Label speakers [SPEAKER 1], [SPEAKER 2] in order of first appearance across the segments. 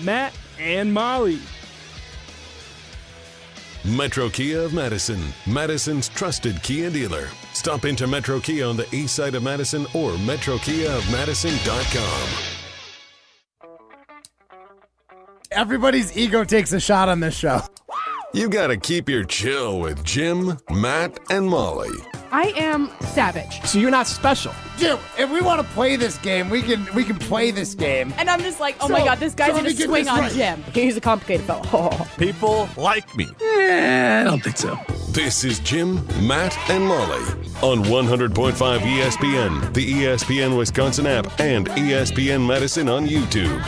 [SPEAKER 1] Matt, and Molly.
[SPEAKER 2] Metro Kia of Madison, Madison's trusted Kia dealer. Stop into Metro Kia on the east side of Madison or metrokiaofmadison.com.
[SPEAKER 3] Everybody's ego takes a shot on this show.
[SPEAKER 2] You gotta keep your chill with Jim, Matt, and Molly.
[SPEAKER 4] I am savage.
[SPEAKER 1] So you're not special.
[SPEAKER 3] Jim, if we want to play this game, we can play this game.
[SPEAKER 4] And I'm just like, oh my God, this guy's going to swing on Jim. He's a complicated fellow.
[SPEAKER 5] People like me.
[SPEAKER 1] I don't think so.
[SPEAKER 2] This is Jim, Matt, and Molly on 100.5 ESPN, the ESPN Wisconsin App, and ESPN Madison on YouTube.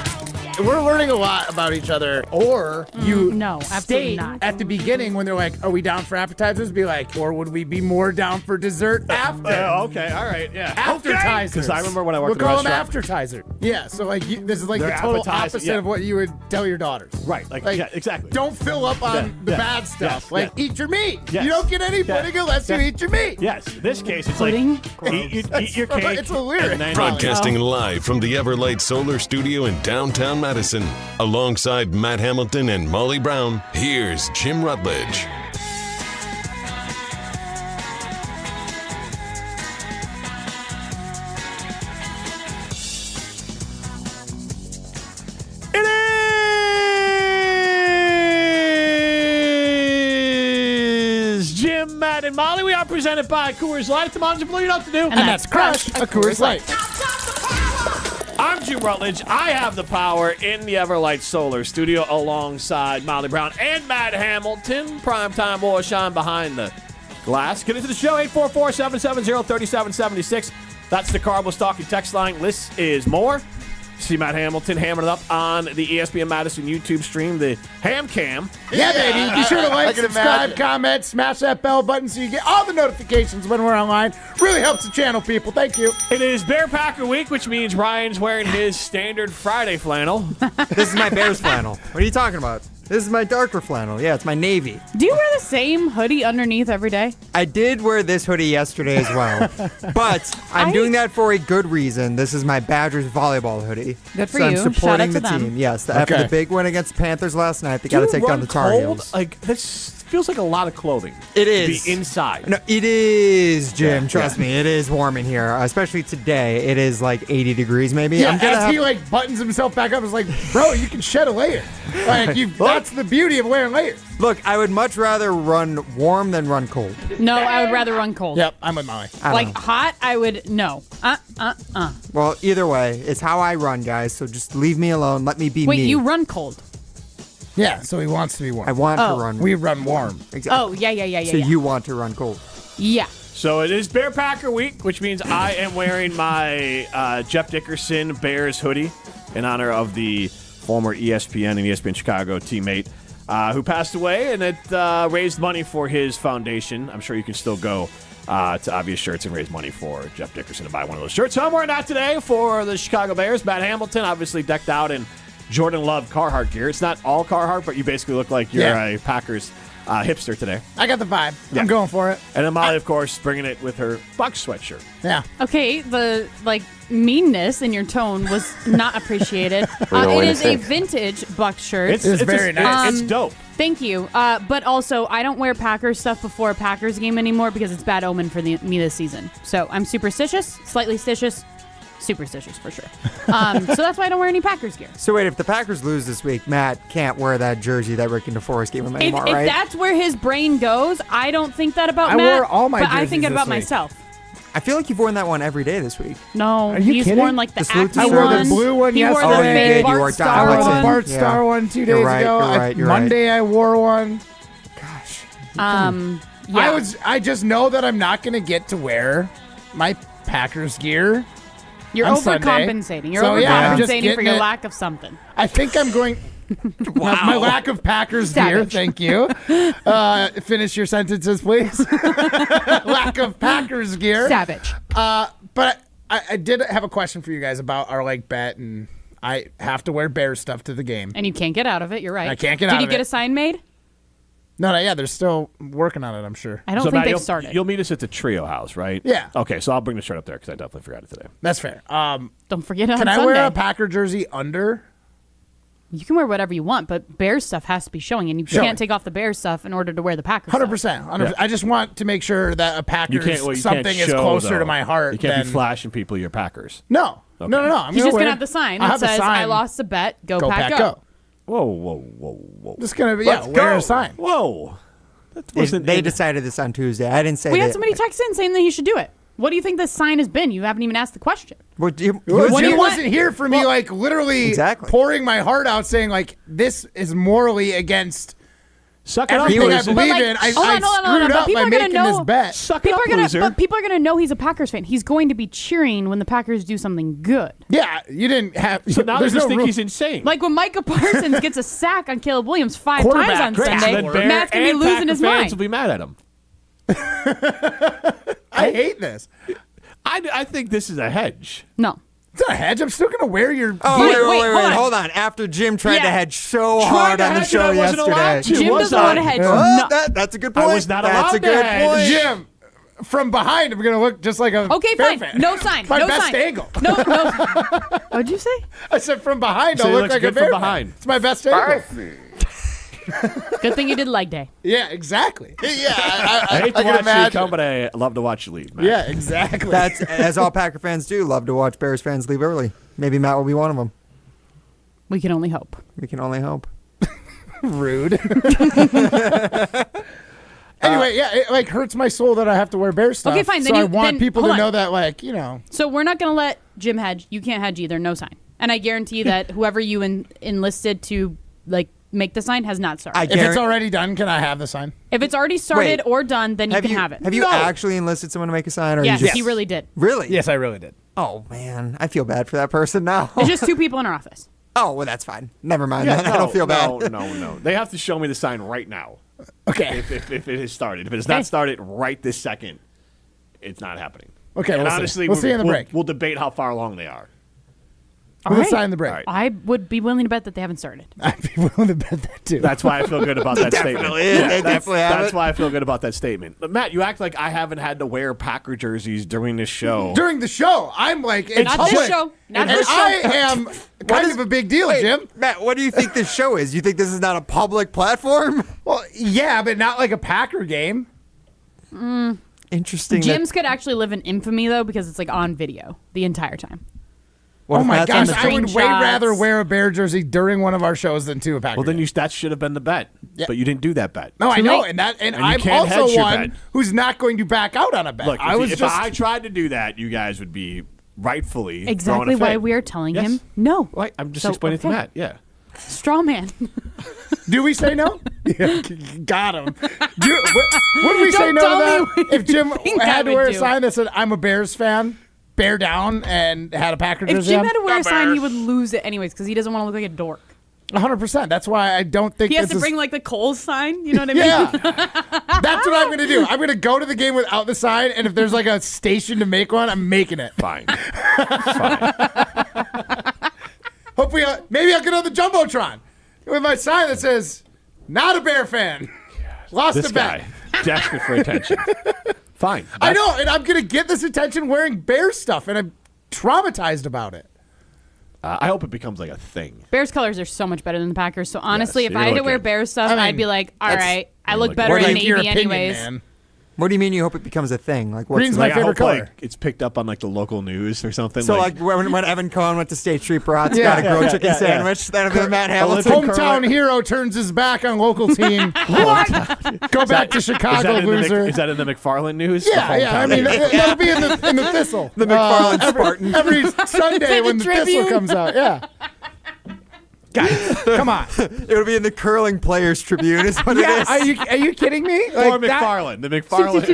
[SPEAKER 3] We're learning a lot about each other. Or you
[SPEAKER 4] no, absolutely
[SPEAKER 3] state
[SPEAKER 4] not.
[SPEAKER 3] at the beginning when they're like, are we down for appetizers? Be like, or would we be more down for dessert after?
[SPEAKER 1] Okay, all right, yeah.
[SPEAKER 3] Aftertizers.
[SPEAKER 1] Because I remember when I worked
[SPEAKER 3] we'll
[SPEAKER 1] at a
[SPEAKER 3] call them
[SPEAKER 1] restaurant.
[SPEAKER 3] aftertizer. Yeah, so like this is like
[SPEAKER 1] They're
[SPEAKER 3] the total
[SPEAKER 1] appetizer,
[SPEAKER 3] opposite
[SPEAKER 1] yeah.
[SPEAKER 3] of what you would tell your daughters.
[SPEAKER 1] Right, yeah, exactly.
[SPEAKER 3] Don't fill up on the bad stuff. Eat your meat.
[SPEAKER 1] Yes.
[SPEAKER 3] You don't get any pudding unless you eat your meat.
[SPEAKER 1] Yes, in this case, it's
[SPEAKER 4] Pudding?
[SPEAKER 1] like, eat your cake.
[SPEAKER 3] It's a lyric.
[SPEAKER 1] and then-
[SPEAKER 2] Broadcasting live from the Everlight Solar Studio in downtown Madison. Alongside Matt Hamilton and Molly Brown, here's Jim Rutledge.
[SPEAKER 1] It is Jim, Matt, and Molly. We are presented by Coors Light. The Mountains of Blue, you know what to do.
[SPEAKER 3] And that's Crush, a Coors Light.
[SPEAKER 1] I'm Jim Rutledge. I have the power in the Everlight Solar Studio alongside Molly Brown and Matt Hamilton. Primetime boy shine behind the glass. Get into the show, 844-770-3776. That's the Carbo Stalking text line. Less is more. See Matt Hamilton hammering it up on the ESPN Madison YouTube stream, the Ham Cam.
[SPEAKER 3] Yeah, baby. Be sure to like, subscribe, comment, smash that bell button so you get all the notifications when we're online. Really helps the channel, people. Thank you.
[SPEAKER 1] It is Bear Packer Week, which means Ryan's wearing his standard Friday flannel.
[SPEAKER 6] This is my Bears flannel. What are you talking about? This is my darker flannel. Yeah, it's my navy.
[SPEAKER 4] Do you wear the same hoodie underneath every day?
[SPEAKER 6] I did wear this hoodie yesterday as well, but I'm doing that for a good reason. This is my Badgers volleyball hoodie.
[SPEAKER 4] Good for
[SPEAKER 6] so
[SPEAKER 4] you.
[SPEAKER 6] I'm supporting
[SPEAKER 4] Shout
[SPEAKER 6] the
[SPEAKER 4] out to them.
[SPEAKER 6] team. Yes, after the big win against the Panthers last night, they got to take down the Tar Heels.
[SPEAKER 1] Like, this feels like a lot of clothing.
[SPEAKER 6] It is.
[SPEAKER 1] To be inside.
[SPEAKER 6] No, it is, Jim. Trust me, it is warm in here, especially today. It is like 80 degrees maybe.
[SPEAKER 3] Yeah, as he like buttons himself back up, it's like, bro, you can shed a layer. Like that's the beauty of wearing layers.
[SPEAKER 6] Look, I would much rather run warm than run cold.
[SPEAKER 4] No, I would rather run cold.
[SPEAKER 3] Yep, I'm with Molly.
[SPEAKER 4] Like hot, I would no.
[SPEAKER 6] Well, either way, it's how I run, guys. So just leave me alone. Let me be
[SPEAKER 4] Wait,
[SPEAKER 6] me.
[SPEAKER 4] you run cold?
[SPEAKER 3] Yeah, so he wants to be warm.
[SPEAKER 6] I want to run.
[SPEAKER 3] We run warm.
[SPEAKER 6] Exactly.
[SPEAKER 4] Oh, yeah.
[SPEAKER 6] So you want to run cold.
[SPEAKER 4] Yeah.
[SPEAKER 1] So it is Bear Packer Week, which means I am wearing my Jeff Dickerson Bears hoodie in honor of the former ESPN and ESPN Chicago teammate who passed away, and it raised money for his foundation. I'm sure you can still go to Obvious Shirts and raise money for Jeff Dickerson to buy one of those shirts. So I'm wearing that today for the Chicago Bears. Matt Hamilton, obviously decked out in Jordan Love Carhartt gear. It's not all Carhartt, but you basically look like you're a Packers hipster today.
[SPEAKER 3] I got the vibe. I'm going for it.
[SPEAKER 1] And then Molly, of course, bringing it with her Bucks sweatshirt.
[SPEAKER 3] Yeah.
[SPEAKER 4] Okay, the meanness in your tone was not appreciated. It is a vintage Bucks shirt.
[SPEAKER 3] It's very nice.
[SPEAKER 1] It's dope.
[SPEAKER 4] Thank you. But also, I don't wear Packers stuff before a Packers game anymore because it's bad omen for me this season. So I'm superstitious, slightly stitious. Superstitious for sure. So that's why I don't wear any Packers gear.
[SPEAKER 6] So wait, if the Packers lose this week, Matt can't wear that jersey that Rick and DeForest gave him anymore, right?
[SPEAKER 4] If that's where his brain goes, I don't think that about Matt.
[SPEAKER 3] I wore all my
[SPEAKER 4] but I
[SPEAKER 3] jerseys
[SPEAKER 4] think it
[SPEAKER 3] this
[SPEAKER 4] about
[SPEAKER 3] week.
[SPEAKER 4] myself.
[SPEAKER 6] I feel like you've worn that one every day this week.
[SPEAKER 4] No,
[SPEAKER 3] Are you
[SPEAKER 4] he's
[SPEAKER 3] kidding?
[SPEAKER 4] worn like the
[SPEAKER 6] salute
[SPEAKER 4] Acme
[SPEAKER 6] to
[SPEAKER 3] I wore
[SPEAKER 4] one.
[SPEAKER 3] the blue one
[SPEAKER 4] He
[SPEAKER 3] yesterday.
[SPEAKER 4] wore the
[SPEAKER 6] Oh, you
[SPEAKER 4] fake
[SPEAKER 6] did. You
[SPEAKER 4] Bart
[SPEAKER 6] wore
[SPEAKER 4] Star
[SPEAKER 3] I wore the
[SPEAKER 4] one.
[SPEAKER 3] Bart
[SPEAKER 6] Yeah.
[SPEAKER 3] Star one 2 days
[SPEAKER 6] You're right,
[SPEAKER 3] ago.
[SPEAKER 6] you're right, you're
[SPEAKER 3] Monday I wore one.
[SPEAKER 6] Gosh.
[SPEAKER 4] Yeah.
[SPEAKER 3] I just know that I'm not going to get to wear my Packers gear.
[SPEAKER 4] You're
[SPEAKER 3] on Sunday.
[SPEAKER 4] overcompensating. You're
[SPEAKER 3] So, yeah, I'm just
[SPEAKER 4] overcompensating for
[SPEAKER 3] getting
[SPEAKER 4] your
[SPEAKER 3] it.
[SPEAKER 4] lack of something.
[SPEAKER 3] I think I'm going. My lack of Packers gear.
[SPEAKER 4] Savage.
[SPEAKER 3] Thank you. Finish your sentences, please. Lack of Packers gear.
[SPEAKER 4] Savage.
[SPEAKER 3] But I did have a question for you guys about our bet, and I have to wear Bears stuff to the game.
[SPEAKER 4] And you can't get out of it. You're right.
[SPEAKER 3] I can't get out
[SPEAKER 4] Did you
[SPEAKER 3] of
[SPEAKER 4] get
[SPEAKER 3] it.
[SPEAKER 4] a sign made?
[SPEAKER 3] No, yeah, they're still working on it, I'm sure.
[SPEAKER 4] I don't
[SPEAKER 1] So
[SPEAKER 4] think
[SPEAKER 1] Matt,
[SPEAKER 4] they've started.
[SPEAKER 1] You'll meet us at the Trio House, right?
[SPEAKER 3] Yeah.
[SPEAKER 1] Okay, so I'll bring the shirt up there because I definitely forgot it today.
[SPEAKER 3] That's fair.
[SPEAKER 4] Don't forget on
[SPEAKER 3] Can I
[SPEAKER 4] Sunday.
[SPEAKER 3] wear a Packer jersey under
[SPEAKER 4] You can wear whatever you want, but Bears stuff has to be showing, and you can't take off the Bears stuff in order to wear the Packers
[SPEAKER 3] 100%.
[SPEAKER 4] stuff.
[SPEAKER 3] 100%. I just want to make sure that a Packers something is closer to my heart.
[SPEAKER 1] You can't be flashing people your Packers.
[SPEAKER 3] No.
[SPEAKER 1] Okay.
[SPEAKER 3] No.
[SPEAKER 4] He's just going to have the sign that says, I lost a bet, go Pack, go.
[SPEAKER 1] Whoa.
[SPEAKER 3] Just going to wear a sign.
[SPEAKER 1] Whoa.
[SPEAKER 6] They decided this on Tuesday. I didn't say
[SPEAKER 4] We had somebody text in saying that he should do it. What do you think the sign has been? You haven't even asked the question.
[SPEAKER 3] Jim wasn't here for me, literally pouring my heart out, saying, this is morally against everything I believe in. I screwed up by making this bet.
[SPEAKER 4] But people are going to know he's a Packers fan. He's going to be cheering when the Packers do something good.
[SPEAKER 3] Yeah, you didn't have...
[SPEAKER 1] So now they just think he's insane.
[SPEAKER 4] Like when Micah Parsons gets a sack on Caleb Williams 5 times on Sunday, Matt's going to be losing his mind.
[SPEAKER 1] Fans will be mad at him.
[SPEAKER 3] I hate this.
[SPEAKER 1] I think this is a hedge.
[SPEAKER 4] No.
[SPEAKER 3] It's not a hedge. I'm still going to wear your...
[SPEAKER 6] Wait, hold on. After Jim tried to hedge so hard on the show yesterday.
[SPEAKER 4] Jim doesn't want to hedge.
[SPEAKER 6] That's a good point.
[SPEAKER 1] I was not allowed to hedge.
[SPEAKER 3] Jim, from behind, I'm going to look just like a
[SPEAKER 4] fine.
[SPEAKER 3] fan.
[SPEAKER 4] No sign.
[SPEAKER 3] My best angle.
[SPEAKER 4] No. What'd you say?
[SPEAKER 3] I said from behind, I'll look like a bear fan. It's my best angle.
[SPEAKER 4] Good thing you did leg day.
[SPEAKER 3] Yeah, exactly.
[SPEAKER 1] I hate to watch you come, but I love to watch you leave, Matt.
[SPEAKER 3] Yeah, exactly.
[SPEAKER 6] That's as all Packer fans do. Love to watch Bears fans leave early. Maybe Matt will be one of them.
[SPEAKER 4] We can only hope.
[SPEAKER 3] Rude. Anyway, it hurts my soul that I have to wear Bear stuff.
[SPEAKER 4] Okay, fine.
[SPEAKER 3] So I want people to know that,
[SPEAKER 4] So we're not going to let Jim hedge. You can't hedge either. No sign. And I guarantee that whoever you enlisted to make the sign has not started.
[SPEAKER 3] If it's already done, can I have the sign?
[SPEAKER 4] If it's already started or done, then you can have it.
[SPEAKER 6] Have you actually enlisted someone to make a sign? Or
[SPEAKER 4] Yes,
[SPEAKER 6] you just...
[SPEAKER 4] he really did.
[SPEAKER 6] Really?
[SPEAKER 3] Yes, I really did.
[SPEAKER 6] Oh, man. I feel bad for that person now.
[SPEAKER 4] It's just 2 people in our office.
[SPEAKER 6] Oh, well, that's fine. Never mind. I don't feel bad.
[SPEAKER 1] No. They have to show me the sign right now.
[SPEAKER 3] Okay.
[SPEAKER 1] If it has started. If it has not started right this second, it's not happening.
[SPEAKER 3] Okay,
[SPEAKER 1] and honestly,
[SPEAKER 3] we'll see in the break.
[SPEAKER 1] We'll debate how far along they are.
[SPEAKER 3] We'll sign the break.
[SPEAKER 1] Right.
[SPEAKER 4] I would be willing to bet that they haven't started.
[SPEAKER 3] I'd be willing to bet that too.
[SPEAKER 1] That's why I feel good about that statement.
[SPEAKER 6] That's
[SPEAKER 1] why I feel good about that statement. But Matt, you act like I haven't had to wear Packer jerseys during this show.
[SPEAKER 3] During the show, I'm like, it's
[SPEAKER 4] not
[SPEAKER 3] public.
[SPEAKER 4] this show. Not
[SPEAKER 3] And
[SPEAKER 4] this show.
[SPEAKER 3] I am kind of a big deal, Jim.
[SPEAKER 6] Matt, what do you think this show is? You think this is not a public platform?
[SPEAKER 3] Well, yeah, but not like a Packer game.
[SPEAKER 6] Interesting.
[SPEAKER 4] Jim's could actually live in infamy, though, because it's on video the entire time.
[SPEAKER 3] Oh my gosh, I would way
[SPEAKER 4] screenshots.
[SPEAKER 3] rather wear a Bear jersey during one of our shows than to a Packer.
[SPEAKER 1] Well, then that should have been the bet, but you didn't do that bet.
[SPEAKER 3] No, I know,
[SPEAKER 4] late.
[SPEAKER 3] and
[SPEAKER 1] you
[SPEAKER 3] I'm
[SPEAKER 1] can't hedge
[SPEAKER 3] also
[SPEAKER 1] your
[SPEAKER 3] one
[SPEAKER 1] bet.
[SPEAKER 3] who's not going to back out on a bet.
[SPEAKER 1] Look, if
[SPEAKER 3] just
[SPEAKER 1] I tried to do that, you guys would be rightfully
[SPEAKER 4] Exactly
[SPEAKER 1] throwing a
[SPEAKER 4] why
[SPEAKER 1] fit.
[SPEAKER 4] we are telling
[SPEAKER 1] Yes.
[SPEAKER 4] him no.
[SPEAKER 1] Right, I'm just
[SPEAKER 4] So,
[SPEAKER 1] explaining to
[SPEAKER 4] okay.
[SPEAKER 1] Matt. Yeah.
[SPEAKER 4] Straw man.
[SPEAKER 3] Do we say no? Yeah, got him. Would we say
[SPEAKER 4] Don't
[SPEAKER 3] no
[SPEAKER 4] tell
[SPEAKER 3] to
[SPEAKER 4] me
[SPEAKER 3] that? If Jim
[SPEAKER 4] think I
[SPEAKER 3] had to
[SPEAKER 4] would
[SPEAKER 3] wear a
[SPEAKER 4] do.
[SPEAKER 3] sign that said "I'm a Bears fan," bear down, and had a Packer
[SPEAKER 4] If
[SPEAKER 3] jersey
[SPEAKER 4] Jim
[SPEAKER 3] on?
[SPEAKER 4] had to wear a sign, he would lose it anyways because he doesn't want to look like a dork.
[SPEAKER 3] 100%. That's why I don't think
[SPEAKER 4] He has
[SPEAKER 3] this
[SPEAKER 4] to
[SPEAKER 3] is-
[SPEAKER 4] bring the Coles sign. You know what I mean?
[SPEAKER 3] Yeah, that's what I'm going to do. I'm going to go to the game without the sign, and if there's a station to make one, I'm making it.
[SPEAKER 1] Fine.
[SPEAKER 3] Hopefully, maybe I'll get on the jumbotron with my sign that says "Not a Bear fan." Lost
[SPEAKER 1] This
[SPEAKER 3] a bet.
[SPEAKER 1] guy, desperate for attention. Fine.
[SPEAKER 3] I know, and I'm going to get this attention wearing Bear stuff, and I'm traumatized about it.
[SPEAKER 1] I hope it becomes a thing.
[SPEAKER 4] Bears colors are so much better than the Packers. So honestly,
[SPEAKER 1] Yes,
[SPEAKER 4] if I had to
[SPEAKER 1] you're
[SPEAKER 4] wear
[SPEAKER 1] looking-
[SPEAKER 4] Bears stuff,
[SPEAKER 3] I mean,
[SPEAKER 4] I'd be like, all right, I look
[SPEAKER 1] looking-
[SPEAKER 4] better
[SPEAKER 3] Or
[SPEAKER 4] in
[SPEAKER 3] your
[SPEAKER 4] navy
[SPEAKER 3] opinion,
[SPEAKER 4] anyways.
[SPEAKER 3] man.
[SPEAKER 6] What do you mean you hope it becomes a thing? Like, what's
[SPEAKER 3] Green's
[SPEAKER 6] the-
[SPEAKER 3] my
[SPEAKER 1] I
[SPEAKER 3] favorite
[SPEAKER 1] hope
[SPEAKER 3] color.
[SPEAKER 1] it's picked up on the local news or something.
[SPEAKER 6] So when Evan Cohen went to State Street Brats, got a grilled chicken sandwich. That'll be Matt Hamilton.
[SPEAKER 3] Hometown hero turns his back on local team. Go back to Chicago, loser.
[SPEAKER 1] Is that in the McFarland news?
[SPEAKER 3] Yeah. I mean, that'll be in the Thistle.
[SPEAKER 6] The McFarland Spartan.
[SPEAKER 3] Every Sunday when the
[SPEAKER 4] Tribune?
[SPEAKER 3] Thistle comes out. Yeah. Guys, come on.
[SPEAKER 6] It'll be in the Curling Players Tribune. Is what it is.
[SPEAKER 3] Are you kidding me?
[SPEAKER 1] Or McFarland. The McFarland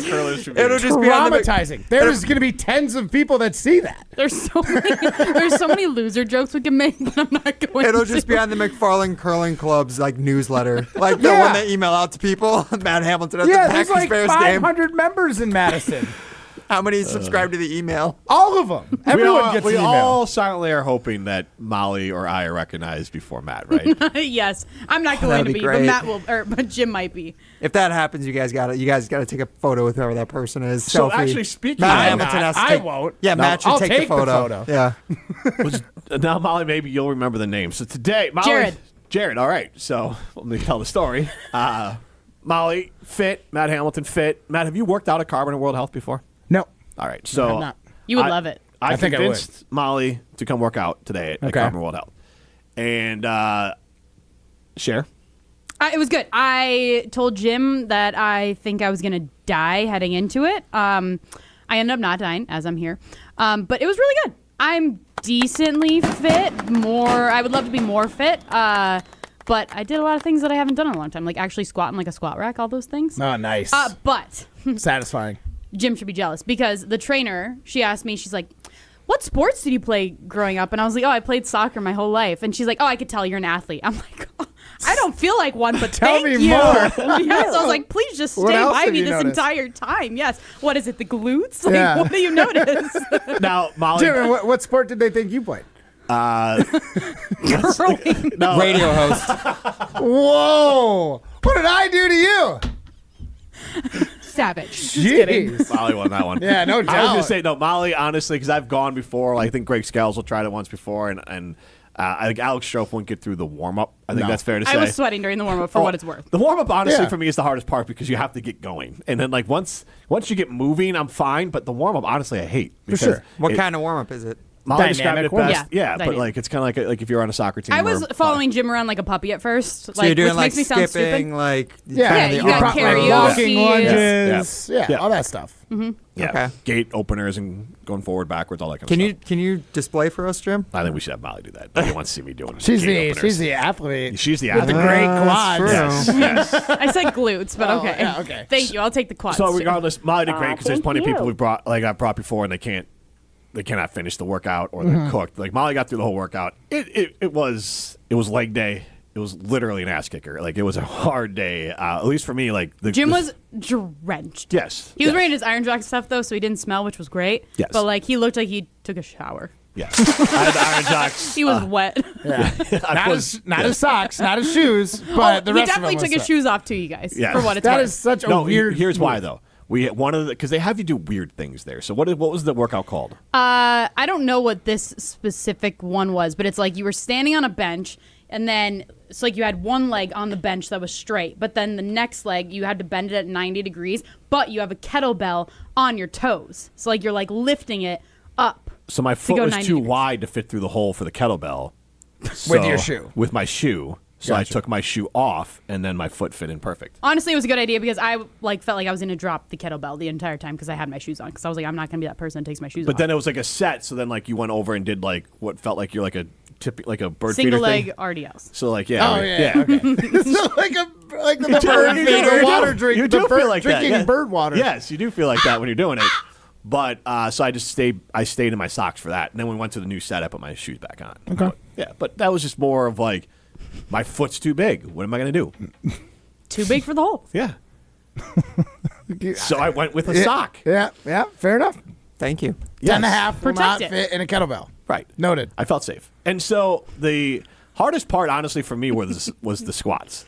[SPEAKER 1] Curlers Tribune.
[SPEAKER 6] It'll just be on the
[SPEAKER 3] Traumatizing. There's going to be tens of people that see that.
[SPEAKER 4] There's so many loser jokes we can make, but I'm not going
[SPEAKER 6] It'll
[SPEAKER 4] to.
[SPEAKER 6] just be on the McFarland Curling Club's newsletter, like the one they email out to people. Matt Hamilton at the
[SPEAKER 3] Yeah,
[SPEAKER 6] Packers
[SPEAKER 3] there's
[SPEAKER 6] Bears game.
[SPEAKER 3] 500 members in Madison.
[SPEAKER 6] How many subscribe to the email?
[SPEAKER 3] All of them. Everyone gets an
[SPEAKER 1] we
[SPEAKER 3] email.
[SPEAKER 1] all silently are hoping that Molly or I are recognized before Matt, right?
[SPEAKER 4] Yes, I'm not going to be,
[SPEAKER 6] great.
[SPEAKER 4] but Matt will, but Jim might be.
[SPEAKER 6] If that happens, you guys got to take a photo with whoever that person is.
[SPEAKER 1] So
[SPEAKER 6] Selfie.
[SPEAKER 1] actually, speaking
[SPEAKER 6] Matt
[SPEAKER 1] of
[SPEAKER 6] Hamilton has to
[SPEAKER 3] I
[SPEAKER 6] take-
[SPEAKER 3] won't.
[SPEAKER 6] Yeah,
[SPEAKER 1] No,
[SPEAKER 6] Matt should
[SPEAKER 3] I'll
[SPEAKER 6] take the photo. Yeah.
[SPEAKER 1] now, Molly, maybe you'll remember the name. So today, Molly, Jared. All right. So let me tell the story. Molly, fit. Matt Hamilton, fit. Matt, have you worked out at Carbon and World Health before?
[SPEAKER 3] No.
[SPEAKER 1] All right. So
[SPEAKER 3] I'm not.
[SPEAKER 4] You would love it.
[SPEAKER 1] I
[SPEAKER 3] think I
[SPEAKER 1] convinced Molly to come work out today at Carbon World Health. And share.
[SPEAKER 4] It was good. I told Jim that I think I was going to die heading into it. I ended up not dying as I'm here. But it was really good. I'm decently fit. I would love to be more fit. But I did a lot of things that I haven't done in a long time, like actually squatting like a squat rack, all those things.
[SPEAKER 3] Oh, nice.
[SPEAKER 4] But
[SPEAKER 3] Satisfying.
[SPEAKER 4] Jim should be jealous because the trainer, she asked me, she's like, what sports did you play growing up? And I was like, I played soccer my whole life. And she's like, I could tell you're an athlete. I'm like, I don't feel like one, but
[SPEAKER 3] Tell
[SPEAKER 4] thank
[SPEAKER 3] me
[SPEAKER 4] you.
[SPEAKER 3] more.
[SPEAKER 4] Yes, I was like, please just
[SPEAKER 3] What
[SPEAKER 4] stay
[SPEAKER 3] else
[SPEAKER 4] by
[SPEAKER 3] have
[SPEAKER 4] me
[SPEAKER 3] you
[SPEAKER 4] this
[SPEAKER 3] noticed?
[SPEAKER 4] entire time. Yes. What is it, the glutes? Like,
[SPEAKER 3] Yeah.
[SPEAKER 4] what do you notice?
[SPEAKER 1] Now, Molly.
[SPEAKER 3] Jim, what sport did they think you played?
[SPEAKER 4] Curling.
[SPEAKER 1] No,
[SPEAKER 6] Radio host.
[SPEAKER 3] Whoa. What did I do to you?
[SPEAKER 4] Savage.
[SPEAKER 3] Jeez.
[SPEAKER 1] Molly won that one.
[SPEAKER 3] Yeah, no
[SPEAKER 1] I was
[SPEAKER 3] doubt.
[SPEAKER 1] going to say, no, Molly, honestly, because I've gone before. I think Greg Scales will tried it once before, and I think Alex Strofe won't get through the warm-up. I think that's fair to say.
[SPEAKER 4] I was sweating during the warm-up for what it's worth.
[SPEAKER 1] The warm-up, honestly,
[SPEAKER 3] Yeah.
[SPEAKER 1] for me is the hardest part because you have to get going. And then, like, once you get moving, I'm fine. But the warm-up, honestly, I hate.
[SPEAKER 3] For sure.
[SPEAKER 6] What kind of warm-up is it?
[SPEAKER 1] Molly described it
[SPEAKER 3] Dynamic
[SPEAKER 1] best.
[SPEAKER 4] warm-up.
[SPEAKER 1] Yeah, but
[SPEAKER 4] Dynamic.
[SPEAKER 1] like it's kind of like if you're on a soccer team.
[SPEAKER 4] I was
[SPEAKER 1] or-
[SPEAKER 4] following Jim around like a puppy at first,
[SPEAKER 6] So
[SPEAKER 4] like,
[SPEAKER 6] you're doing
[SPEAKER 4] which
[SPEAKER 6] like
[SPEAKER 4] makes me sound
[SPEAKER 6] skipping,
[SPEAKER 4] stupid.
[SPEAKER 6] like
[SPEAKER 3] Yeah,
[SPEAKER 4] you
[SPEAKER 6] the
[SPEAKER 4] got
[SPEAKER 6] arm-
[SPEAKER 4] karaoke.
[SPEAKER 3] walking
[SPEAKER 4] Yes.
[SPEAKER 3] lunges.
[SPEAKER 1] Yeah.
[SPEAKER 3] All that stuff.
[SPEAKER 1] Yeah,
[SPEAKER 6] Okay.
[SPEAKER 1] gate openers and going forward, backwards, all that kind
[SPEAKER 6] Can
[SPEAKER 1] of
[SPEAKER 6] you
[SPEAKER 1] stuff.
[SPEAKER 6] can you display for us, Jim?
[SPEAKER 1] I think we should have Molly do that. Nobody wants to see me doing.
[SPEAKER 3] She's
[SPEAKER 1] gate openers.
[SPEAKER 3] the athlete.
[SPEAKER 1] She's the
[SPEAKER 3] with the
[SPEAKER 1] athlete.
[SPEAKER 3] great
[SPEAKER 6] That's
[SPEAKER 3] quads.
[SPEAKER 6] true.
[SPEAKER 1] Yes, yes.
[SPEAKER 4] I said glutes, but
[SPEAKER 3] Oh,
[SPEAKER 4] okay.
[SPEAKER 3] yeah, okay.
[SPEAKER 4] Thank you. I'll take the quads.
[SPEAKER 1] So
[SPEAKER 4] too.
[SPEAKER 1] regardless, Molly did great because there's plenty of people we brought, like I've brought before, and they cannot finish the workout or they're cooked. Like Molly got through the whole workout. It was leg day. It was literally an ass kicker. Like it was a hard day, at least for me. Like
[SPEAKER 4] Jim was drenched.
[SPEAKER 1] Yes,
[SPEAKER 4] He was
[SPEAKER 1] yes.
[SPEAKER 4] wearing his Iron Jock stuff though, so he didn't smell, which was great.
[SPEAKER 1] Yes.
[SPEAKER 4] But like he looked like he took a shower.
[SPEAKER 1] Yes, I had the Iron Jocks.
[SPEAKER 4] He was wet.
[SPEAKER 3] Yeah. Not his socks, not his shoes,
[SPEAKER 4] Oh,
[SPEAKER 3] but the
[SPEAKER 4] he
[SPEAKER 3] rest of
[SPEAKER 4] definitely
[SPEAKER 3] them
[SPEAKER 4] took his shoes off too, you guys.
[SPEAKER 1] Yes.
[SPEAKER 4] For what it's
[SPEAKER 3] That
[SPEAKER 4] worth.
[SPEAKER 3] is such a
[SPEAKER 1] No,
[SPEAKER 3] weird.
[SPEAKER 1] here's why
[SPEAKER 3] move.
[SPEAKER 1] though. We one of the because they have you do weird things there. So what was the workout called?
[SPEAKER 4] I don't know what this specific one was, but it's like you were standing on a bench, and then it's like you had one leg on the bench that was straight, but then the next leg you had to bend it at 90 degrees, but you have a kettlebell on your toes. So like you're like lifting it up.
[SPEAKER 1] So my foot
[SPEAKER 4] go
[SPEAKER 1] was
[SPEAKER 4] 90
[SPEAKER 1] too
[SPEAKER 4] degrees.
[SPEAKER 1] wide to fit through the hole for the kettlebell.
[SPEAKER 3] With your shoe.
[SPEAKER 1] With my shoe. So I
[SPEAKER 3] Gotcha.
[SPEAKER 1] took my shoe off, and then my foot fit in perfect.
[SPEAKER 4] Honestly, it was a good idea because I like felt like I was going to drop the kettlebell the entire time because I had my shoes on. Because I was like, I'm not going to be that person that takes my shoes off.
[SPEAKER 1] But then it was like a set. So then like you went over and did like what felt like you're like a bird
[SPEAKER 4] single
[SPEAKER 1] feeder
[SPEAKER 4] leg
[SPEAKER 1] thing.
[SPEAKER 4] RDLs.
[SPEAKER 1] So like yeah,
[SPEAKER 3] Oh
[SPEAKER 1] right,
[SPEAKER 3] yeah. Okay. So like the
[SPEAKER 1] do,
[SPEAKER 3] bird
[SPEAKER 1] you
[SPEAKER 3] feeder,
[SPEAKER 1] do,
[SPEAKER 3] the water
[SPEAKER 1] you
[SPEAKER 3] drink,
[SPEAKER 1] do
[SPEAKER 3] the
[SPEAKER 1] feel
[SPEAKER 3] bird
[SPEAKER 1] like that,
[SPEAKER 3] drinking
[SPEAKER 1] yeah.
[SPEAKER 3] bird water.
[SPEAKER 1] Yes, you do feel like that when you're doing it. But so I just stayed in my socks for that. And then when we went to the new set, I put my shoes back on.
[SPEAKER 3] Okay.
[SPEAKER 1] Yeah, but that was just more of like my foot's too big. What am I going to do?
[SPEAKER 4] Too big for the hole.
[SPEAKER 1] Yeah. So I went with a
[SPEAKER 3] Yeah,
[SPEAKER 1] sock.
[SPEAKER 3] Yeah. Fair enough.
[SPEAKER 6] Thank you.
[SPEAKER 3] 10.5 will
[SPEAKER 4] Protect
[SPEAKER 3] not
[SPEAKER 4] it.
[SPEAKER 3] fit in a kettlebell.
[SPEAKER 1] Right.
[SPEAKER 3] Noted.
[SPEAKER 1] I felt safe. And so the hardest part, honestly, for me was the squats.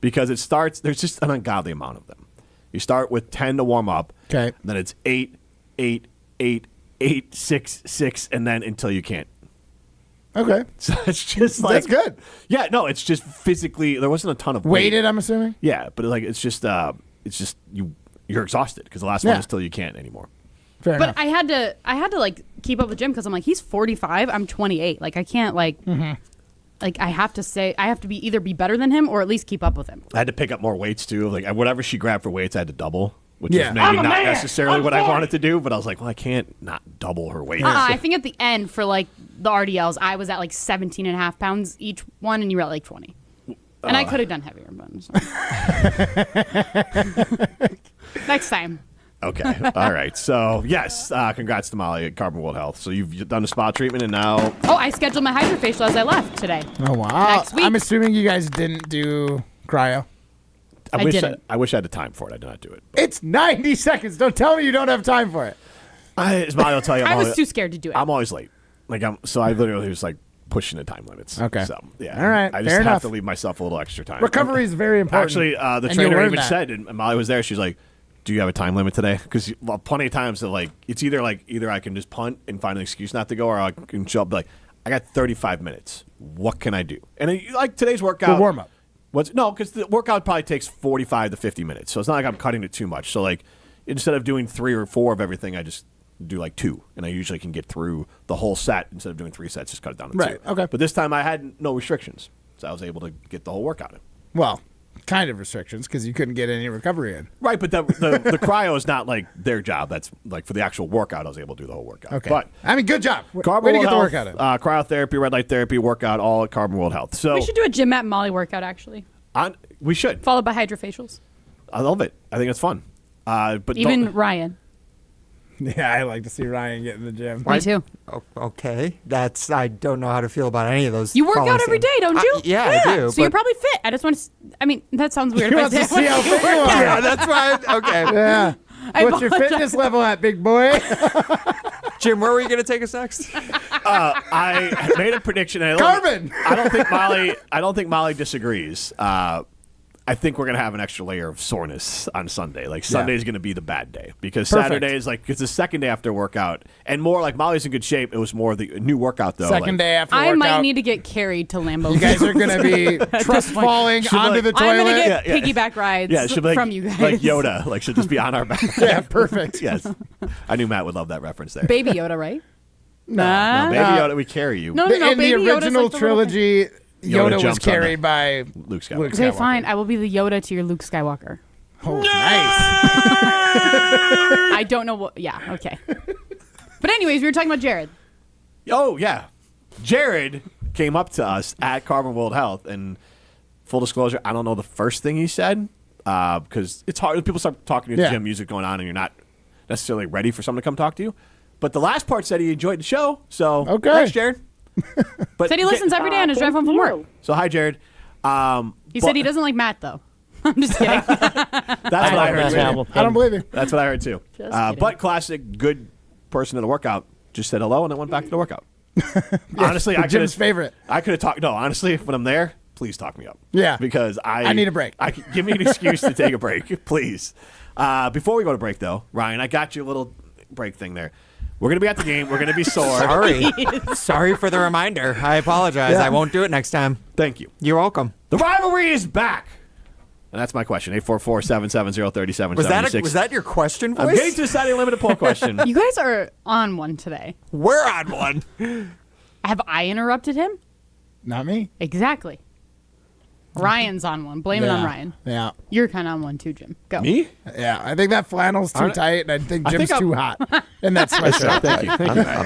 [SPEAKER 1] Because there's just an ungodly amount of them. You start with 10 to warm up.
[SPEAKER 3] Okay.
[SPEAKER 1] Then it's 8, 8, 8, 8, 6, 6, and then until you can't.
[SPEAKER 3] Okay.
[SPEAKER 1] So it's just like.
[SPEAKER 3] That's good.
[SPEAKER 1] Yeah, no, it's just physically, there wasn't a ton of weight.
[SPEAKER 3] Weighted, I'm assuming.
[SPEAKER 1] Yeah, but like it's just you're exhausted because the last one is till you can't anymore.
[SPEAKER 3] Fair
[SPEAKER 4] But
[SPEAKER 3] enough.
[SPEAKER 4] I had to like keep up with Jim because I'm like, he's 45, I'm 28. Like I can't like I have to be either be better than him or at least keep up with him.
[SPEAKER 1] I had to pick up more weights too. Like whatever she grabbed for weights, I had to double, which
[SPEAKER 3] Yeah.
[SPEAKER 1] is maybe not necessarily what I wanted to do. But I was like, well, I can't not double her weight.
[SPEAKER 4] I think at the end for like the RDLs, I was at like 17 and a half pounds each one, and you were at like 20. And I could have done heavier, but next time.
[SPEAKER 1] Okay, all right. So yes, congrats to Molly at Carbon World Health. So you've done a spa treatment, and now
[SPEAKER 4] Oh, I scheduled my hydrofacial as I left today.
[SPEAKER 3] Oh wow.
[SPEAKER 4] Next week.
[SPEAKER 3] I'm assuming you guys didn't do cryo.
[SPEAKER 1] I
[SPEAKER 4] I
[SPEAKER 1] wish
[SPEAKER 4] didn't.
[SPEAKER 1] I wish I had the time for it. I did not do it.
[SPEAKER 3] It's 90 seconds. Don't tell me you don't have time for it.
[SPEAKER 1] As Molly will tell you,
[SPEAKER 4] I was too scared to do it.
[SPEAKER 1] I'm always late. So I literally was like pushing the time limits.
[SPEAKER 3] Okay.
[SPEAKER 1] So, yeah.
[SPEAKER 3] All right.
[SPEAKER 1] I just have to leave myself a little extra time.
[SPEAKER 3] Recovery is very important.
[SPEAKER 1] Actually, the trainer even said, and Molly was there, she's like, do you have a time limit today? Because plenty of times, it's either I can just punt and find an excuse not to go, or I can show up like, I got 35 minutes. What can I do? And like today's workout.
[SPEAKER 3] The warm-up.
[SPEAKER 1] No, because the workout probably takes 45 to 50 minutes. So it's not like I'm cutting it too much. So like instead of doing 3 or 4 of everything, I just do like 2. And I usually can get through the whole set instead of doing 3 sets, just cut it down to 2.
[SPEAKER 3] Right, okay.
[SPEAKER 1] But this time I had no restrictions. So I was able to get the whole workout in.
[SPEAKER 3] Well, kind of restrictions because you couldn't get any recovery in.
[SPEAKER 1] Right, but the cryo is not like their job. That's like for the actual workout, I was able to do the whole workout.
[SPEAKER 3] Okay.
[SPEAKER 1] But
[SPEAKER 3] I mean, good job. Way to get the workout in.
[SPEAKER 1] Cryotherapy, red light therapy, workout, all at Carbon World Health. So
[SPEAKER 4] we should do a Jim, Matt, and Molly workout, actually.
[SPEAKER 1] We should.
[SPEAKER 4] Followed by hydrofacials.
[SPEAKER 1] I love it. I think it's fun. But
[SPEAKER 4] even Ryan.
[SPEAKER 3] Yeah, I like to see Ryan get in the gym.
[SPEAKER 4] Me too.
[SPEAKER 6] Okay. I don't know how to feel about any of those.
[SPEAKER 4] You work out every day, don't you?
[SPEAKER 6] Yeah, I do.
[SPEAKER 4] So you're probably fit. I just want to, that sounds weird.
[SPEAKER 3] He wants to see how fit you are.
[SPEAKER 6] Yeah, that's why. Okay.
[SPEAKER 3] Yeah. What's your fitness level at, big boy?
[SPEAKER 6] Jim, where were you going to take us next?
[SPEAKER 1] I made a prediction.
[SPEAKER 3] Carbon.
[SPEAKER 1] I don't think Molly disagrees. I think we're going to have an extra layer of soreness on Sunday. Like, Sunday is going to be the bad day because Saturday is like, it's the second day after workout. And more like Molly's in good shape. It was more the new workout, though.
[SPEAKER 3] Second day after workout.
[SPEAKER 4] I might need to get carried to Lambeau.
[SPEAKER 3] You guys are going to be trust falling onto the toilet.
[SPEAKER 4] I'm going to get piggyback rides from you guys.
[SPEAKER 1] Like Yoda. Like, she'll just be on our back.
[SPEAKER 3] Yeah, perfect.
[SPEAKER 1] Yes. I knew Matt would love that reference there.
[SPEAKER 4] Baby Yoda, right?
[SPEAKER 1] No, Baby Yoda, we carry you.
[SPEAKER 4] No,
[SPEAKER 3] in
[SPEAKER 4] Baby
[SPEAKER 3] the original
[SPEAKER 4] like
[SPEAKER 3] trilogy, Yoda was carried by
[SPEAKER 1] Luke Skywalker.
[SPEAKER 4] Okay, fine. I will be the Yoda to your Luke Skywalker.
[SPEAKER 3] Oh, nice.
[SPEAKER 4] I don't know what. Yeah, okay. But anyways, we were talking about Jared.
[SPEAKER 1] Oh, yeah. Jared came up to us at Carbon World Health, and full disclosure, I don't know the first thing he said because it's hard. People start talking to gym music going on, and you're not necessarily ready for someone to come talk to you. But the last part said he enjoyed the show, so thanks, Jared. But
[SPEAKER 4] said he listens every day on his drive home from work.
[SPEAKER 1] So hi, Jared.
[SPEAKER 4] He said he doesn't like Matt, though. I'm just kidding.
[SPEAKER 1] That's what I heard too.
[SPEAKER 3] I don't believe you.
[SPEAKER 1] That's what I heard too. But classic, good person at the workout just said hello and then went back to the workout. Honestly,
[SPEAKER 3] Jim's favorite.
[SPEAKER 1] I could have talked. No, honestly, when I'm there, please talk me up.
[SPEAKER 3] Yeah,
[SPEAKER 1] because
[SPEAKER 3] I need a break.
[SPEAKER 1] Give me an excuse to take a break, please. Before we go to break, though, Ryan, I got you a little break thing there. We're going to be at the game. We're going to be sore.
[SPEAKER 6] Sorry for the reminder. I apologize. I won't do it next time.
[SPEAKER 1] Thank you.
[SPEAKER 6] You're welcome.
[SPEAKER 1] The rivalry is back. And that's my question. 844-770-3776.
[SPEAKER 6] Was that your question voice?
[SPEAKER 1] I'm getting to the Saturday Limited Poll question.
[SPEAKER 4] You guys are on one today.
[SPEAKER 6] We're on one.
[SPEAKER 4] Have I interrupted him?
[SPEAKER 3] Not me.
[SPEAKER 4] Exactly. Ryan's on one. Blame it on Ryan.
[SPEAKER 3] Yeah.
[SPEAKER 4] You're kind of on one too, Jim. Go.
[SPEAKER 1] Me?
[SPEAKER 3] Yeah. I think that flannel's too tight, and I think Jim's too hot. And that's my sweatshirt.
[SPEAKER 1] Thank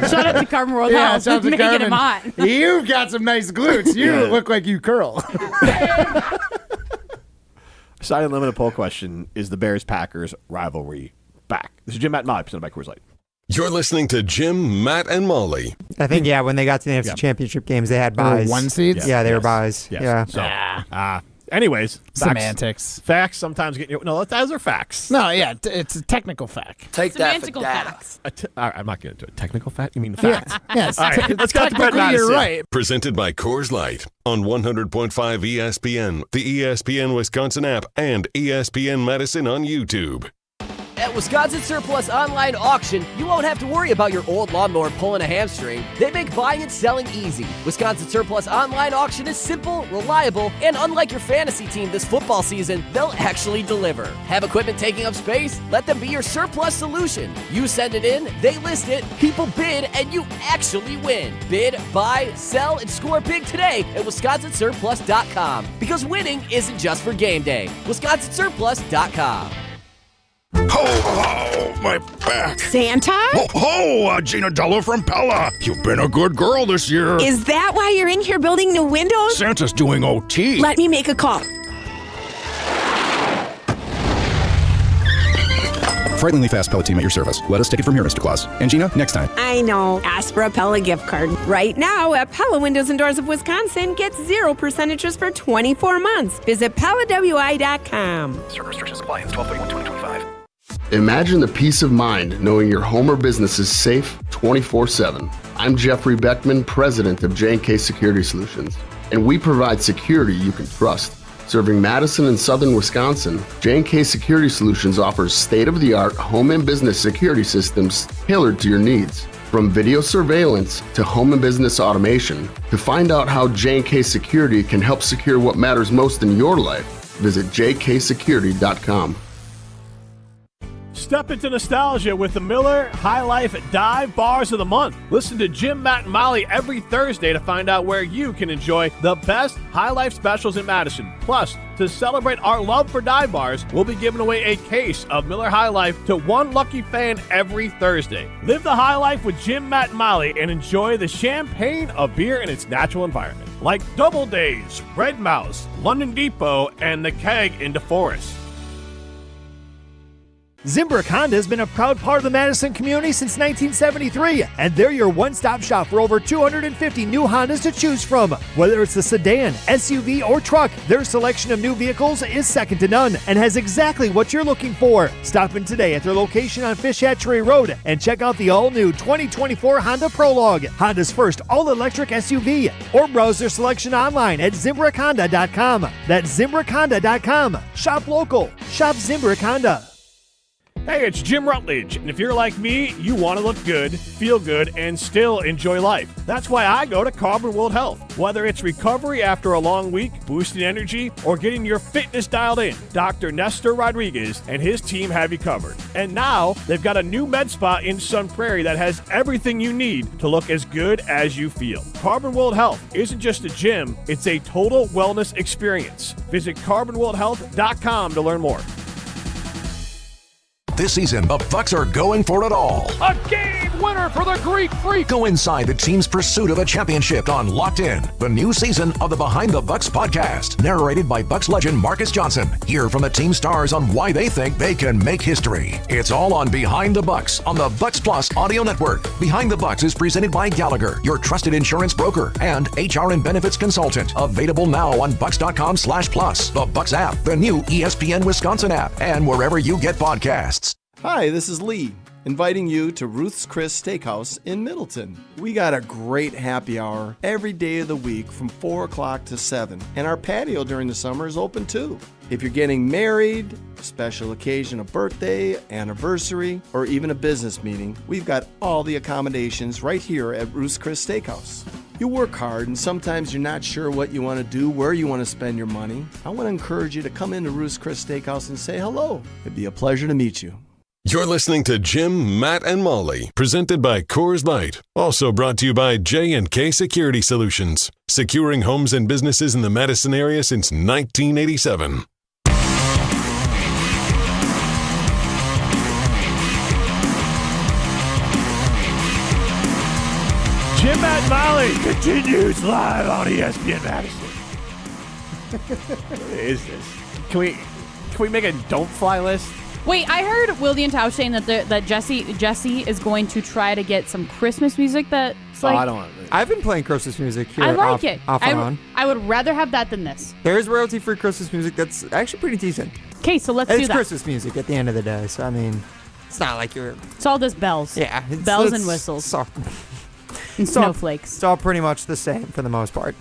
[SPEAKER 1] you.
[SPEAKER 4] Shout out to Carbon World Health.
[SPEAKER 3] Shout out to
[SPEAKER 4] making
[SPEAKER 3] Carbon.
[SPEAKER 4] him hot.
[SPEAKER 3] You've got some nice glutes. You look like you curl.
[SPEAKER 1] Saturday Limited Poll question: is the Bears-Packers rivalry back? This is Jim, Matt, and Molly, presented by Coors Light.
[SPEAKER 2] You're listening to Jim, Matt, and Molly.
[SPEAKER 6] I think, when they got to the NFC Championship games, they had buys.
[SPEAKER 3] One seeds?
[SPEAKER 6] Yeah, they were buys.
[SPEAKER 1] Yes.
[SPEAKER 6] Yeah.
[SPEAKER 1] So, anyways.
[SPEAKER 3] Semantics.
[SPEAKER 1] Facts sometimes get you. No, those are facts.
[SPEAKER 3] No, it's a technical fact.
[SPEAKER 5] Take
[SPEAKER 4] Semantical
[SPEAKER 5] that for
[SPEAKER 4] facts.
[SPEAKER 1] All right, I'm not getting into it. Technical fact? You mean facts?
[SPEAKER 3] Yes.
[SPEAKER 1] All right, let's go to Brett
[SPEAKER 3] Technically, you're
[SPEAKER 1] Madison.
[SPEAKER 3] right.
[SPEAKER 2] Presented by Coors Light on 100.5 ESPN, the ESPN Wisconsin app, and ESPN Madison on YouTube.
[SPEAKER 5] At Wisconsin Surplus Online Auction, you won't have to worry about your old lawnmower pulling a hamstring. They make buying and selling easy. Wisconsin Surplus Online Auction is simple, reliable, and unlike your fantasy team this football season, they'll actually deliver. Have equipment taking up space? Let them be your surplus solution. You send it in, they list it, people bid, and you actually win. Bid, buy, sell, and score big today at WisconsinSurplus.com. Because winning isn't just for game day. WisconsinSurplus.com.
[SPEAKER 7] Ho, my back.
[SPEAKER 8] Santa?
[SPEAKER 7] Ho, Gina Della from Pella. You've been a good girl this year.
[SPEAKER 8] Is that why you're in here building new windows?
[SPEAKER 7] Santa's doing OT.
[SPEAKER 8] Let me make a call.
[SPEAKER 9] Frighteningly fast Pella team at your service. Let us take it from here, Mr. Claus. And Gina, next time.
[SPEAKER 8] I know. Ask for a Pella gift card. Right now at Pella Windows and Doors of Wisconsin, get 0% interest for 24 months. Visit PellaWI.com.
[SPEAKER 9] Certain restrictions apply. It's 12/31/2025.
[SPEAKER 10] Imagine the peace of mind knowing your home or business is safe 24/7. I'm Jeffrey Beckman, president of J&K Security Solutions, and we provide security you can trust. Serving Madison and southern Wisconsin, J&K Security Solutions offers state-of-the-art home and business security systems tailored to your needs. From video surveillance to home and business automation, to find out how J&K Security can help secure what matters most in your life, visit jksecurity.com.
[SPEAKER 1] Step into nostalgia with the Miller High Life Dive Bars of the Month. Listen to Jim, Matt, and Molly every Thursday to find out where you can enjoy the best High Life specials in Madison. Plus, to celebrate our love for dive bars, we'll be giving away a case of Miller High Life to one lucky fan every Thursday. Live the high life with Jim, Matt, and Molly and enjoy the champagne of beer in its natural environment. Like Double Days, Red Mouse, London Depot, and the Keg in DeForest.
[SPEAKER 11] Zimbrick Honda has been a proud part of the Madison community since 1973, and they're your one-stop shop for over 250 new Hondas to choose from. Whether it's the sedan, SUV, or truck, their selection of new vehicles is second to none and has exactly what you're looking for. Stop in today at their location on Fish Hatchery Road and check out the all-new 2024 Honda Prologue, Honda's first all-electric SUV, or browse their selection online at ZimbrickHonda.com. That's ZimbrickHonda.com. Shop local. Shop Zimbrick Honda.
[SPEAKER 1] Hey, it's Jim Rutledge, and if you're like me, you want to look good, feel good, and still enjoy life. That's why I go to Carbon World Health. Whether it's recovery after a long week, boosting energy, or getting your fitness dialed in, Dr. Nestor Rodriguez and his team have you covered. And now, they've got a new med spa in Sun Prairie that has everything you need to look as good as you feel. Carbon World Health isn't just a gym, it's a total wellness experience. Visit carbonworldhealth.com to learn more.
[SPEAKER 12] This season, the Bucks are going for it all.
[SPEAKER 13] A game winner for the Greek Freak.
[SPEAKER 12] Go inside the team's pursuit of a championship on Locked In, the new season of the Behind the Bucks podcast, narrated by Bucks legend Marcus Johnson. Hear from the team stars on why they think they can make history. It's all on Behind the Bucks on the Bucks Plus audio network. Behind the Bucks is presented by Gallagher, your trusted insurance broker and HR and benefits consultant. Available now on Bucks.com/plus, the Bucks app, the new ESPN Wisconsin app, and wherever you get podcasts.
[SPEAKER 14] Hi, this is Lee, inviting you to Ruth's Chris Steakhouse in Middleton. We got a great happy hour every day of the week from 4 o'clock to 7, and our patio during the summer is open too. If you're getting married, a special occasion, a birthday, anniversary, or even a business meeting, we've got all the accommodations right here at Ruth's Chris Steakhouse. You work hard and sometimes you're not sure what you want to do, where you want to spend your money. I want to encourage you to come into Ruth's Chris Steakhouse and say hello. It'd be a pleasure to meet you.
[SPEAKER 2] You're listening to Jim, Matt, and Molly, presented by Coors Light. Also brought to you by J&K Security Solutions, securing homes and businesses in the Madison area since 1987.
[SPEAKER 1] Jim, Matt, and Molly continues live on ESPN Madison. What is this? Can we make a don't fly list?
[SPEAKER 4] Wait, I heard Wilde and Tausch saying that Jesse is going to try to get some Christmas music that's like...
[SPEAKER 1] I don't want it.
[SPEAKER 6] I've been playing Christmas music here.
[SPEAKER 4] I like it.
[SPEAKER 6] Off and on.
[SPEAKER 4] I would rather have that than this.
[SPEAKER 6] There is royalty-free Christmas music that's actually pretty decent.
[SPEAKER 4] Okay, so let's do that.
[SPEAKER 6] It's Christmas music at the end of the day, so I mean, it's not like you're...
[SPEAKER 4] It's all just bells.
[SPEAKER 6] Yeah.
[SPEAKER 4] Bells and whistles. And snowflakes.
[SPEAKER 6] It's all pretty much the same for the most part.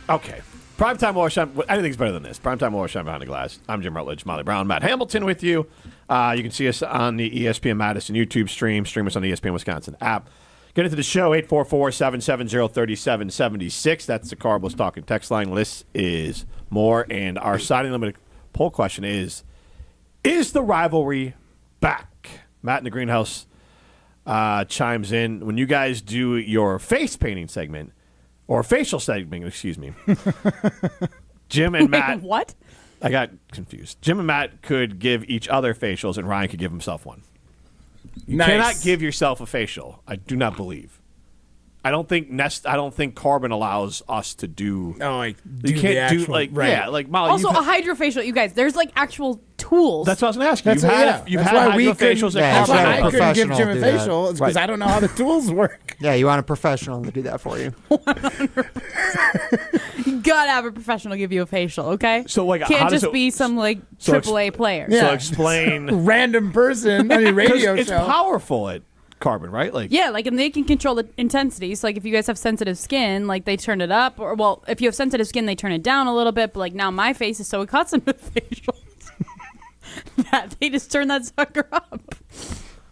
[SPEAKER 1] Okay. Primetime Warshine, anything's better than this. Primetime Warshine Behind the Glass. I'm Jim Rutledge, Molly Brown, Matt Hamilton with you. You can see us on the ESPN Madison YouTube stream. Stream us on the ESPN Wisconsin app. Get into the show, 844-770-3776. That's the Cardinals Talking text line. List is more. And our signing limited poll question is the rivalry back? Matt in the greenhouse chimes in. When you guys do your face painting segment, or facial segment, excuse me. Jim and Matt.
[SPEAKER 4] What?
[SPEAKER 1] I got confused. Jim and Matt could give each other facials, and Ryan could give himself one. You cannot give yourself a facial. I do not believe. I don't think Carbon allows us to do.
[SPEAKER 3] Oh, like
[SPEAKER 1] you can't do like right. Yeah, like Molly.
[SPEAKER 4] Also, a hydrofacial. You guys, there's like actual tools.
[SPEAKER 1] That's what I was going to ask you. You've had
[SPEAKER 3] why we
[SPEAKER 1] hydrofacials.
[SPEAKER 3] That's why I couldn't give Jim a facial. It's because I don't know how the tools work.
[SPEAKER 6] Yeah, you want a professional to do that for you.
[SPEAKER 4] You gotta have a professional give you a facial, okay?
[SPEAKER 1] So like,
[SPEAKER 4] can't just be some like AAA player.
[SPEAKER 1] So explain
[SPEAKER 3] random person on your radio
[SPEAKER 1] it's
[SPEAKER 3] show.
[SPEAKER 1] It's powerful at Carbon, right? Like
[SPEAKER 4] and they can control the intensity. So like if you guys have sensitive skin, like they turn it up, or well, if you have sensitive skin, they turn it down a little bit. But like now my face is so accustomed to facials that they just turn that sucker up.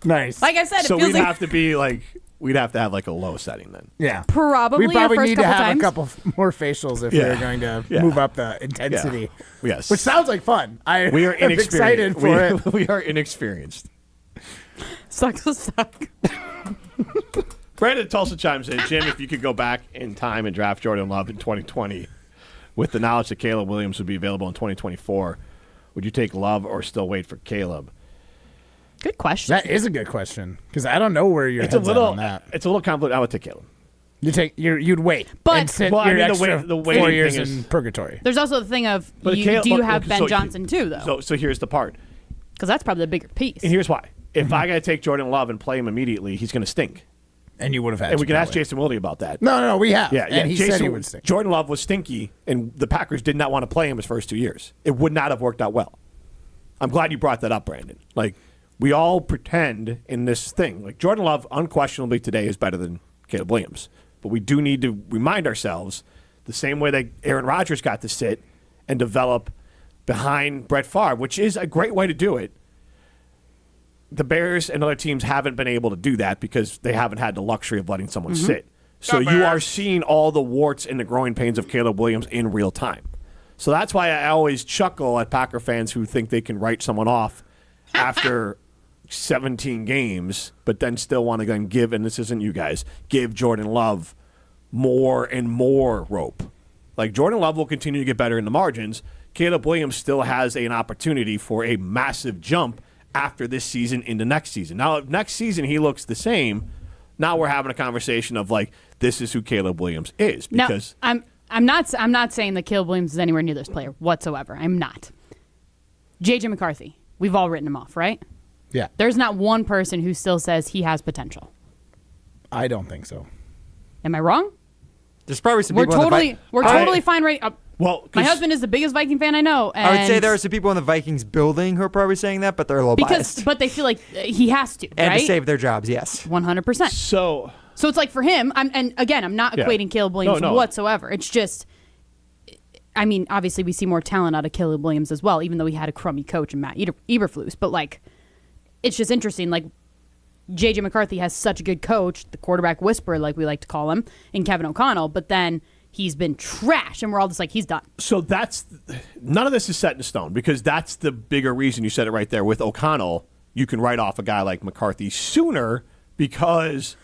[SPEAKER 3] Nice.
[SPEAKER 4] Like I said,
[SPEAKER 1] so
[SPEAKER 4] it feels
[SPEAKER 1] we'd
[SPEAKER 4] like
[SPEAKER 1] have to be like. We'd have to have like a low setting then.
[SPEAKER 3] Yeah.
[SPEAKER 4] Probably.
[SPEAKER 3] We probably need to have
[SPEAKER 4] times.
[SPEAKER 3] a couple more facials if we're going to move up the intensity.
[SPEAKER 1] Yeah. Yes.
[SPEAKER 3] Which sounds like fun.
[SPEAKER 1] We are
[SPEAKER 3] am excited for it.
[SPEAKER 1] We are inexperienced.
[SPEAKER 4] Sucks to suck.
[SPEAKER 1] Brandon Tulsa chimes in, Jim, if you could go back in time and draft Jordan Love in 2020 with the knowledge that Caleb Williams would be available in 2024, would you take Love or still wait for Caleb?
[SPEAKER 4] Good question.
[SPEAKER 3] That is a good question because I don't know where your head's at on that.
[SPEAKER 1] It's a little complicated. I would take Caleb.
[SPEAKER 3] You'd wait,
[SPEAKER 4] but
[SPEAKER 3] and sit your extra 4 years in purgatory.
[SPEAKER 4] There's also the thing of do you have Ben Johnson too, though?
[SPEAKER 1] So here's the part.
[SPEAKER 4] Because that's probably the bigger piece.
[SPEAKER 1] And here's why. If I got to take Jordan Love and play him immediately, he's going to stink.
[SPEAKER 3] And you would have had.
[SPEAKER 1] And we can ask Jason Wilde about that.
[SPEAKER 3] No, we have.
[SPEAKER 1] Yeah,
[SPEAKER 3] and he
[SPEAKER 1] Jason,
[SPEAKER 3] said he would stink.
[SPEAKER 1] Jordan Love was stinky, and the Packers did not want to play him his first 2 years. It would not have worked out well. I'm glad you brought that up, Brandon. Like. We all pretend in this thing. Like Jordan Love, unquestionably today, is better than Caleb Williams. But we do need to remind ourselves the same way that Aaron Rodgers got to sit and develop behind Brett Favre, which is a great way to do it. The Bears and other teams haven't been able to do that because they haven't had the luxury of letting someone sit. So you are seeing all the warts and the growing pains of Caleb Williams in real time. So that's why I always chuckle at Packer fans who think they can write someone off after 17 games, but then still want to go and give, and this isn't you guys, give Jordan Love more and more rope. Like Jordan Love will continue to get better in the margins. Caleb Williams still has an opportunity for a massive jump after this season into next season. Now, if next season he looks the same, now we're having a conversation of like, this is who Caleb Williams is. Because
[SPEAKER 4] now, I'm not saying that Caleb Williams is anywhere near this player whatsoever. I'm not. J.J. McCarthy, we've all written him off, right?
[SPEAKER 3] Yeah.
[SPEAKER 4] There's not one person who still says he has potential.
[SPEAKER 3] I don't think so.
[SPEAKER 4] Am I wrong?
[SPEAKER 6] There's probably some
[SPEAKER 4] we're
[SPEAKER 6] people
[SPEAKER 4] totally fine right
[SPEAKER 1] well,
[SPEAKER 4] my husband is the biggest Viking fan I know. And
[SPEAKER 6] I would say there are some people in the Vikings building who are probably saying that, but they're a little biased.
[SPEAKER 4] But they feel like he has to,
[SPEAKER 6] and
[SPEAKER 4] right?
[SPEAKER 6] to save their jobs, yes.
[SPEAKER 4] 100%.
[SPEAKER 1] So
[SPEAKER 4] it's like for him, and again, I'm not equating Caleb Williams whatsoever. It's just, I mean, obviously we see more talent out of Caleb Williams as well, even though he had a crummy coach in Matt Eberflus. But like, it's just interesting. Like, J.J. McCarthy has such a good coach, the quarterback whisperer, like we like to call him, in Kevin O'Connell. But then he's been trash, and we're all just like, he's done.
[SPEAKER 1] So none of this is set in stone because that's the bigger reason you said it right there. With O'Connell, you can write off a guy like McCarthy sooner because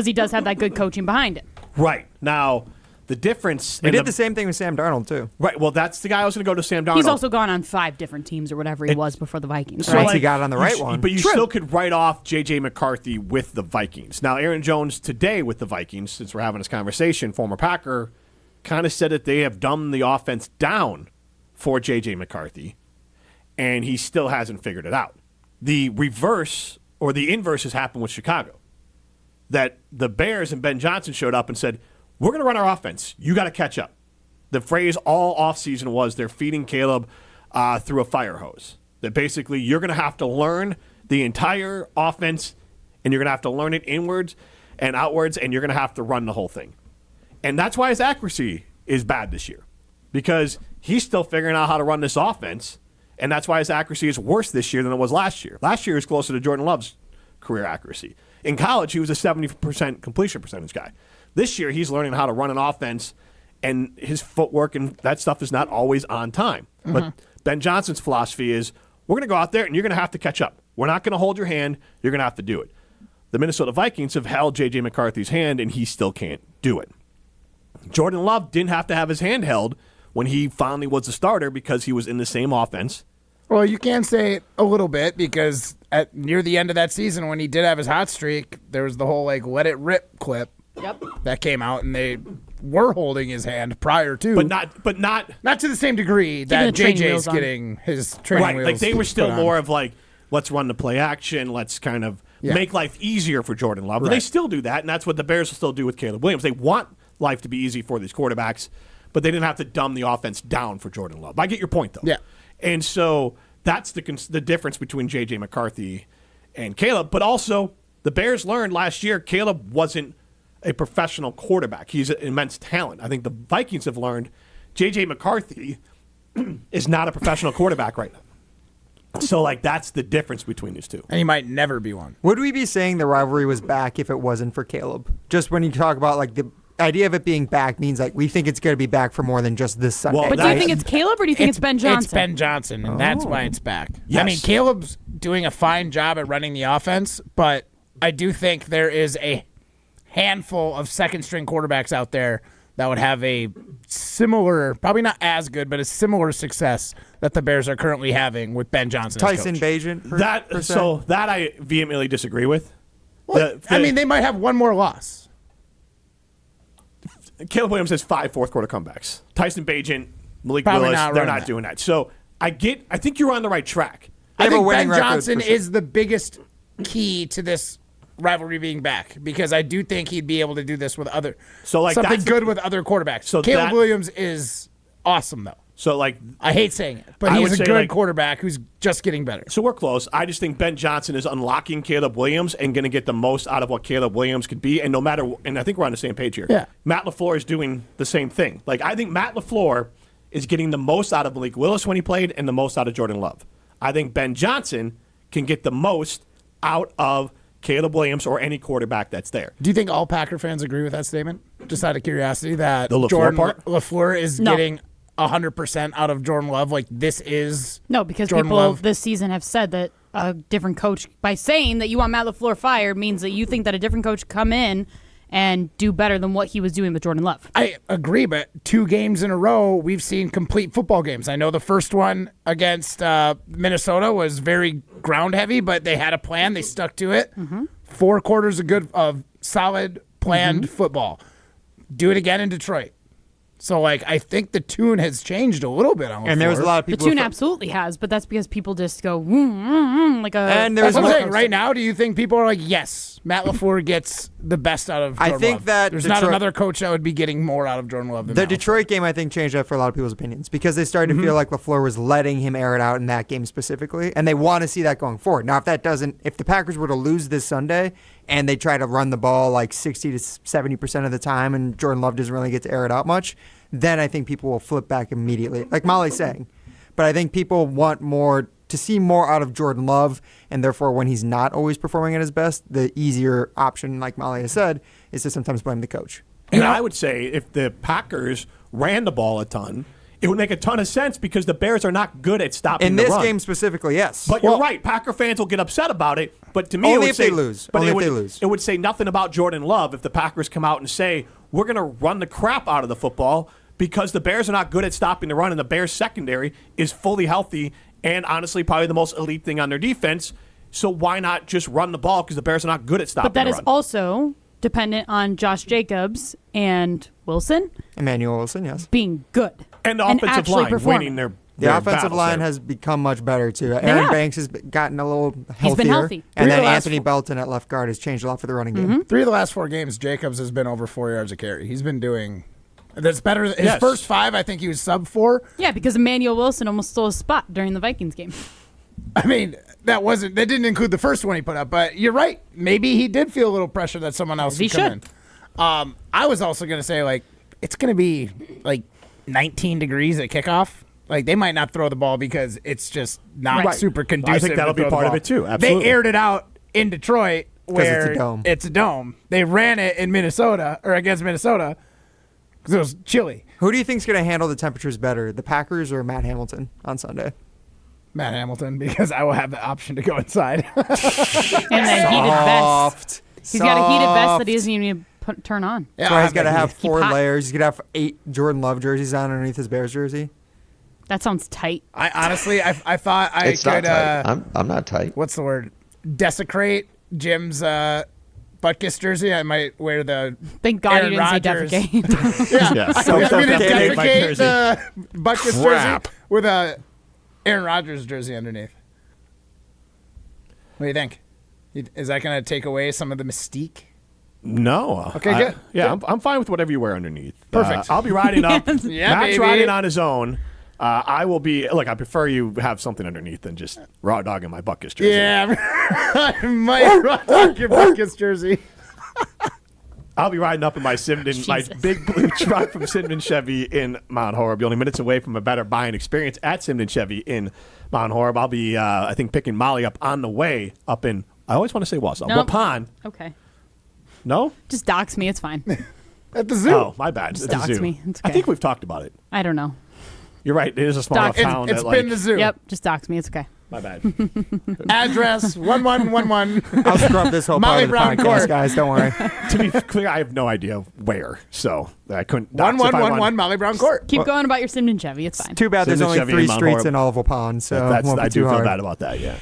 [SPEAKER 4] he does have that good coaching behind him.
[SPEAKER 1] Right. Now, the difference...
[SPEAKER 6] We did the same thing with Sam Darnold, too.
[SPEAKER 1] Right. Well, that's the guy I was going to go to, Sam Darnold.
[SPEAKER 4] He's also gone on 5 different teams or whatever he was before the Vikings.
[SPEAKER 6] So right? He got on the right one.
[SPEAKER 1] But you still could write off J.J. McCarthy with the Vikings. Now, Aaron Jones today with the Vikings, since we're having this conversation, former Packer, kind of said that they have dumbed the offense down for J.J. McCarthy, and he still hasn't figured it out. The reverse or the inverse has happened with Chicago. That the Bears and Ben Johnson showed up and said, we're going to run our offense. You got to catch up. The phrase all offseason was they're feeding Caleb through a fire hose. That basically you're going to have to learn the entire offense, and you're going to have to learn it inwards and outwards, and you're going to have to run the whole thing. And that's why his accuracy is bad this year, because he's still figuring out how to run this offense, and that's why his accuracy is worse this year than it was last year. Last year was closer to Jordan Love's career accuracy. In college, he was a 70% completion percentage guy. This year, he's learning how to run an offense, and his footwork and that stuff is not always on time. Mm-hmm. But Ben Johnson's philosophy is, we're going to go out there, and you're going to have to catch up. We're not going to hold your hand. You're going to have to do it. The Minnesota Vikings have held J.J. McCarthy's hand, and he still can't do it. Jordan Love didn't have to have his hand held when he finally was a starter because he was in the same offense.
[SPEAKER 3] Well, you can say a little bit because near the end of that season when he did have his hot streak, there was the whole let it rip clip that came out, and they were holding his hand prior to.
[SPEAKER 1] But not
[SPEAKER 3] to the same degree that JJ's getting his training wheels.
[SPEAKER 1] Like they were still more of like, let's run the play action, let's kind of make life easier for Jordan Love. Right. They still do that, and that's what the Bears will still do with Caleb Williams. They want life to be easy for these quarterbacks, but they didn't have to dumb the offense down for Jordan Love. I get your point, though.
[SPEAKER 3] Yeah.
[SPEAKER 1] And so that's the difference between J.J. McCarthy and Caleb. But also, the Bears learned last year Caleb wasn't a professional quarterback. He's an immense talent. I think the Vikings have learned J.J. McCarthy is not a professional quarterback right now. So, that's the difference between these two.
[SPEAKER 3] And he might never be one.
[SPEAKER 6] Would we be saying the rivalry was back if it wasn't for Caleb? Just when you talk about, the idea of it being back means, we think it's going to be back for more than just this Sunday.
[SPEAKER 4] Well, but do you think it's Caleb or do you think it's Ben Johnson?
[SPEAKER 3] It's Ben Johnson, and that's why it's back. Yes. I mean, Caleb's doing a fine job at running the offense, but I do think there is a handful of second-string quarterbacks out there that would have a similar, probably not as good, but a similar success that the Bears are currently having with Ben Johnson
[SPEAKER 6] Tyson
[SPEAKER 3] as coach.
[SPEAKER 6] Bagent.
[SPEAKER 1] That I vehemently disagree with.
[SPEAKER 3] Well, they might have one more loss.
[SPEAKER 1] Caleb Williams has 5 fourth-quarter comebacks. Tyson Bagent, Malik Willis, they're not doing that. So I think you're on the right track.
[SPEAKER 3] I think Ben Johnson is the biggest key to this rivalry being back, because I do think he'd be able to do this with something good with other quarterbacks. So Caleb Williams is awesome, though.
[SPEAKER 1] So
[SPEAKER 3] I hate saying it, but he's a good quarterback who's just getting better.
[SPEAKER 1] So we're close. I just think Ben Johnson is unlocking Caleb Williams and going to get the most out of what Caleb Williams could be. And and I think we're on the same page here.
[SPEAKER 3] Yeah.
[SPEAKER 1] Matt LaFleur is doing the same thing. I think Matt LaFleur is getting the most out of Malik Willis when he played and the most out of Jordan Love. I think Ben Johnson can get the most out of Caleb Williams or any quarterback that's there.
[SPEAKER 3] Do you think all Packer fans agree with that statement? Just out of curiosity, that
[SPEAKER 1] the
[SPEAKER 3] LaFleur is getting 100% out of Jordan Love? This is
[SPEAKER 4] because
[SPEAKER 3] Jordan
[SPEAKER 4] people
[SPEAKER 3] Love.
[SPEAKER 4] This season have said that a different coach, by saying that you want Matt LaFleur fired, means that you think that a different coach come in and do better than what he was doing with Jordan Love.
[SPEAKER 3] I agree, but 2 games in a row, we've seen complete football games. I know the first one against Minnesota was very ground heavy, but they had a plan. They stuck to it. 4 quarters of solid planned football. Do it again in Detroit. So, I think the tune has changed a little bit on LaFleur.
[SPEAKER 6] And there was a lot of people.
[SPEAKER 4] The tune absolutely has, but that's because people just go,
[SPEAKER 3] And there's what I'm saying. Right now, do you think people are like, yes, Matt LaFleur gets the best out of Jordan Love?
[SPEAKER 6] I think that
[SPEAKER 3] there's not another coach that would be getting more out of Jordan Love than
[SPEAKER 6] the
[SPEAKER 3] Matt
[SPEAKER 6] Detroit
[SPEAKER 3] LaFleur.
[SPEAKER 6] game. I think changed that for a lot of people's opinions, because they started to feel like LaFleur was letting him air it out in that game specifically, and they want to see that going forward. Now, if the Packers were to lose this Sunday and they try to run the ball 60 to 70% of the time, and Jordan Love doesn't really get to air it out much, then I think people will flip back immediately, like Molly's saying. But I think people want to see more out of Jordan Love, and therefore when he's not always performing at his best, the easier option, like Molly has said, is to sometimes blame the coach.
[SPEAKER 1] And I would say if the Packers ran the ball a ton, it would make a ton of sense, because the Bears are not good at stopping the run.
[SPEAKER 6] In this game specifically, yes.
[SPEAKER 1] But you're right. Packer fans will get upset about it. But to me,
[SPEAKER 6] only if they lose.
[SPEAKER 1] It would say nothing about Jordan Love if the Packers come out and say, we're going to run the crap out of the football, because the Bears are not good at stopping the run, and the Bears secondary is fully healthy and honestly probably the most elite thing on their defense. So why not just run the ball, because the Bears are not good at stopping the run?
[SPEAKER 4] But that is also dependent on Josh Jacobs and
[SPEAKER 6] Emmanuel Wilson, yes.
[SPEAKER 4] being good.
[SPEAKER 1] And the offensive line winning their
[SPEAKER 6] The offensive line has become much better, too. Aaron Banks has gotten a little healthier.
[SPEAKER 4] He's been healthy.
[SPEAKER 6] And then Anthony Belton at left guard has changed a lot for the running game.
[SPEAKER 3] 3 of the last 4 games, Jacobs has been over 4 yards a carry. He's been doing... That's better. His first 5, I think he was sub 4.
[SPEAKER 4] Yeah, because Emmanuel Wilson almost stole a spot during the Vikings game.
[SPEAKER 3] I mean, that didn't include the first one he put up, but you're right. Maybe he did feel a little pressure that someone else would come in. I was also going to say, it's going to be 19 degrees at kickoff. They might not throw the ball because it's just not super conducive.
[SPEAKER 1] I think that'll be part of it too. Absolutely.
[SPEAKER 3] They aired it out in Detroit where
[SPEAKER 6] it's
[SPEAKER 3] a dome. They ran it in Minnesota or against Minnesota because it was chilly.
[SPEAKER 6] Who do you think is going to handle the temperatures better, the Packers or Matt Hamilton on Sunday?
[SPEAKER 3] Matt Hamilton, because I will have the option to go inside.
[SPEAKER 4] And that heated vest. He's got a heated vest that he doesn't even need to turn on.
[SPEAKER 6] Yeah, so he's got to have 4 layers. He's going to have 8 Jordan Love jerseys on underneath his Bears jersey.
[SPEAKER 4] That sounds tight.
[SPEAKER 3] I honestly thought I
[SPEAKER 15] it's
[SPEAKER 3] could.
[SPEAKER 15] Not tight. I'm not tight.
[SPEAKER 3] What's the word? Desecrate Jim's Butkus jersey. I might wear the.
[SPEAKER 4] Thank God
[SPEAKER 3] Aaron
[SPEAKER 4] you didn't
[SPEAKER 3] Rodgers.
[SPEAKER 4] say defecate.
[SPEAKER 3] Yeah, I'm going to defecate the Butkus jersey with a Aaron Rodgers jersey underneath. What do you think? Is that going to take away some of the mystique?
[SPEAKER 1] No.
[SPEAKER 3] Okay, good.
[SPEAKER 1] Yeah,
[SPEAKER 3] good.
[SPEAKER 1] I'm fine with whatever you wear underneath.
[SPEAKER 3] Perfect.
[SPEAKER 1] I'll be riding up.
[SPEAKER 3] Yeah,
[SPEAKER 1] Matt's
[SPEAKER 3] baby.
[SPEAKER 1] riding on his own. I will be. Look, I prefer you have something underneath than just raw dog in my Buckus jersey.
[SPEAKER 3] Yeah, I might raw dog your Buckus jersey.
[SPEAKER 1] I'll be riding up in my my big blue truck from Simden Chevy in Mount Horeb. Only minutes away from a better buying experience at Simden Chevy in Mount Horeb. I'll be, I think, picking Molly up on the way up in. I always want to say Wausau.
[SPEAKER 4] Nope.
[SPEAKER 1] Waupun.
[SPEAKER 4] Okay.
[SPEAKER 1] No?
[SPEAKER 4] Just dox me. It's fine.
[SPEAKER 3] At the zoo.
[SPEAKER 1] Oh, my bad.
[SPEAKER 4] Just
[SPEAKER 1] At the
[SPEAKER 4] dox
[SPEAKER 1] zoo.
[SPEAKER 4] me. It's okay.
[SPEAKER 1] I think we've talked about it.
[SPEAKER 4] I don't know.
[SPEAKER 1] You're right. It is a small enough town.
[SPEAKER 3] It's been the zoo.
[SPEAKER 4] Yep. Just dox me. It's okay.
[SPEAKER 1] My bad.
[SPEAKER 3] Address 1111.
[SPEAKER 6] I'll scrub this whole
[SPEAKER 3] Molly
[SPEAKER 6] part of the
[SPEAKER 3] Brown
[SPEAKER 6] podcast,
[SPEAKER 3] Court.
[SPEAKER 6] guys. Don't worry.
[SPEAKER 1] To be clear, I have no idea where, so I couldn't.
[SPEAKER 3] 1111 Molly Brown Court.
[SPEAKER 4] Keep going about your Simden Chevy. It's fine.
[SPEAKER 6] Too bad there's
[SPEAKER 1] Simden
[SPEAKER 6] only
[SPEAKER 1] Chevy
[SPEAKER 6] 3
[SPEAKER 1] in Mount
[SPEAKER 6] streets
[SPEAKER 1] Horeb.
[SPEAKER 6] in all of Waupun, so it won't be
[SPEAKER 1] I
[SPEAKER 6] too
[SPEAKER 1] do
[SPEAKER 6] hard.
[SPEAKER 1] feel bad about that, yeah.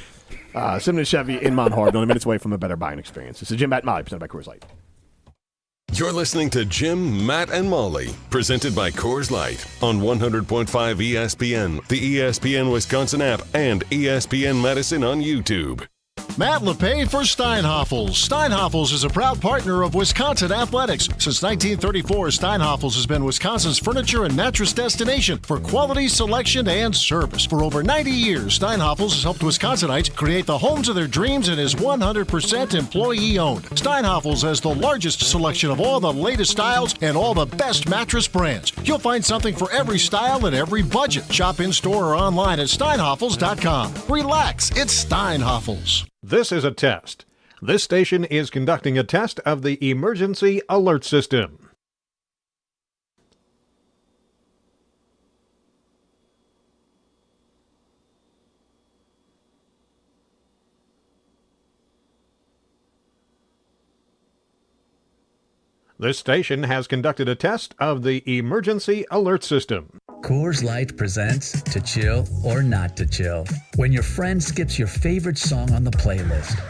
[SPEAKER 1] Simden Chevy in Mount Horeb, only minutes away from a better buying experience. It's a Jim, Matt, and Molly, presented by Coors Light.
[SPEAKER 2] You're listening to Jim, Matt, and Molly, presented by Coors Light on 100.5 ESPN, the ESPN Wisconsin App, and ESPN Madison on YouTube.
[SPEAKER 15] Matt LePay for Steinhoffels. Steinhoffels is a proud partner of Wisconsin Athletics. Since 1934, Steinhoffels has been Wisconsin's furniture and mattress destination for quality, selection, and service. For over 90 years, Steinhoffels has helped Wisconsinites create the homes of their dreams and is 100% employee-owned. Steinhoffels has the largest selection of all the latest styles and all the best mattress brands. You'll find something for every style and every budget. Shop in-store or online at steinhoffels.com. Relax, it's Steinhoffels.
[SPEAKER 16] This is a test. This station is conducting a test of the emergency alert system. This station has conducted a test of the emergency alert system.
[SPEAKER 17] Coors Light presents To Chill or Not to Chill. When your friend skips your favorite song on the playlist.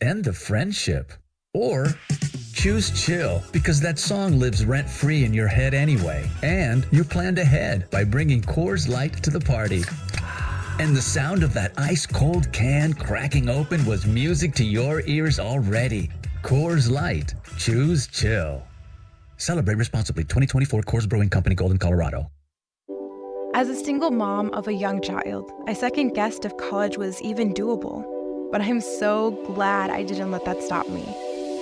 [SPEAKER 17] End the friendship. Or choose chill because that song lives rent-free in your head anyway. And you planned ahead by bringing Coors Light to the party. And the sound of that ice-cold can cracking open was music to your ears already. Coors Light. Choose chill. Celebrate responsibly. 2024 Coors Brewing Company, Golden, Colorado.
[SPEAKER 18] As a single mom of a young child, I second-guessed if college was even doable. But I'm so glad I didn't let that stop me.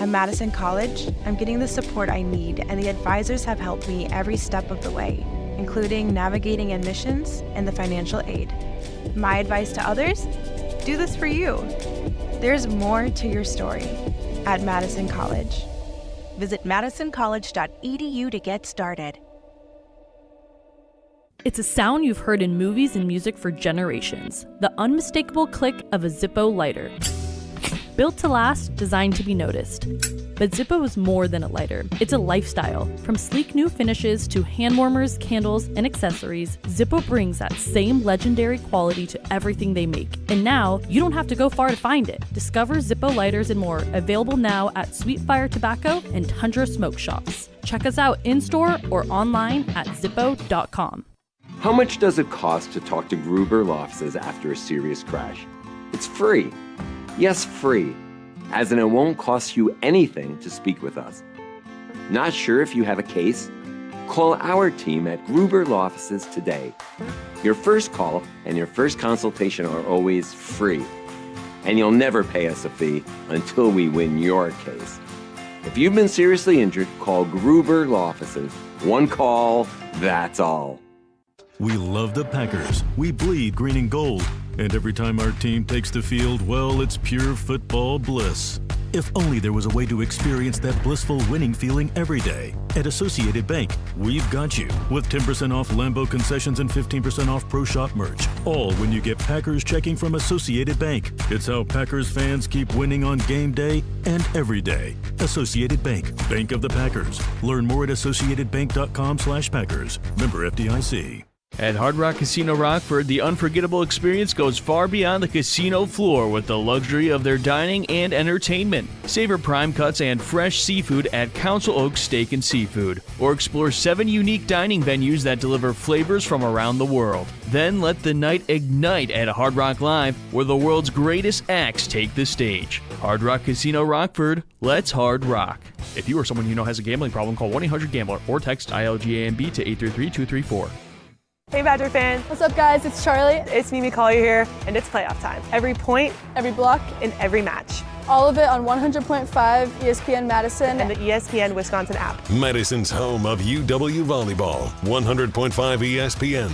[SPEAKER 18] At Madison College, I'm getting the support I need, and the advisors have helped me every step of the way, including navigating admissions and the financial aid. My advice to others? Do this for you. There's more to your story at Madison College. Visit madisoncollege.edu to get started.
[SPEAKER 19] It's a sound you've heard in movies and music for generations. The unmistakable click of a Zippo lighter. Built to last, designed to be noticed. But Zippo is more than a lighter. It's a lifestyle. From sleek new finishes to hand warmers, candles, and accessories, Zippo brings that same legendary quality to everything they make. And now, you don't have to go far to find it. Discover Zippo lighters and more, available now at Sweet Fire Tobacco and Tundra Smoke Shops. Check us out in-store or online at zippo.com.
[SPEAKER 20] How much does it cost to talk to Gruber Law Offices after a serious crash? It's free. Yes, free. As in it won't cost you anything to speak with us. Not sure if you have a case? Call our team at Gruber Law Offices today. Your first call and your first consultation are always free. And you'll never pay us a fee until we win your case. If you've been seriously injured, call Gruber Law Offices. One call, that's all.
[SPEAKER 21] We love the Packers. We bleed green and gold. And every time our team takes the field, well, it's pure football bliss. If only there was a way to experience that blissful winning feeling every day. At Associated Bank, we've got you with 10% off Lambeau concessions and 15% off Pro Shop merch. All when you get Packers checking from Associated Bank. It's how Packers fans keep winning on game day and every day. Associated Bank, Bank of the Packers. Learn more at associatedbank.com/Packers. Member FDIC.
[SPEAKER 5] At Hard Rock Casino Rockford, the unforgettable experience goes far beyond the casino floor with the luxury of their dining and entertainment. Savor prime cuts and fresh seafood at Council Oak Steak and Seafood, or explore 7 unique dining venues that deliver flavors from around the world. Then let the night ignite at Hard Rock Live, where the world's greatest acts take the stage. Hard Rock Casino Rockford, let's hard rock. If you or someone you know has a gambling problem, call 1-800-GAMBLER or text ILGAMB to 833-234.
[SPEAKER 22] Hey Badger fan. What's up guys, it's Charlie. It's Mimi Collier here, and it's playoff time. Every point, every block, and every match. All of it on 100.5 ESPN Madison and the ESPN Wisconsin app.
[SPEAKER 2] Madison's home of UW Volleyball, 100.5 ESPN.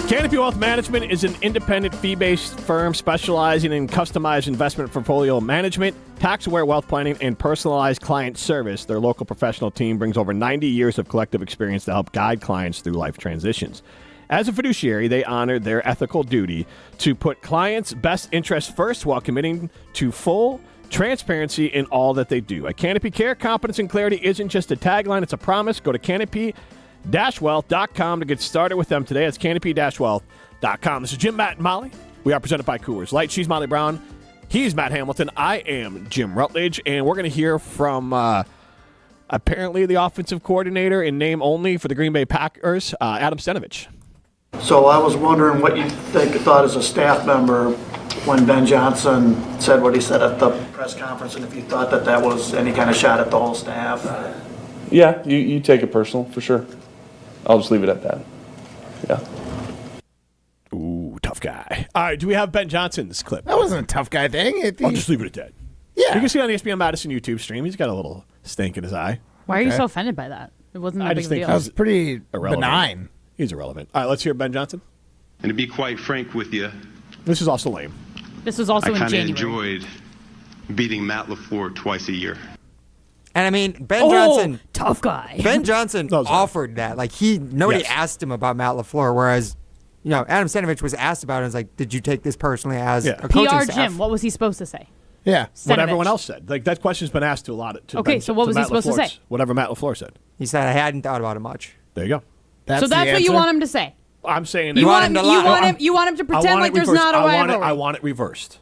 [SPEAKER 1] Canopy Wealth Management is an independent fee-based firm specializing in customized investment portfolio management, tax-aware wealth planning, and personalized client service. Their local professional team brings over 90 years of collective experience to help guide clients through life transitions. As a fiduciary, they honor their ethical duty to put clients' best interests first while committing to full transparency in all that they do. At Canopy Care, competence and clarity isn't just a tagline, it's a promise. Go to Canopy-Wealth.com to get started with them today. It's Canopy-Wealth.com. This is Jim, Matt, and Molly. We are presented by Coors Light. She's Molly Brown. He's Matt Hamilton. I am Jim Rutledge, and we're going to hear from apparently the offensive coordinator in name only for the Green Bay Packers, Adam Stenavich.
[SPEAKER 23] So I was wondering what you thought as a staff member when Ben Johnson said what he said at the press conference, and if you thought that was any kind of shot at the whole staff.
[SPEAKER 24] Yeah, you take it personal, for sure. I'll just leave it at that. Yeah.
[SPEAKER 1] Ooh, tough guy. All right, do we have Ben Johnson's clip?
[SPEAKER 3] That wasn't a tough guy thing.
[SPEAKER 1] I'll just leave it at that.
[SPEAKER 3] Yeah.
[SPEAKER 1] You can see it on the ESPN Madison YouTube stream. He's got a little stink in his eye.
[SPEAKER 4] Why are you so offended by that? It wasn't that big of a deal.
[SPEAKER 3] That was pretty
[SPEAKER 1] irrelevant.
[SPEAKER 3] benign.
[SPEAKER 1] He's irrelevant. All right, let's hear Ben Johnson.
[SPEAKER 25] And to be quite frank with you,
[SPEAKER 1] this is also lame.
[SPEAKER 4] This was also in January.
[SPEAKER 25] I kind of enjoyed beating Matt LaFleur twice a year.
[SPEAKER 6] And I mean, Ben Johnson,
[SPEAKER 4] tough guy.
[SPEAKER 6] Ben Johnson offered that. Like nobody asked him about Matt LaFleur, whereas, Adam Stenavich was asked about it. And was like, did you take this personally as a coaching
[SPEAKER 4] PR
[SPEAKER 6] staff?
[SPEAKER 4] Jim, what was he supposed to say?
[SPEAKER 1] Yeah,
[SPEAKER 4] Stenavich.
[SPEAKER 1] what everyone else said. Like that question's been asked to a lot of.
[SPEAKER 4] Okay, so what was he supposed to say?
[SPEAKER 1] Whatever Matt LaFleur said.
[SPEAKER 6] He said, I hadn't thought about it much.
[SPEAKER 1] There you go.
[SPEAKER 4] So that's what you want him to say.
[SPEAKER 1] I'm saying
[SPEAKER 4] you want him to lie. You want him to pretend like there's not a rivalry.
[SPEAKER 1] I want it reversed.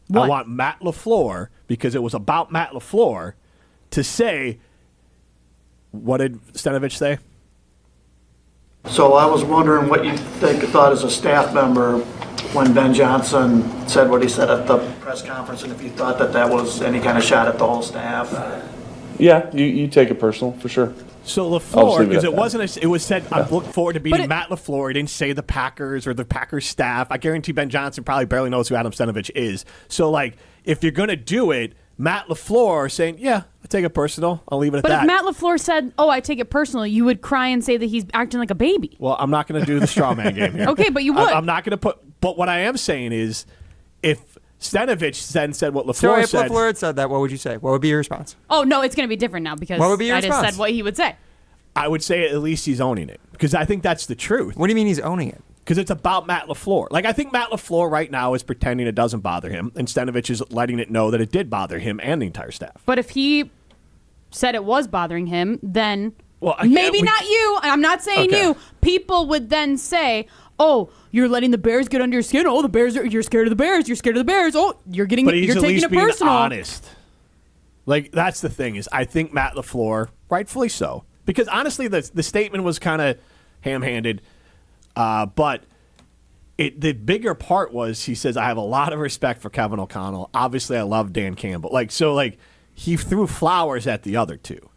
[SPEAKER 4] What?
[SPEAKER 1] I want Matt LaFleur, because it was about Matt LaFleur, to say. What did Stenavich say?
[SPEAKER 23] So I was wondering what you thought as a staff member when Ben Johnson said what he said at the press conference, and if you thought that was any kind of shot at the whole staff.
[SPEAKER 24] Yeah, you take it personal, for sure.
[SPEAKER 1] So LaFleur, because it wasn't, it was said, I look forward to beating Matt LaFleur. He didn't say the Packers or the Packers staff. I guarantee Ben Johnson probably barely knows who Adam Stenavich is. So, if you're going to do it, Matt LaFleur saying, yeah, I take it personal. I'll leave it at that.
[SPEAKER 4] But if Matt LaFleur said, I take it personal, you would cry and say that he's acting like a baby.
[SPEAKER 1] Well, I'm not going to do the straw man game here.
[SPEAKER 4] Okay, but you would.
[SPEAKER 1] I'm not going to but what I am saying is, if Stenavich then said what LaFleur
[SPEAKER 6] so if
[SPEAKER 1] said.
[SPEAKER 6] LaFleur had said that, what would you say? What would be your response?
[SPEAKER 4] Oh, no, it's going to be different now because
[SPEAKER 6] what would be your
[SPEAKER 4] I
[SPEAKER 6] response?
[SPEAKER 4] just said what he would say.
[SPEAKER 1] I would say at least he's owning it, because I think that's the truth.
[SPEAKER 6] What do you mean he's owning it?
[SPEAKER 1] Because it's about Matt LaFleur. I think Matt LaFleur right now is pretending it doesn't bother him, and Stenavich is letting it know that it did bother him and the entire staff.
[SPEAKER 4] But if he said it was bothering him, then maybe not you. I'm not saying you. People would then say, you're letting the Bears get under your skin. Oh, you're scared of the Bears. You're scared of the Bears. Oh, you're taking it personal.
[SPEAKER 1] Honest. That's the thing is, I think Matt LaFleur, rightfully so, because honestly, the statement was kind of ham-handed. But the bigger part was he says, I have a lot of respect for Kevin O'Connell. Obviously, I love Dan Campbell. He threw flowers at the other two.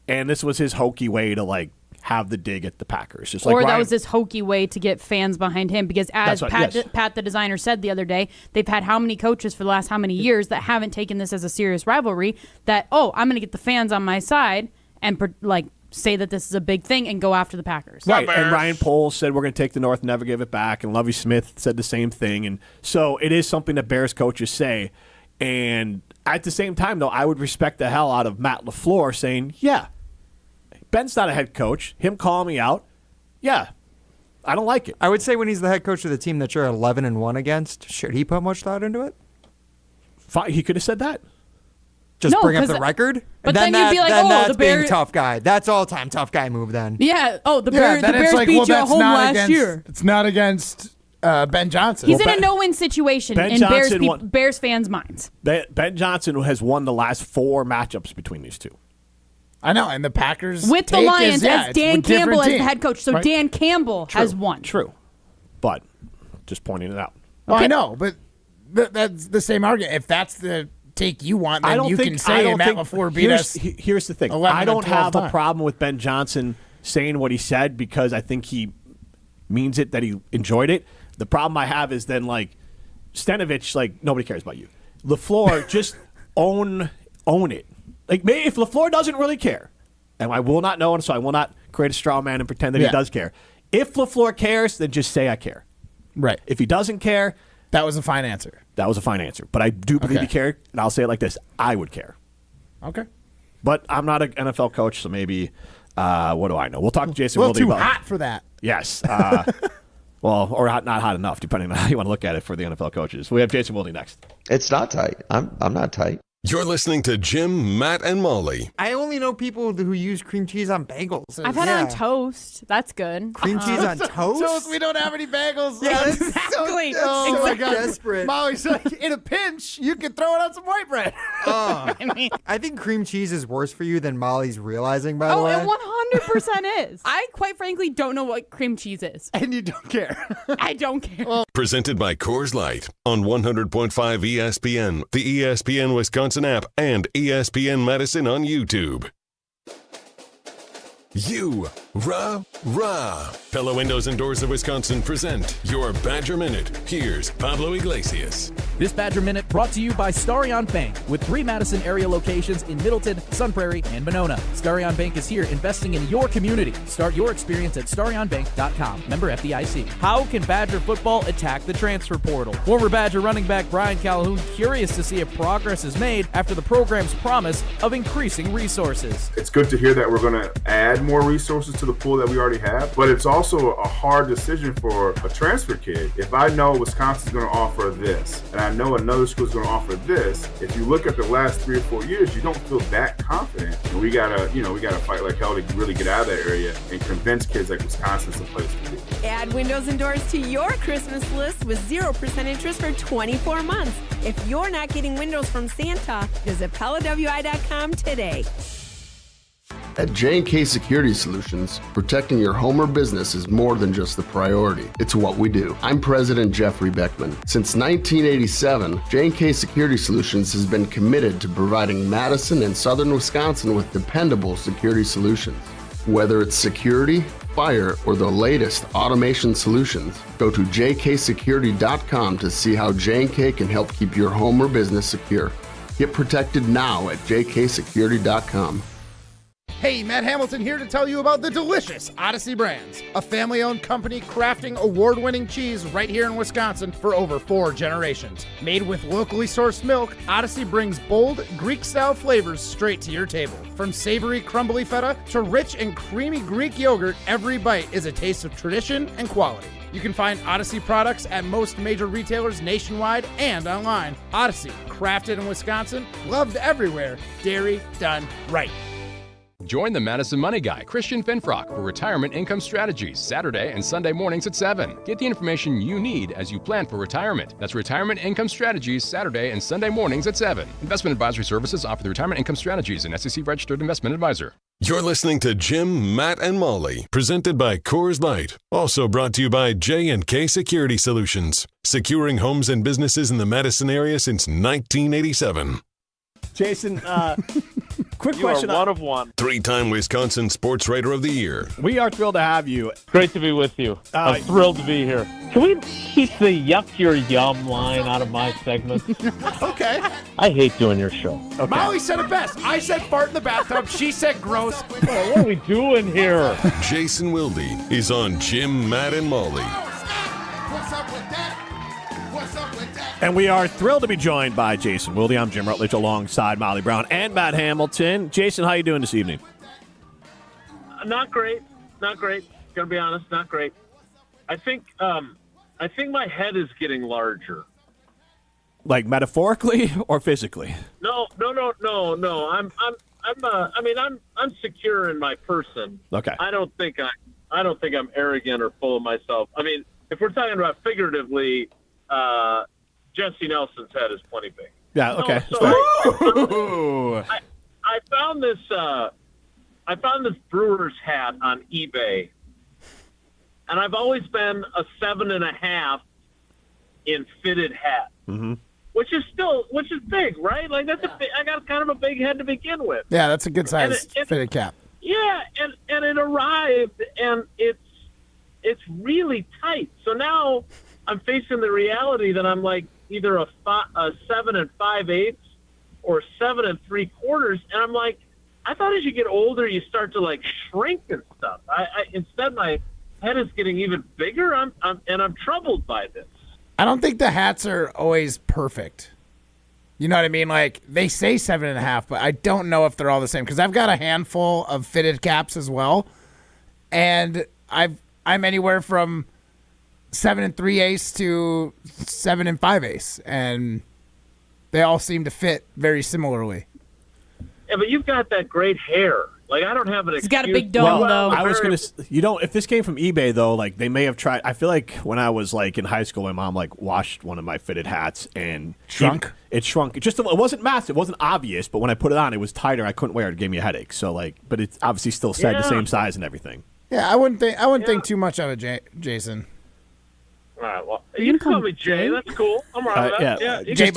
[SPEAKER 1] And this was his hokey way to, have the dig at the Packers. Just
[SPEAKER 4] that was his hokey way to get fans behind him. Because as Pat the designer said the other day, they've had how many coaches for the last how many years that haven't taken this as a serious rivalry that, I'm going to get the fans on my side and, say that this is a big thing and go after the Packers.
[SPEAKER 1] Right, and Ryan Poles said we're going to take the North and never give it back, and Lovie Smith said the same thing. And so it is something that Bears coaches say. And at the same time, though, I would respect the hell out of Matt LaFleur saying, yeah, Ben's not a head coach. Him calling me out, yeah, I don't like it.
[SPEAKER 6] I would say when he's the head coach of the team that you're 11-1 against, should he put much thought into it?
[SPEAKER 1] He could have said that.
[SPEAKER 6] Just bring up the record?
[SPEAKER 4] But then you'd be like,
[SPEAKER 6] that's
[SPEAKER 4] the Bears
[SPEAKER 6] being tough guy. That's all-time tough guy move then.
[SPEAKER 4] Yeah. Oh, the Bears
[SPEAKER 3] like,
[SPEAKER 4] beat you at home last year.
[SPEAKER 3] It's not against Ben Johnson.
[SPEAKER 4] He's in a no-win situation in Bears fans' minds.
[SPEAKER 1] Ben Johnson has won the last 4 matchups between these two.
[SPEAKER 3] I know, and the Packers
[SPEAKER 4] with the Lions as Dan Campbell as the head coach. So right? Dan Campbell has won.
[SPEAKER 1] True, but just pointing it out.
[SPEAKER 3] Okay. Oh, I know, but that's the same argument. If that's the take you want, then you can say Matt LaFleur beat us.
[SPEAKER 1] Here's the thing. I don't have a problem with Ben Johnson saying what he said because I think he means it, that he enjoyed it. The problem I have is then, like, Stenovich, like, nobody cares about you. LaFleur, just own it. Like, if LaFleur doesn't really care, and I will not know, and so I will not create a straw man and pretend that he does care. If LaFleur cares, then just say I care.
[SPEAKER 3] Right.
[SPEAKER 1] If he doesn't care,
[SPEAKER 3] that was a fine answer.
[SPEAKER 1] That was a fine answer. But I do believe he cared, and I'll say it like this. I would care.
[SPEAKER 3] Okay.
[SPEAKER 1] But I'm not an NFL coach, so maybe, what do I know? We'll talk to Jason Wilde
[SPEAKER 3] about it. Hot for that.
[SPEAKER 1] Yes. Well, or not hot enough, depending on how you want to look at it for the NFL coaches. We have Jason Wilde next.
[SPEAKER 7] It's not tight. I'm not tight.
[SPEAKER 2] You're listening to Jim, Matt, and Molly.
[SPEAKER 6] I only know people who use cream cheese on bagels.
[SPEAKER 4] I've had it on toast. That's good.
[SPEAKER 6] Cream cheese on toast?
[SPEAKER 3] We don't have any bagels.
[SPEAKER 6] Yeah,
[SPEAKER 4] exactly.
[SPEAKER 3] Oh my God.
[SPEAKER 6] Desperate.
[SPEAKER 3] Molly's like, in a pinch, you can throw it on some white bread.
[SPEAKER 6] I think cream cheese is worse for you than Molly's realizing, by the way.
[SPEAKER 4] Oh, it 100% is. I, quite frankly, don't know what cream cheese is.
[SPEAKER 3] And you don't care.
[SPEAKER 4] I don't care.
[SPEAKER 2] Presented by Coors Light on 100.5 ESPN, the ESPN Wisconsin App, and ESPN Madison on YouTube. Rah. Pella Windows and Doors of Wisconsin present your Badger Minute. Here's Pablo Iglesias.
[SPEAKER 8] This Badger Minute brought to you by Starion Bank with 3 Madison area locations in Middleton, Sun Prairie, and Monona. Starion Bank is here investing in your community. Start your experience at starionbank.com. Member FDIC. How can Badger football attack the transfer portal? Former Badger running back Brian Calhoun curious to see if progress is made after the program's promise of increasing resources.
[SPEAKER 9] It's good to hear that we're going to add more resources to the pool that we already have, but it's also a hard decision for a transfer kid. If I know Wisconsin's going to offer this, and I know another school's going to offer this, if you look at the last 3 or 4 years, you don't feel that confident. And we gotta fight like hell to really get out of that area and convince kids like Wisconsin's the place to be.
[SPEAKER 10] Add windows and doors to your Christmas list with 0% interest for 24 months. If you're not getting windows from Santa, visit PellaWI.com today.
[SPEAKER 11] At J&K Security Solutions, protecting your home or business is more than just the priority. It's what we do. I'm President Jeffrey Beckman. Since 1987, J&K Security Solutions has been committed to providing Madison and southern Wisconsin with dependable security solutions. Whether it's security, fire, or the latest automation solutions, go to jksecurity.com to see how J&K can help keep your home or business secure. Get protected now at jksecurity.com.
[SPEAKER 3] Hey, Matt Hamilton here to tell you about the delicious Odyssey Brands, a family-owned company crafting award-winning cheese right here in Wisconsin for over 4 generations. Made with locally sourced milk, Odyssey brings bold, Greek-style flavors straight to your table. From savory, crumbly feta to rich and creamy Greek yogurt, every bite is a taste of tradition and quality. You can find Odyssey products at most major retailers nationwide and online. Odyssey, crafted in Wisconsin, loved everywhere, dairy done right.
[SPEAKER 26] Join the Madison Money Guy, Christian Finfrock, for Retirement Income Strategies, Saturday and Sunday mornings at 7. Get the information you need as you plan for retirement. That's Retirement Income Strategies, Saturday and Sunday mornings at 7. Investment advisory services offered through Retirement Income Strategies, an SEC-registered investment advisor.
[SPEAKER 2] You're listening to Jim, Matt, and Molly, presented by Coors Light. Also brought to you by J&K Security Solutions, securing homes and businesses in the Madison area since 1987.
[SPEAKER 1] Jason, quick
[SPEAKER 27] you
[SPEAKER 1] question.
[SPEAKER 27] You are one of one.
[SPEAKER 2] 3-time Wisconsin Sports Writer of the Year.
[SPEAKER 1] We are thrilled to have you.
[SPEAKER 27] Great to be with you. I'm thrilled to be here. Can we keep the yuck your yum line out of my segment?
[SPEAKER 3] Okay.
[SPEAKER 27] I hate doing your show.
[SPEAKER 3] Okay. Molly said it best. I said fart in the bathtub. She said gross.
[SPEAKER 27] Oh, what are we doing here?
[SPEAKER 2] Jason Wilde is on Jim, Matt, and Molly.
[SPEAKER 3] What's up with that?
[SPEAKER 1] And we are thrilled to be joined by Jason Wilde. I'm Jim Rutledge alongside Molly Brown and Matt Hamilton. Jason, how you doing this evening?
[SPEAKER 27] Not great. Not great. Gonna be honest, not great. I think my head is getting larger.
[SPEAKER 1] Like metaphorically or physically?
[SPEAKER 27] No. I'm secure in my person.
[SPEAKER 1] Okay.
[SPEAKER 27] I don't think I'm arrogant or full of myself. I mean, if we're talking about figuratively, Jesse Nelson's head is plenty big.
[SPEAKER 1] Yeah. Okay.
[SPEAKER 27] I found this Brewers hat on eBay, and I've always been a 7.5 in fitted hat, which is big, right? Like I got kind of a big head to begin with.
[SPEAKER 3] Yeah, that's a good size fitted cap.
[SPEAKER 27] Yeah, and it arrived, and it's really tight. So now I'm facing the reality that I'm like either a 7 5/8 or 7 3/4, and I'm like, I thought as you get older you start to like shrink and stuff. Instead my head is getting even bigger. I'm troubled by this.
[SPEAKER 3] I don't think the hats are always perfect. You know what I mean? Like they say 7.5, but I don't know if they're all the same because I've got a handful of fitted caps as well, and I'm anywhere from 7 3/8 to 7 5/8, and they all seem to fit very similarly.
[SPEAKER 27] Yeah, but you've got that great hair. Like I don't have an.
[SPEAKER 4] He's got a big dome, though.
[SPEAKER 1] I was gonna, if this came from eBay though, like they may have tried. I feel like when I was like in high school, my mom like washed one of my fitted hats and
[SPEAKER 3] shrunk.
[SPEAKER 1] It shrunk. It wasn't massive. It wasn't obvious, but when I put it on, it was tighter. I couldn't wear it. It gave me a headache. So like, but it obviously still stayed the same size and everything.
[SPEAKER 3] Yeah, I wouldn't think too much of it, Jason.
[SPEAKER 27] All right, well, you can call me Jay. That's cool. I'm all right with that. Yeah,
[SPEAKER 1] just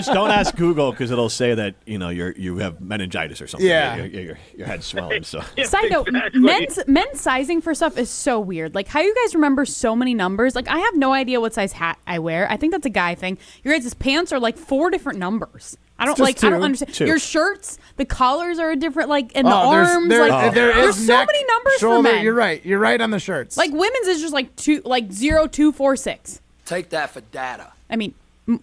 [SPEAKER 1] don't ask Google because it'll say that you have meningitis or something.
[SPEAKER 3] Yeah,
[SPEAKER 1] your head's swelling. So
[SPEAKER 4] side note, men's sizing for stuff is so weird. Like how you guys remember so many numbers. Like I have no idea what size hat I wear. I think that's a guy thing. Your guys' pants are like 4 different numbers. I don't understand.
[SPEAKER 1] Two.
[SPEAKER 4] Your shirts, the collars are a different, and the arms. There's so many numbers
[SPEAKER 3] shoulder,
[SPEAKER 4] for men.
[SPEAKER 3] You're right. You're right on the shirts.
[SPEAKER 4] Like women's is just like 0, 2, 4, 6.
[SPEAKER 12] Take that for data.
[SPEAKER 4] I mean, 2,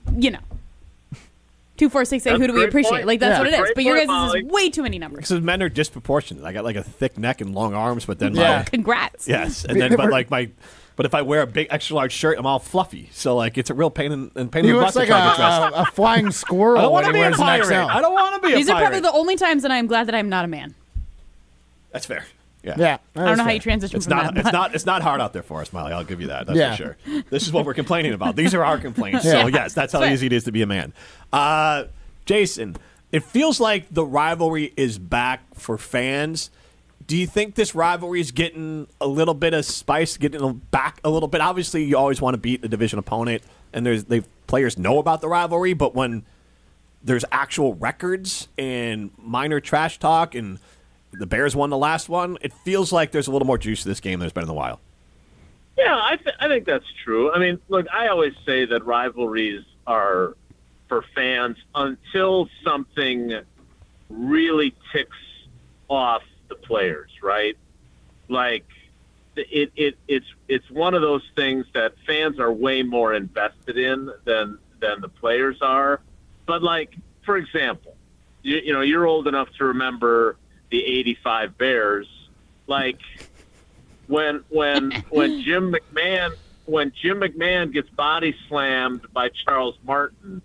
[SPEAKER 4] 4, 6, 8. Who do we appreciate?
[SPEAKER 27] Point.
[SPEAKER 4] Like that's what it is.
[SPEAKER 27] Great
[SPEAKER 4] But your
[SPEAKER 27] point,
[SPEAKER 4] guys'
[SPEAKER 27] Molly.
[SPEAKER 4] is way too many numbers.
[SPEAKER 1] because men are disproportionate. I got like a thick neck and long arms, but then
[SPEAKER 4] Congrats.
[SPEAKER 1] yes, and then But if I wear a big extra large shirt, I'm all fluffy. So like it's a real pain in the butt.
[SPEAKER 3] He looks like a flying squirrel.
[SPEAKER 1] I don't want to
[SPEAKER 3] when
[SPEAKER 1] be
[SPEAKER 3] he
[SPEAKER 1] a
[SPEAKER 3] wears an
[SPEAKER 1] pirate.
[SPEAKER 3] XL.
[SPEAKER 1] I don't want to be a pirate.
[SPEAKER 4] These are probably the only times that I am glad that I'm not a man.
[SPEAKER 1] That's fair. Yeah.
[SPEAKER 4] I don't know how you transition
[SPEAKER 1] it's
[SPEAKER 4] from
[SPEAKER 1] not,
[SPEAKER 4] that.
[SPEAKER 1] It's not hard out there for us, Molly. I'll give you that. That's for sure. This is what we're complaining about. These are our complaints. So yes, that's how easy it is to be a man. Jason, it feels like the rivalry is back for fans. Do you think this rivalry is getting a little bit of spice, getting back a little bit? Obviously, you always want to beat the division opponent, and players know about the rivalry. But when there's actual records and minor trash talk, and the Bears won the last one, it feels like there's a little more juice to this game than there's been in a while.
[SPEAKER 27] Yeah, I think that's true. I mean, look, I always say that rivalries are for fans until something really ticks off the players, right? Like it's one of those things that fans are way more invested in than the players are. But like, for example, you're old enough to remember the '85 Bears. Like when Jim McMahon gets body slammed by Charles Martin,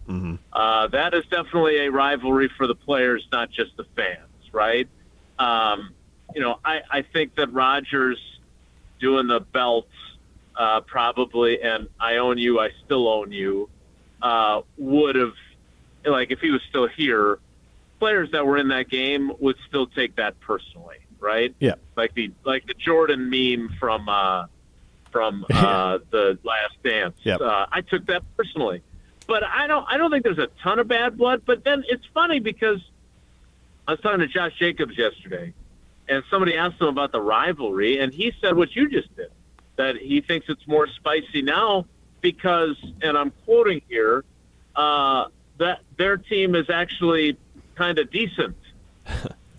[SPEAKER 27] that is definitely a rivalry for the players, not just the fans, right? I think that Rodgers doing the belts probably, and I own you, I still own you, would have, like, if he was still here, players that were in that game would still take that personally, right?
[SPEAKER 1] Yeah.
[SPEAKER 27] Like the Jordan meme from the Last Dance.
[SPEAKER 1] Yep.
[SPEAKER 27] I took that personally, but I don't think there's a ton of bad blood. But then it's funny because I was talking to Josh Jacobs yesterday, and somebody asked him about the rivalry, and he said what you just did, that he thinks it's more spicy now because, and I'm quoting here, that their team is actually kind of decent.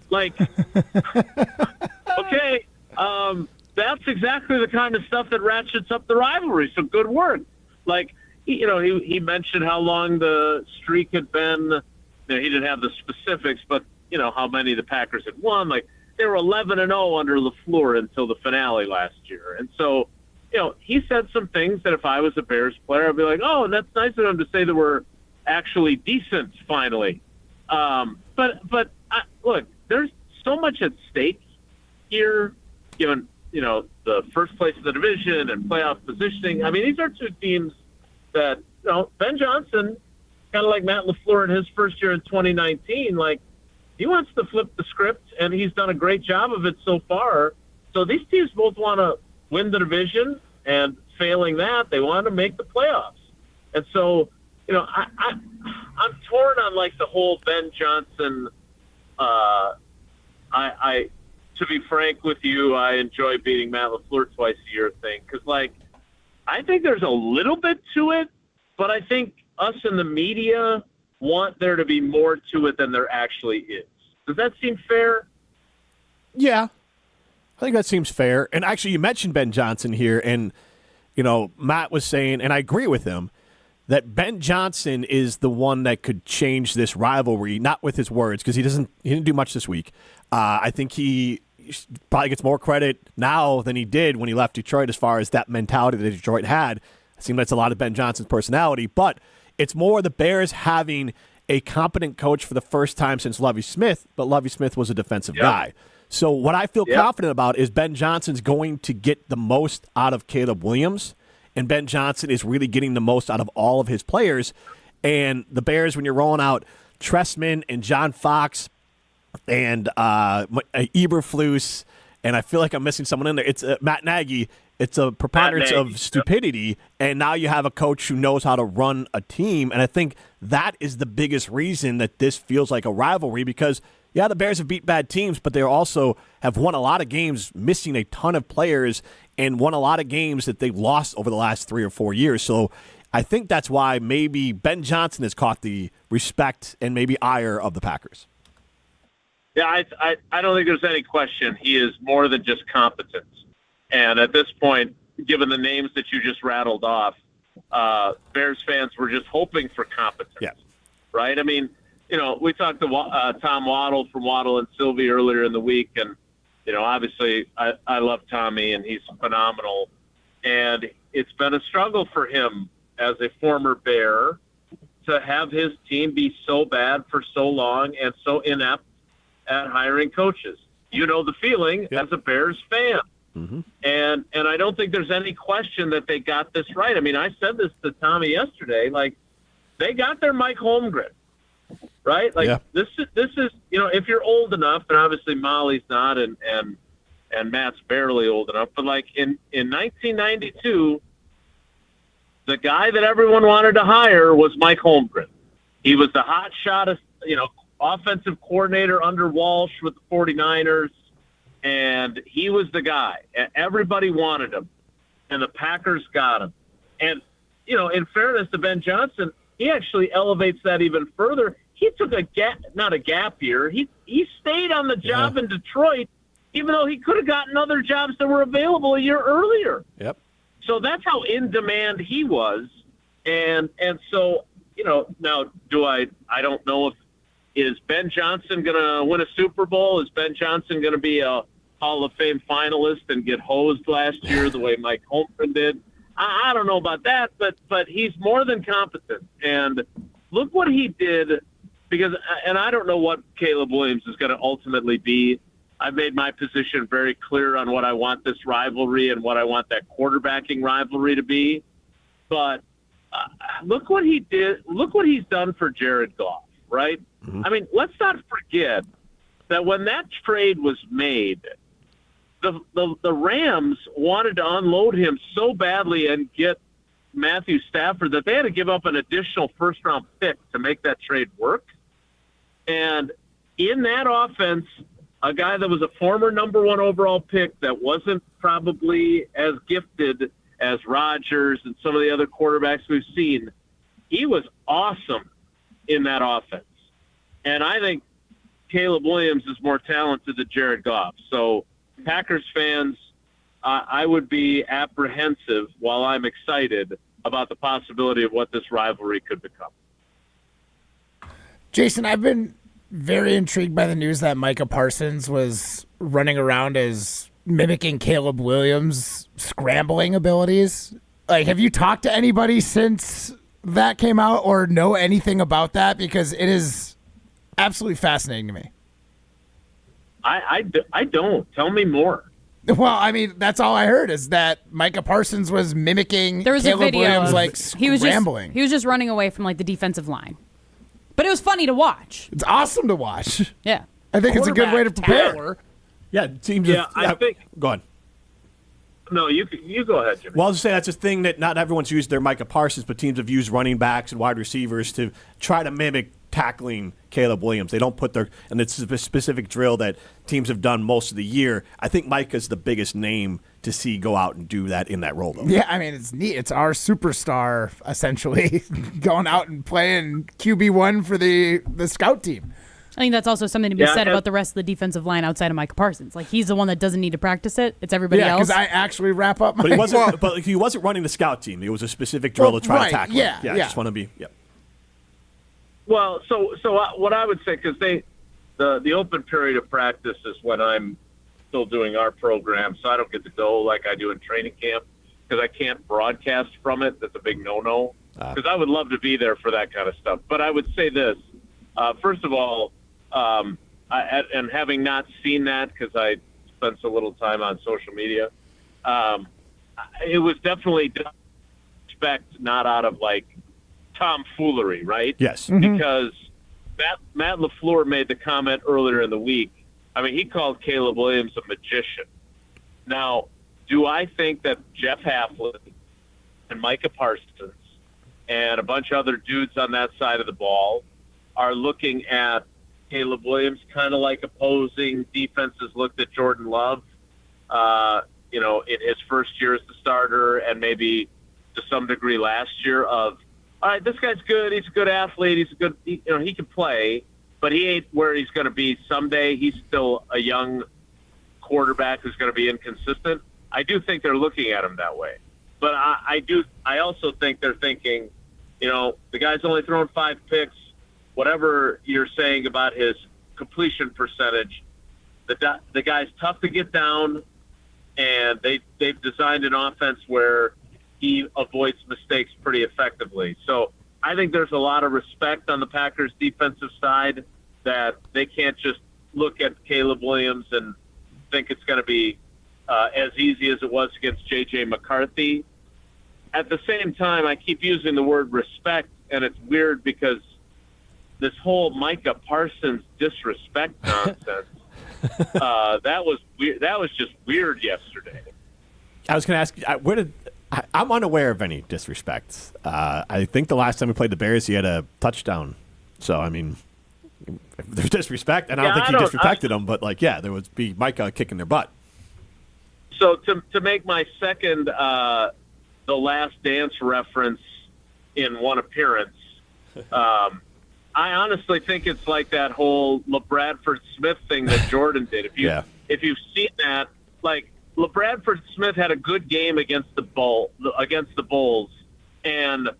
[SPEAKER 27] Like, okay, that's exactly the kind of stuff that ratchets up the rivalry. So good work. Like, he mentioned how long the streak had been. He didn't have the specifics, but how many the Packers had won. Like, they were 11-0 under LaFleur until the finale last year. And so he said some things that if I was a Bears player, I'd be like, oh, that's nice of him to say that we're actually decent finally. But look, there's so much at stake here, given, the first place of the division and playoff positioning. I mean, these are two teams that, Ben Johnson, kind of like Matt LaFleur in his first year in 2019, like, he wants to flip the script, and he's done a great job of it so far. So these teams both want to win the division, and failing that, they want to make the playoffs. And so, I'm torn on, like, the whole Ben Johnson. To be frank with you, I enjoy beating Matt LaFleur twice a year thing, because, like, I think there's a little bit to it, but I think us in the media want there to be more to it than there actually is. Does that seem fair?
[SPEAKER 1] Yeah, I think that seems fair. And actually, you mentioned Ben Johnson here, and, Matt was saying, and I agree with him, that Ben Johnson is the one that could change this rivalry, not with his words, because he didn't do much this week. I think he probably gets more credit now than he did when he left Detroit as far as that mentality that Detroit had. It seems that's a lot of Ben Johnson's personality, but it's more the Bears having a competent coach for the first time since Lovie Smith, but Lovie Smith was a defensive guy. So what I feel confident about is Ben Johnson's going to get the most out of Caleb Williams, and Ben Johnson is really getting the most out of all of his players. And the Bears, when you're rolling out Trestman and John Fox and Eberflus, and I feel like I'm missing someone in there. It's Matt Nagy. It's a preponderance of stupidity, and now you have a coach who knows how to run a team, and I think that is the biggest reason that this feels like a rivalry because, the Bears have beat bad teams, but they also have won a lot of games missing a ton of players and won a lot of games that they've lost over the last 3 or 4 years. So I think that's why maybe Ben Johnson has caught the respect and maybe ire of the Packers.
[SPEAKER 27] Yeah, I don't think there's any question. He is more than just competent. And at this point, given the names that you just rattled off, Bears fans were just hoping for competence, right? I mean, we talked to Tom Waddle from Waddle and Sylvie earlier in the week, and, obviously I love Tommy, and he's phenomenal. And it's been a struggle for him as a former Bear to have his team be so bad for so long and so inept at hiring coaches. You know the feeling as a Bears fan. Mm-hmm. And I don't think there's any question that they got this right. I mean, I said this to Tommy yesterday, like, they got their Mike Holmgren, right? Like, this is if you're old enough, and obviously Molly's not, and Matt's barely old enough, but like in 1992, the guy that everyone wanted to hire was Mike Holmgren. He was the hot shot, offensive coordinator under Walsh with the 49ers. And he was the guy. Everybody wanted him, and the Packers got him. And, in fairness to Ben Johnson, he actually elevates that even further. He took not a gap year. He stayed on the job in Detroit, even though he could have gotten other jobs that were available a year earlier.
[SPEAKER 1] Yep.
[SPEAKER 27] So that's how in demand he was. And so, now I don't know if, is Ben Johnson going to win a Super Bowl? Is Ben Johnson going to be a Hall of Fame finalist and get hosed last year the way Mike Holmgren did? I don't know about that, but he's more than competent. And look what he did, and I don't know what Caleb Williams is going to ultimately be. I've made my position very clear on what I want this rivalry and what I want that quarterbacking rivalry to be. But look what he did. Look what he's done for Jared Goff, right? Mm-hmm. I mean, let's not forget that when that trade was made, the Rams wanted to unload him so badly and get Matthew Stafford that they had to give up an additional first-round pick to make that trade work. And in that offense, a guy that was a former number 1 overall pick that wasn't probably as gifted as Rodgers and some of the other quarterbacks we've seen, he was awesome in that offense. And I think Caleb Williams is more talented than Jared Goff. So Packers fans, I would be apprehensive while I'm excited about the possibility of what this rivalry could become.
[SPEAKER 3] Jason, I've been very intrigued by the news that Micah Parsons was running around as mimicking Caleb Williams' scrambling abilities. Like, have you talked to anybody since that came out or know anything about that? Because it is absolutely fascinating to me.
[SPEAKER 27] I don't. Tell me more.
[SPEAKER 3] Well, I mean, that's all I heard is that Micah Parsons was mimicking Caleb Williams, like scrambling.
[SPEAKER 4] He was just running away from like the defensive line. But it was funny to watch.
[SPEAKER 3] It's awesome to watch.
[SPEAKER 4] Yeah.
[SPEAKER 3] I think it's a good way to prepare.
[SPEAKER 1] Tower. Yeah, teams.
[SPEAKER 27] I think.
[SPEAKER 1] Go on.
[SPEAKER 27] No, you go ahead, Jimmy.
[SPEAKER 1] Well, I was just saying that's a thing that not everyone's used their Micah Parsons, but teams have used running backs and wide receivers to try to mimic tackling Caleb Williams. They don't put their, and it's a specific drill that teams have done most of the year. I think Micah's the biggest name to see go out and do that in that role, though.
[SPEAKER 3] Yeah, I mean, it's neat. It's our superstar, essentially, going out and playing QB1 for the scout team.
[SPEAKER 4] I think that's also something to be said about the rest of the defensive line outside of Micah Parsons. Like, he's the one that doesn't need to practice it. It's everybody else.
[SPEAKER 3] Yeah, because I actually wrap up my...
[SPEAKER 1] But he wasn't running the scout team. It was a specific drill to try to tackle him. I just want to be... Yep.
[SPEAKER 27] Well, so what I would say, because the open period of practice is when I'm still doing our program, so I don't get to go like I do in training camp because I can't broadcast from it. That's a big no-no. Because I would love to be there for that kind of stuff. But I would say this. First of all, and having not seen that because I spent so little time on social media, it was definitely respect, not out of like tomfoolery, right?
[SPEAKER 1] Yes.
[SPEAKER 27] Because Matt LaFleur made the comment earlier in the week. I mean, he called Caleb Williams a magician. Now, do I think that Jeff Haflin and Micah Parsons and a bunch of other dudes on that side of the ball are looking at Caleb Williams kind of like opposing defenses looked at Jordan Love, in his first year as the starter and maybe to some degree last year of, all right, this guy's good. He's a good athlete. He's a good, he can play, but he ain't where he's going to be someday. He's still a young quarterback who's going to be inconsistent. I do think they're looking at him that way, but I also think they're thinking, the guy's only thrown 5 picks. Whatever you're saying about his completion percentage, the guy's tough to get down, and they've designed an offense where he avoids mistakes pretty effectively. So I think there's a lot of respect on the Packers' defensive side that they can't just look at Caleb Williams and think it's going to be as easy as it was against J.J. McCarthy. At the same time, I keep using the word respect, and it's weird because this whole Micah Parsons disrespect nonsense, that was weird. That was just weird yesterday.
[SPEAKER 1] I was going to ask, I'm unaware of any disrespect. I think the last time we played the Bears, he had a touchdown. So, I mean, if there's disrespect, and I don't think he disrespected them, but, there would be Micah kicking their butt.
[SPEAKER 27] So, to make my second The Last Dance reference in one appearance, I honestly think it's like that whole LeBradford Smith thing that Jordan did. If you've seen that, like LeBradford Smith had a good game against the Bulls, and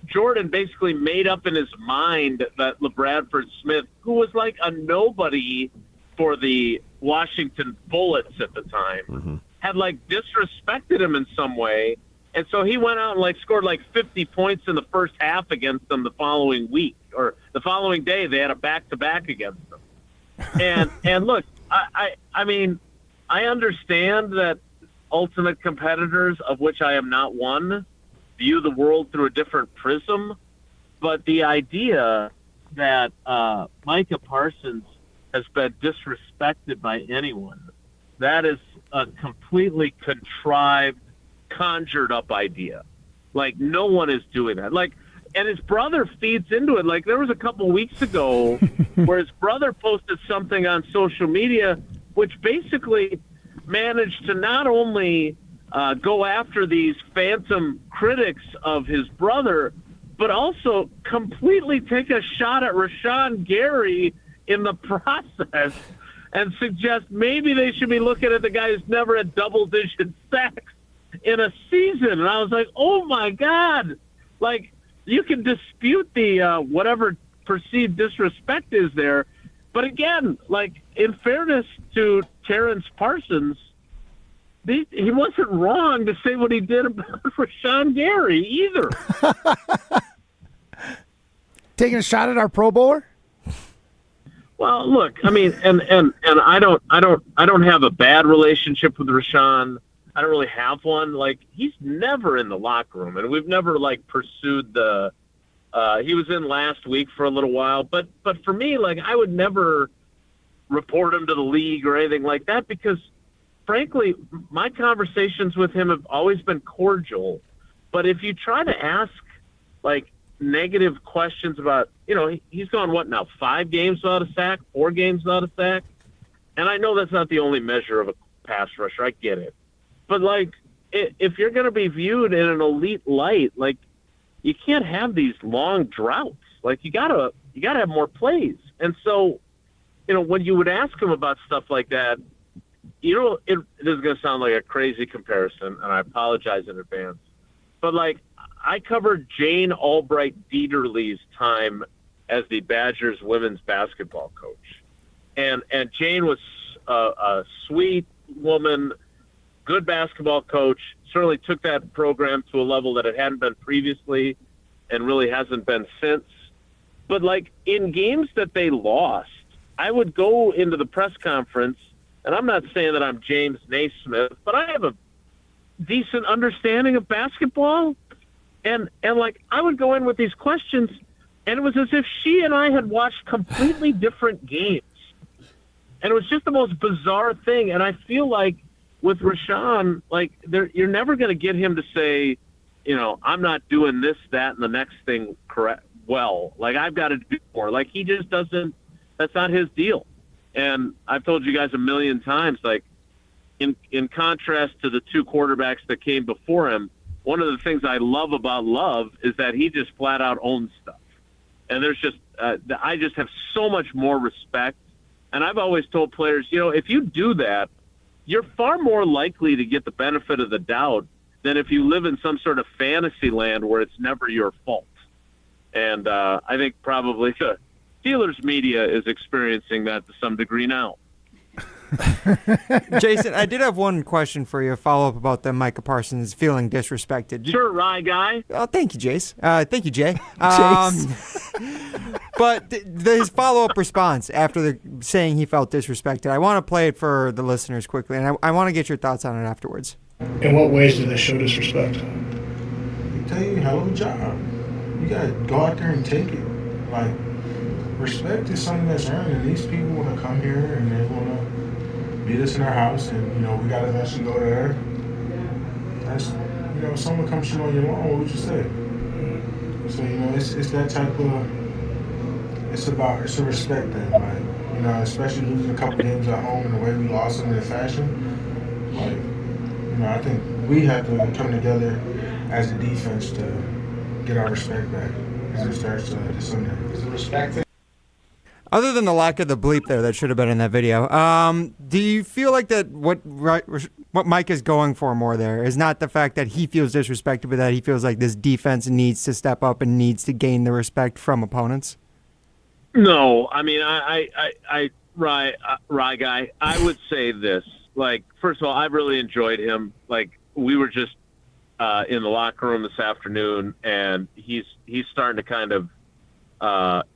[SPEAKER 27] Jordan basically made up in his mind that LeBradford Smith, who was like a nobody for the Washington Bullets at the time, had like disrespected him in some way. And so he went out and scored 50 points in the first half against them the following week, or the following day. They had a back-to-back against them. And look, I mean, I understand that ultimate competitors, of which I am not one, view the world through a different prism. But the idea that Micah Parsons has been disrespected by anyone, that is a completely contrived, conjured up idea. No one is doing that. And his brother feeds into it. There was a couple weeks ago where his brother posted something on social media which basically managed to not only go after these phantom critics of his brother, but also completely take a shot at Rashawn Gary in the process and suggest maybe they should be looking at the guy who's never had double-digit sacks in a season. And I was like, oh, my God. You can dispute the whatever perceived disrespect is there. But again, in fairness to Terrence Parsons, he wasn't wrong to say what he did about Rashawn Gary either.
[SPEAKER 3] Taking a shot at our Pro Bowler?
[SPEAKER 27] Well, look, I mean, and I don't have a bad relationship with Rashawn. I don't really have one. Like, he's never in the locker room, and we've never like pursued the. He was in last week for a little while, but for me, like, I would never report him to the league or anything like that because, frankly, my conversations with him have always been cordial. But if you try to ask like negative questions about, he's gone what now? 5 games without a sack, 4 games without a sack, and I know that's not the only measure of a pass rusher. I get it. But, like, if you're going to be viewed in an elite light, like, you can't have these long droughts. Like, you gotta have more plays. And so, when you would ask him about stuff like that, it is going to sound like a crazy comparison, and I apologize in advance. But, like, I covered Jane Albright Dieterle's time as the Badgers women's basketball coach. And Jane was a sweet woman, good basketball coach, certainly took that program to a level that it hadn't been previously and really hasn't been since. But, like, in games that they lost, I would go into the press conference, and I'm not saying that I'm James Naismith, but I have a decent understanding of basketball. And like, I would go in with these questions, and it was as if she and I had watched completely different games. And it was just the most bizarre thing. And I feel like with Rashawn, like, you're never going to get him to say, I'm not doing this, that, and the next thing correct. Well, like, I've got to do more. Like, he just doesn't. That's not his deal. And I've told you guys a million times, like, in contrast to the 2 quarterbacks that came before him, one of the things I love about Love is that he just flat out owns stuff. And there's just, I just have so much more respect. And I've always told players, if you do that, you're far more likely to get the benefit of the doubt than if you live in some sort of fantasy land where it's never your fault. And I think probably the Steelers media is experiencing that to some degree now.
[SPEAKER 6] Jason, I did have one question for you, a follow-up about the Micah Parsons feeling disrespected.
[SPEAKER 27] Sure, Rye guy.
[SPEAKER 6] Oh, thank you, Jace. Thank you, Jay. But his follow-up response after saying he felt disrespected, I want to play it for the listeners quickly, and I want to get your thoughts on it afterwards.
[SPEAKER 12] In what ways do they show disrespect?
[SPEAKER 13] They tell you, hell of a job. You got to go out there and take it. Like, respect is something that's earned, and these people want to come here and they want to meet us in our house, and we got to eventually go there. That's, if someone comes shit on your lawn, what would you say? So, it's that type of, it's a respect thing, like, especially losing a couple games at home and the way we lost them in fashion. Like, I think we have to come together as a defense to get our respect back as it starts this Sunday. It's a respect thing.
[SPEAKER 6] Other than the lack of the bleep there that should have been in that video, do you feel like that what Mike is going for more there is not the fact that he feels disrespected, but that he feels like this defense needs to step up and needs to gain the respect from opponents?
[SPEAKER 27] No, I mean, Rye guy, I would say this. Like, first of all, I've really enjoyed him. Like, we were just in the locker room this afternoon, and he's starting to kind of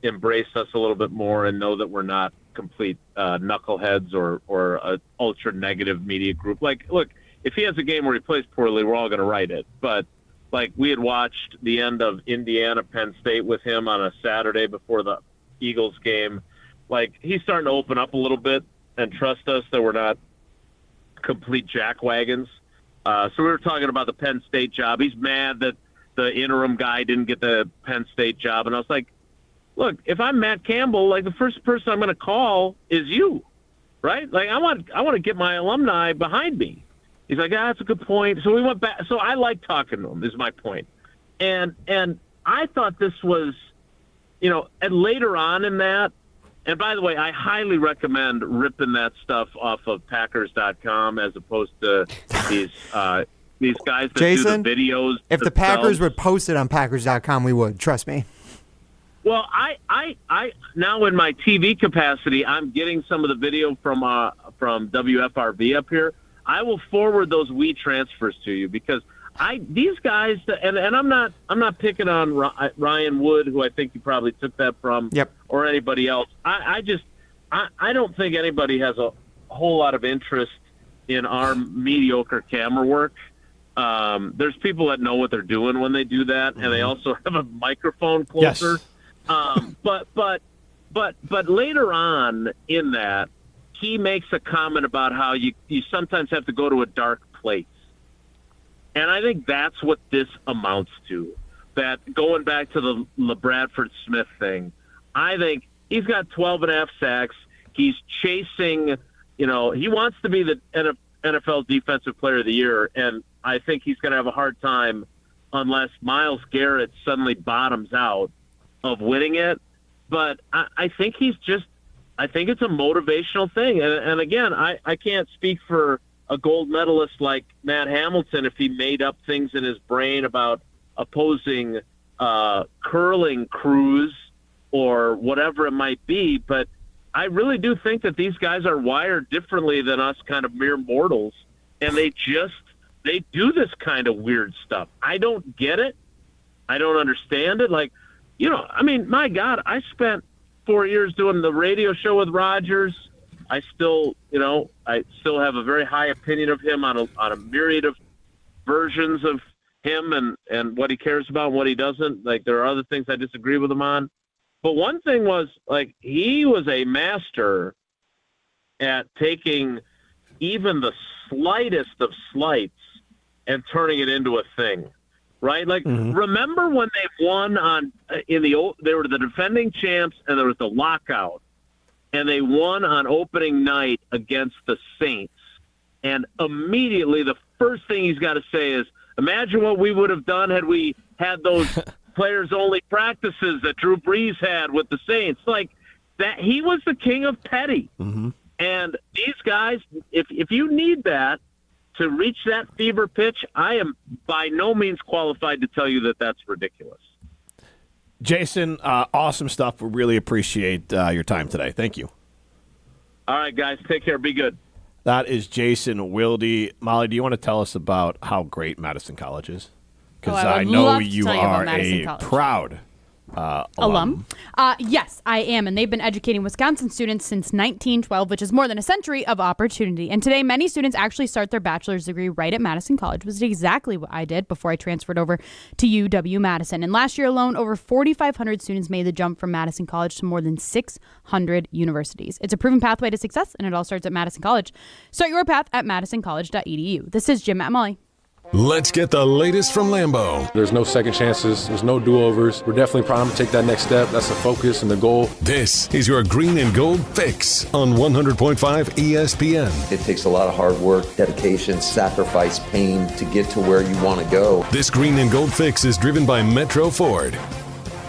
[SPEAKER 27] embrace us a little bit more and know that we're not complete knuckleheads or a ultra negative media group. Like, look, if he has a game where he plays poorly, we're all going to write it. But, like, we had watched the end of Indiana Penn State with him on a Saturday before the Eagles game. Like, he's starting to open up a little bit and trust us that we're not complete jackwagons. So we were talking about the Penn State job. He's mad that the interim guy didn't get the Penn State job. And I was like, look, if I'm Matt Campbell, like, the first person I'm going to call is you, right? Like, I want to get my alumni behind me. He's like, that's a good point. So we went back. So I like talking to him, is my point. And I thought this was, and later on in that, and by the way, I highly recommend ripping that stuff off of Packers.com as opposed to these guys that
[SPEAKER 6] Jason,
[SPEAKER 27] do the videos.
[SPEAKER 6] If the Packers would post it on Packers.com, we would. Trust me.
[SPEAKER 27] Well, I now in my TV capacity, I'm getting some of the video from WFRV up here. I will forward those transfers to you because these guys, and I'm not picking on Ryan Wood, who I think you probably took that from, or anybody else. I don't think anybody has a whole lot of interest in our mediocre camera work. There's people that know what they're doing when they do that, and they also have a microphone closer. Yes. But later on in that, he makes a comment about how you sometimes have to go to a dark place. And I think that's what this amounts to. That going back to the LeBradford Smith thing, I think he's got 12.5 sacks. He's chasing, he wants to be the NFL Defensive Player of the Year, and I think he's going to have a hard time unless Myles Garrett suddenly bottoms out of winning it. But I think I think it's a motivational thing. And again, I can't speak for a gold medalist like Matt Hamilton if he made up things in his brain about opposing curling crews or whatever it might be. But I really do think that these guys are wired differently than us kind of mere mortals. And they do this kind of weird stuff. I don't get it. I don't understand it. Like, my God, I spent 4 years doing the radio show with Rodgers. I still have a very high opinion of him on a myriad of versions of him and what he cares about and what he doesn't. Like, there are other things I disagree with him on. But one thing was, like, he was a master at taking even the slightest of slights and turning it into a thing, right? Like, remember when they won they were the defending champs and there was the lockout. And they won on opening night against the Saints. And immediately the first thing he's got to say is, imagine what we would have done had we had those players-only practices that Drew Brees had with the Saints. Like, that, he was the king of petty. Mm-hmm. And these guys, if you need that to reach that fever pitch, I am by no means qualified to tell you that that's ridiculous.
[SPEAKER 1] Jason, awesome stuff. We really appreciate your time today. Thank you.
[SPEAKER 27] All right, guys. Take care. Be good.
[SPEAKER 1] That is Jason Wilde. Molly, do you want to tell us about how great Madison College is? Because I know you are a proud alum.
[SPEAKER 4] Yes, I am. And they've been educating Wisconsin students since 1912, which is more than a century of opportunity. And today, many students actually start their bachelor's degree right at Madison College, which is exactly what I did before I transferred over to UW-Madison. And last year alone, over 4,500 students made the jump from Madison College to more than 600 universities. It's a proven pathway to success, and it all starts at Madison College. Start your path at madisoncollege.edu. This is Jim, Matt, Molly.
[SPEAKER 2] Let's get the latest from Lambeau.
[SPEAKER 14] There's no second chances. There's no do-overs. We're definitely primed to take that next step. That's the focus and the goal.
[SPEAKER 2] This is your Green and Gold Fix on 100.5 ESPN.
[SPEAKER 7] It takes a lot of hard work, dedication, sacrifice, pain to get to where you want to go.
[SPEAKER 2] This Green and Gold Fix is driven by Metro Ford.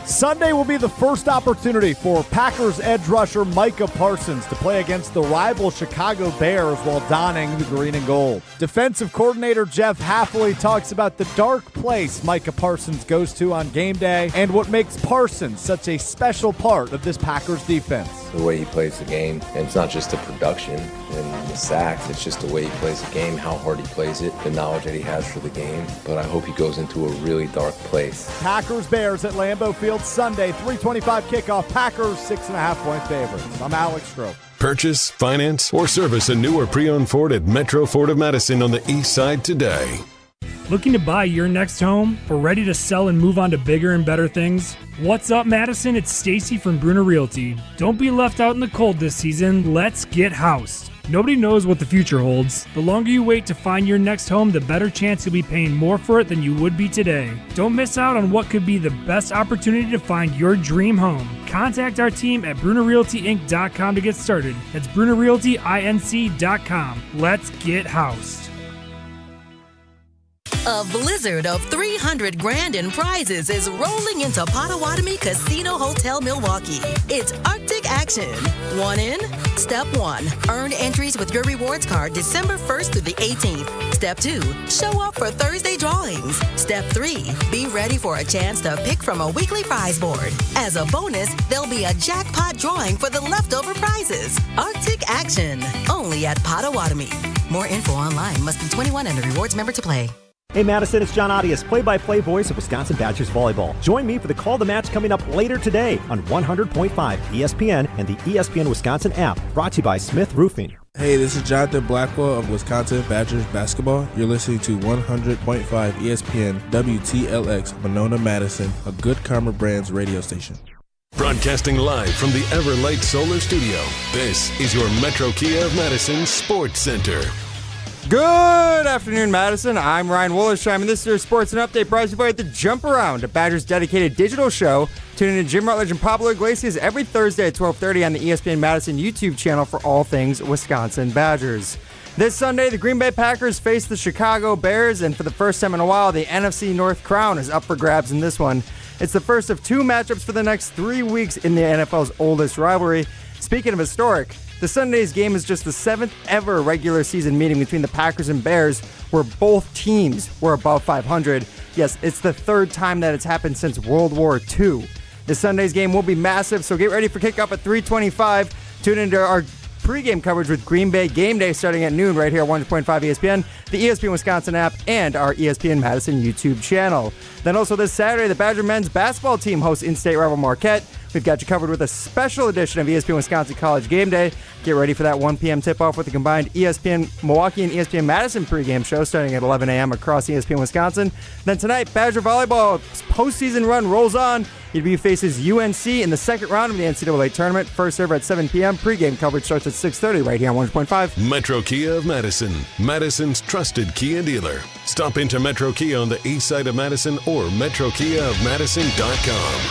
[SPEAKER 15] Sunday will be the first opportunity for Packers edge rusher Micah Parsons to play against the rival Chicago Bears while donning the green and gold. Defensive coordinator Jeff Hafley talks about the dark place Micah Parsons goes to on game day and what makes Parsons such a special part of this Packers defense.
[SPEAKER 16] The way he plays the game, and it's not just the production and the sacks, it's just the way he plays the game, how hard he plays it, the knowledge that he has for the game. But I hope he goes into a really dark place.
[SPEAKER 15] Packers Bears at Lambeau Field Sunday, 3:25 kickoff. Packers 6.5-point favorites. I'm Alex Stroh.
[SPEAKER 2] Purchase, finance, or service a new or pre-owned Ford at Metro Ford of Madison on the east side today.
[SPEAKER 17] Looking to buy your next home or ready to sell and move on to bigger and better things? What's up, Madison? It's Stacy from Bruner Realty. Don't be left out in the cold this season. Let's get housed. Nobody knows what the future holds. The longer you wait to find your next home, the better chance you'll be paying more for it than you would be today. Don't miss out on what could be the best opportunity to find your dream home. Contact our team at BrunerRealtyInc.com to get started. That's BrunerRealtyInc.com. Let's get housed.
[SPEAKER 18] A blizzard of $300,000 in prizes is rolling into Potawatomi Casino Hotel Milwaukee. It's Arctic Action. 1 in? Step 1. Earn entries with your rewards card December 1st through the 18th. Step 2. Show up for Thursday drawings. Step 3. Be ready for a chance to pick from a weekly prize board. As a bonus, there'll be a jackpot drawing for the leftover prizes. Arctic Action. Only at Potawatomi. More info online. Must be 21 and a rewards member to play.
[SPEAKER 5] Hey Madison, it's John Audius, play-by-play voice of Wisconsin Badgers volleyball. Join me for the Call the Match coming up later today on 100.5 ESPN and the ESPN Wisconsin app, brought to you by Smith Roofing.
[SPEAKER 19] Hey, this is Jonathan Blackwell of Wisconsin Badgers basketball. You're listening to 100.5 ESPN WTLX Monona, Madison, a Good Karma Brands radio station.
[SPEAKER 2] Broadcasting live from the Everlight Solar Studio, this is your Metro Kia of Madison Sports Center.
[SPEAKER 6] Good afternoon, Madison. I'm Ryan Wollersheim, and this is your Sports and Update brought to you by The Jump Around, a Badgers dedicated digital show. Tune in to Jim Rutledge and Pablo Iglesias every Thursday at 12:30 on the ESPN Madison YouTube channel for all things Wisconsin Badgers. This Sunday, the Green Bay Packers face the Chicago Bears, and for the first time in a while, the NFC North crown is up for grabs in this one. It's the first of two matchups for the next 3 weeks in the NFL's oldest rivalry. Speaking of historic, the Sunday's game is just the 7th ever regular season meeting between the Packers and Bears, where both teams were above 500. Yes, it's the third time that it's happened since World War II. This Sunday's game will be massive, so get ready for kickoff at 3:25. Tune into our pregame coverage with Green Bay Game Day starting at noon right here at 100.5 ESPN, the ESPN Wisconsin app, and our ESPN Madison YouTube channel. Then also this Saturday, the Badger men's basketball team hosts in-state rival Marquette. We've got you covered with a special edition of ESPN Wisconsin College Game Day. Get ready for that 1 p.m. tip-off with the combined ESPN Milwaukee and ESPN Madison pregame show starting at 11 a.m. across ESPN Wisconsin. Then tonight, Badger volleyball postseason run rolls on. EDU faces UNC in the second round of the NCAA tournament. First serve at 7 p.m. Pregame coverage starts at 6:30 right here on 100.5.
[SPEAKER 2] Metro Kia of Madison, Madison's trusted Kia dealer. Stop into Metro Kia on the east side of Madison or metrokiaofmadison.com.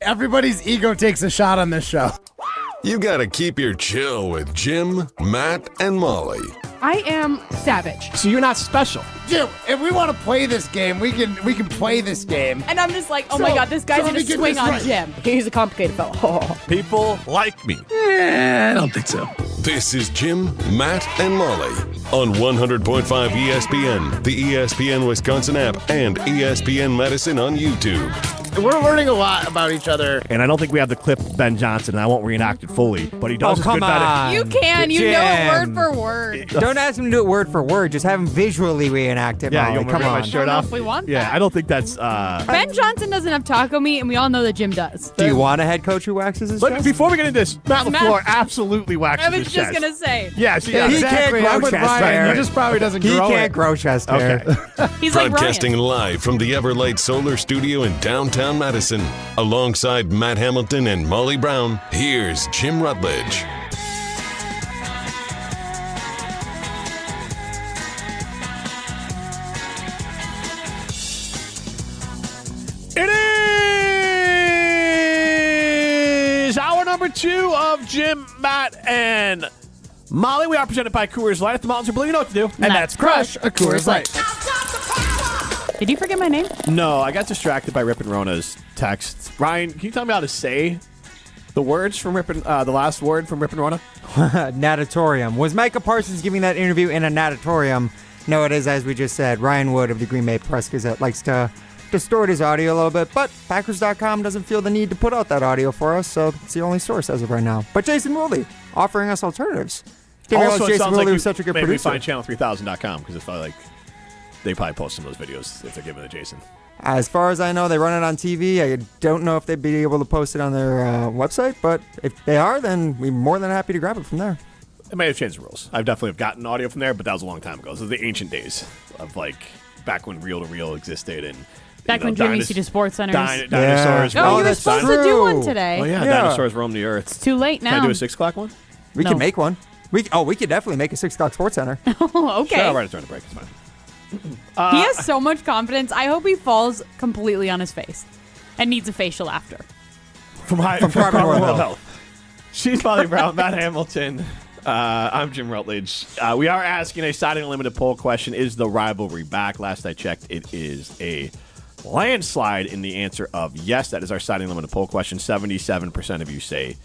[SPEAKER 3] Everybody's ego takes a shot on this show.
[SPEAKER 2] You gotta keep your chill with Jim, Matt, and Molly.
[SPEAKER 4] I am savage.
[SPEAKER 1] So you're not special.
[SPEAKER 3] Jim, if we want to play this game, we can play this game.
[SPEAKER 4] And I'm just like, oh my God, this guy's going to swing on Jim. He's a complicated fellow. Oh.
[SPEAKER 1] People like me.
[SPEAKER 24] I don't think so.
[SPEAKER 2] This is Jim, Matt, and Molly on 100.5 ESPN, the ESPN Wisconsin app, and ESPN Madison on YouTube.
[SPEAKER 3] We're learning a lot about each other.
[SPEAKER 1] And I don't think we have the clip of Ben Johnson, and I won't reenact it fully, but he does.
[SPEAKER 6] Oh, come on.
[SPEAKER 4] You can. You know it word for word.
[SPEAKER 6] Don't ask him to do it word for word. Just have him visually reenact it.
[SPEAKER 1] Yeah,
[SPEAKER 6] Molly.
[SPEAKER 1] come on. My shirt off.
[SPEAKER 4] If we want
[SPEAKER 1] yeah,
[SPEAKER 4] that.
[SPEAKER 1] I don't think that's.
[SPEAKER 4] Ben Johnson doesn't have taco meat, and we all know that Jim does.
[SPEAKER 6] Do you want a head coach who waxes his chest?
[SPEAKER 1] Before we get into this, Matt LaFleur absolutely waxes his chest.
[SPEAKER 4] I was just going to say.
[SPEAKER 1] Yes,
[SPEAKER 6] yeah, he
[SPEAKER 3] exactly.
[SPEAKER 6] can't grow chest hair.
[SPEAKER 3] He just probably doesn't grow
[SPEAKER 6] He can't grow chest hair.
[SPEAKER 1] Okay.
[SPEAKER 4] He's like
[SPEAKER 2] Broadcasting
[SPEAKER 4] Ryan.
[SPEAKER 2] live from the Everlight Solar Studio in downtown Madison. Alongside Matt Hamilton and Molly Brown, here's Jim Rutledge.
[SPEAKER 1] It is hour number 2 of Jim, Matt, and Molly. We are presented by Coors Light. If the mountains are blue, you know what to do.
[SPEAKER 3] And that's crush a Coors Light.
[SPEAKER 4] Did you forget my name?
[SPEAKER 1] No, I got distracted by Rip and Rona's text. Ryan, can you tell me how to say the words from Rip and, the last word from Rip and Rona?
[SPEAKER 6] Natatorium. Was Micah Parsons giving that interview in a natatorium? No, it is, as we just said. Ryan Wood of the Green Bay Press-Gazette likes to distort his audio a little bit, but Packers.com doesn't feel the need to put out that audio for us, so it's the only source as of right now. But Jason Wilde offering us alternatives. Didn't realize Jason Wilde was such a good producer.
[SPEAKER 1] Maybe find channel3000.com because it's probably like they probably post some of those videos if they're giving it to Jason.
[SPEAKER 6] As far as I know, they run it on TV. I don't know if they'd be able to post it on their website, but if they are, then we're more than happy to grab it from there.
[SPEAKER 1] It may have changed the rules. I've definitely have gotten audio from there, but that was a long time ago. Those are the ancient days of like back when reel-to-reel existed and
[SPEAKER 4] back when Jim used to do sports centers.
[SPEAKER 1] Dinosaurs.
[SPEAKER 4] Oh, you were supposed to do one today.
[SPEAKER 1] Oh yeah, dinosaurs roam the earth.
[SPEAKER 4] It's too late now.
[SPEAKER 1] Can I do a 6 o'clock one?
[SPEAKER 6] We can make one. We could definitely make a 6 o'clock sports center.
[SPEAKER 4] Oh, okay.
[SPEAKER 1] Sure, I'll write it during the break. It's fine.
[SPEAKER 4] He has so much confidence. I hope he falls completely on his face and needs a facial after.
[SPEAKER 1] From Carmen World Health. She's Molly Brown, Matt Hamilton. I'm Jim Rutledge. We are asking a Siding Unlimited poll question. Is the rivalry back? Last I checked, it is a landslide in the answer of yes. That is our Siding Unlimited poll question. 77% of you say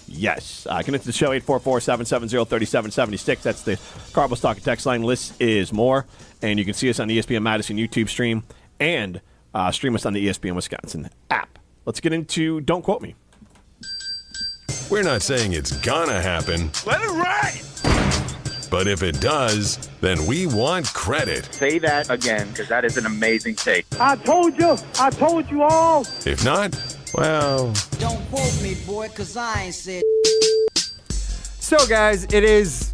[SPEAKER 1] yes. Connect to the show, 844-770-3776. That's the Carbos Talk and Text line. List is more. And you can see us on the ESPN Madison YouTube stream and stream us on the ESPN Wisconsin app. Let's get into Don't Quote Me.
[SPEAKER 2] We're not saying it's gonna happen.
[SPEAKER 8] Let it ride!
[SPEAKER 2] But if it does, then we want credit.
[SPEAKER 8] Say that again, because that is an amazing take.
[SPEAKER 9] I told you all.
[SPEAKER 2] If not, well...
[SPEAKER 20] Don't quote me, boy, because I ain't said...
[SPEAKER 6] So, guys, it is,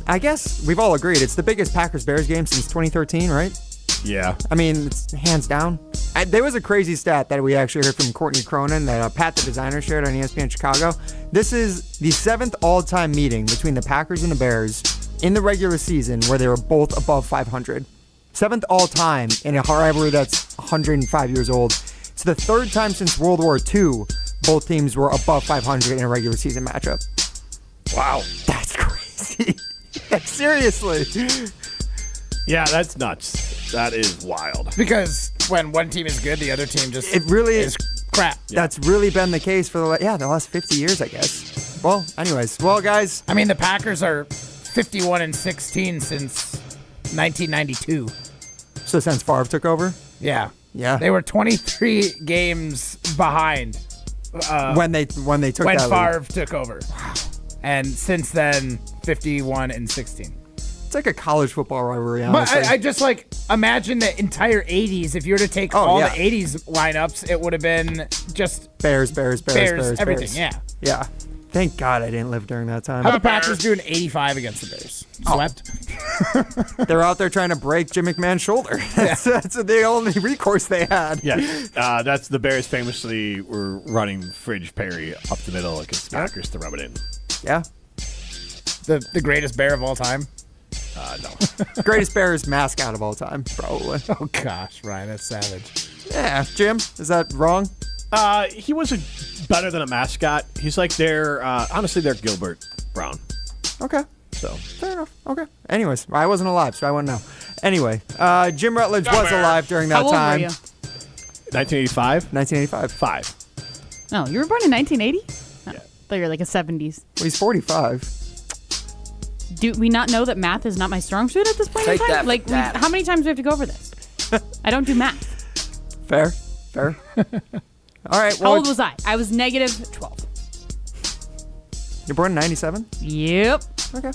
[SPEAKER 6] I guess we've all agreed, it's the biggest Packers-Bears game since 2013, right?
[SPEAKER 1] Yeah.
[SPEAKER 6] I mean, it's hands down. There was a crazy stat that we actually heard from Courtney Cronin that Pat the designer shared on ESPN Chicago. This is the 7th all-time meeting between the Packers and the Bears in the regular season where they were both above 500. 7th all-time in a rivalry that's 105 years old. It's the 3rd time since World War II both teams were above 500 in a regular season matchup.
[SPEAKER 1] Wow.
[SPEAKER 6] That's crazy. Seriously.
[SPEAKER 1] Yeah, that's nuts. That is wild.
[SPEAKER 3] Because when one team is good, the other team just
[SPEAKER 6] is
[SPEAKER 3] crap.
[SPEAKER 6] That's really been the case for the last 50 years, I guess. Well, anyways. Well, guys.
[SPEAKER 3] I mean, the Packers are 51-16 since 1992.
[SPEAKER 6] So since Favre took over?
[SPEAKER 3] Yeah.
[SPEAKER 6] Yeah.
[SPEAKER 3] They were 23 games behind
[SPEAKER 6] when they took
[SPEAKER 3] when
[SPEAKER 6] that
[SPEAKER 3] Favre
[SPEAKER 6] lead.
[SPEAKER 3] took over. Wow. And since then, 51-16.
[SPEAKER 6] It's like a college football rivalry, honestly.
[SPEAKER 3] But I just imagine the entire 80s. If you were to take all the 80s lineups, it would have been just
[SPEAKER 6] Bears,
[SPEAKER 3] everything.
[SPEAKER 6] Bears. Yeah. Thank God I didn't live during that time.
[SPEAKER 3] How the Packers doing 85 against the Bears? Swept?
[SPEAKER 6] They're out there trying to break Jim McMahon's shoulder. That's the only recourse they had.
[SPEAKER 1] Yes. That's the Bears famously were running Fridge Perry up the middle against the Packers to rub it in.
[SPEAKER 6] Yeah.
[SPEAKER 3] The greatest bear of all time?
[SPEAKER 1] No.
[SPEAKER 6] Greatest Bears mascot of all time, probably.
[SPEAKER 3] Oh, gosh, Ryan, that's savage.
[SPEAKER 6] Yeah. Jim, is that wrong?
[SPEAKER 1] He was better than a mascot. He's like honestly, they're Gilbert Brown.
[SPEAKER 6] Okay.
[SPEAKER 1] So
[SPEAKER 6] fair enough. Okay. Anyways, I wasn't alive, so I wouldn't know. Anyway, Jim Rutledge was alive during that time.
[SPEAKER 4] How old were you?
[SPEAKER 1] 1985?
[SPEAKER 6] 1985.
[SPEAKER 1] 5.
[SPEAKER 4] Oh, you were born in 1980?
[SPEAKER 1] Yeah.
[SPEAKER 4] I thought you were like a 70s.
[SPEAKER 6] Well, he's 45.
[SPEAKER 4] Do we not know that math is not my strong suit at this point in time? Like, how many times do we have to go over this? I don't do math.
[SPEAKER 6] Fair. All right.
[SPEAKER 4] How old was I? I was negative 12.
[SPEAKER 6] You're born in 97?
[SPEAKER 4] Yep.
[SPEAKER 6] Okay.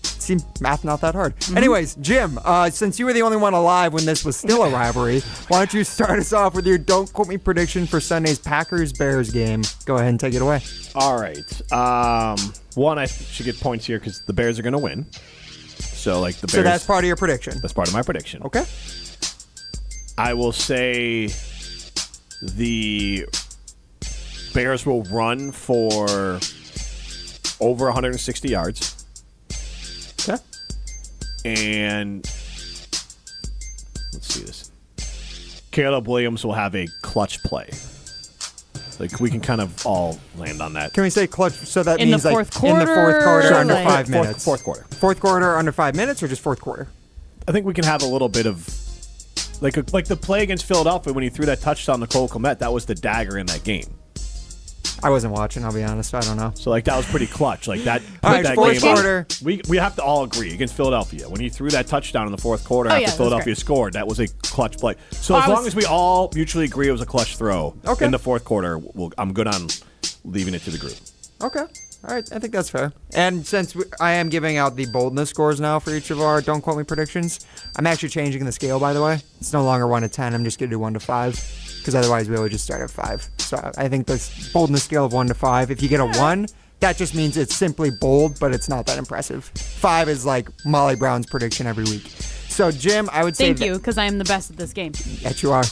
[SPEAKER 6] See, math not that hard. Mm-hmm. Anyways, Jim, since you were the only one alive when this was still a rivalry, why don't you start us off with your Don't Quote Me prediction for Sunday's Packers-Bears game. Go ahead and take it away.
[SPEAKER 1] All right. One, I should get points here because the Bears are going to win. So, the Bears.
[SPEAKER 6] So that's part of your prediction?
[SPEAKER 1] That's part of my prediction.
[SPEAKER 6] Okay.
[SPEAKER 1] I will say the Bears will run for over 160 yards.
[SPEAKER 6] Okay.
[SPEAKER 1] And let's see this. Caleb Williams will have a clutch play. We can kind of all land on that.
[SPEAKER 6] Can we say clutch? So that
[SPEAKER 4] in
[SPEAKER 6] means
[SPEAKER 4] the fourth quarter,
[SPEAKER 6] in the fourth quarter under 5 minutes.
[SPEAKER 1] Fourth quarter.
[SPEAKER 6] Fourth quarter under 5 minutes, or just fourth quarter?
[SPEAKER 1] I think we can have a little bit of like the play against Philadelphia when he threw that touchdown to Cole Kmet. That was the dagger in that game.
[SPEAKER 6] I wasn't watching, I'll be honest. I don't know.
[SPEAKER 1] So, that was pretty clutch. That
[SPEAKER 6] all right,
[SPEAKER 1] that
[SPEAKER 6] fourth
[SPEAKER 1] game
[SPEAKER 6] quarter.
[SPEAKER 1] We have to all agree against Philadelphia. When he threw that touchdown in the fourth quarter after Philadelphia scored, that was a clutch play. So, as long as we all mutually agree it was a clutch throw in the fourth quarter, I'm good on leaving it to the group.
[SPEAKER 6] Okay. All right, I think that's fair. And since I am giving out the boldness scores now for each of our Don't Quote Me predictions, I'm actually changing the scale, by the way. It's no longer 1 to 10. I'm just going to do 1 to 5. Because otherwise we would just start at 5. So I think the boldness scale of 1 to 5. If you get a 1, that just means it's simply bold, but it's not that impressive. 5 is like Molly Brown's prediction every week. So Jim, I would say
[SPEAKER 4] thank you, because I am the best at this game.
[SPEAKER 6] Yes, you are.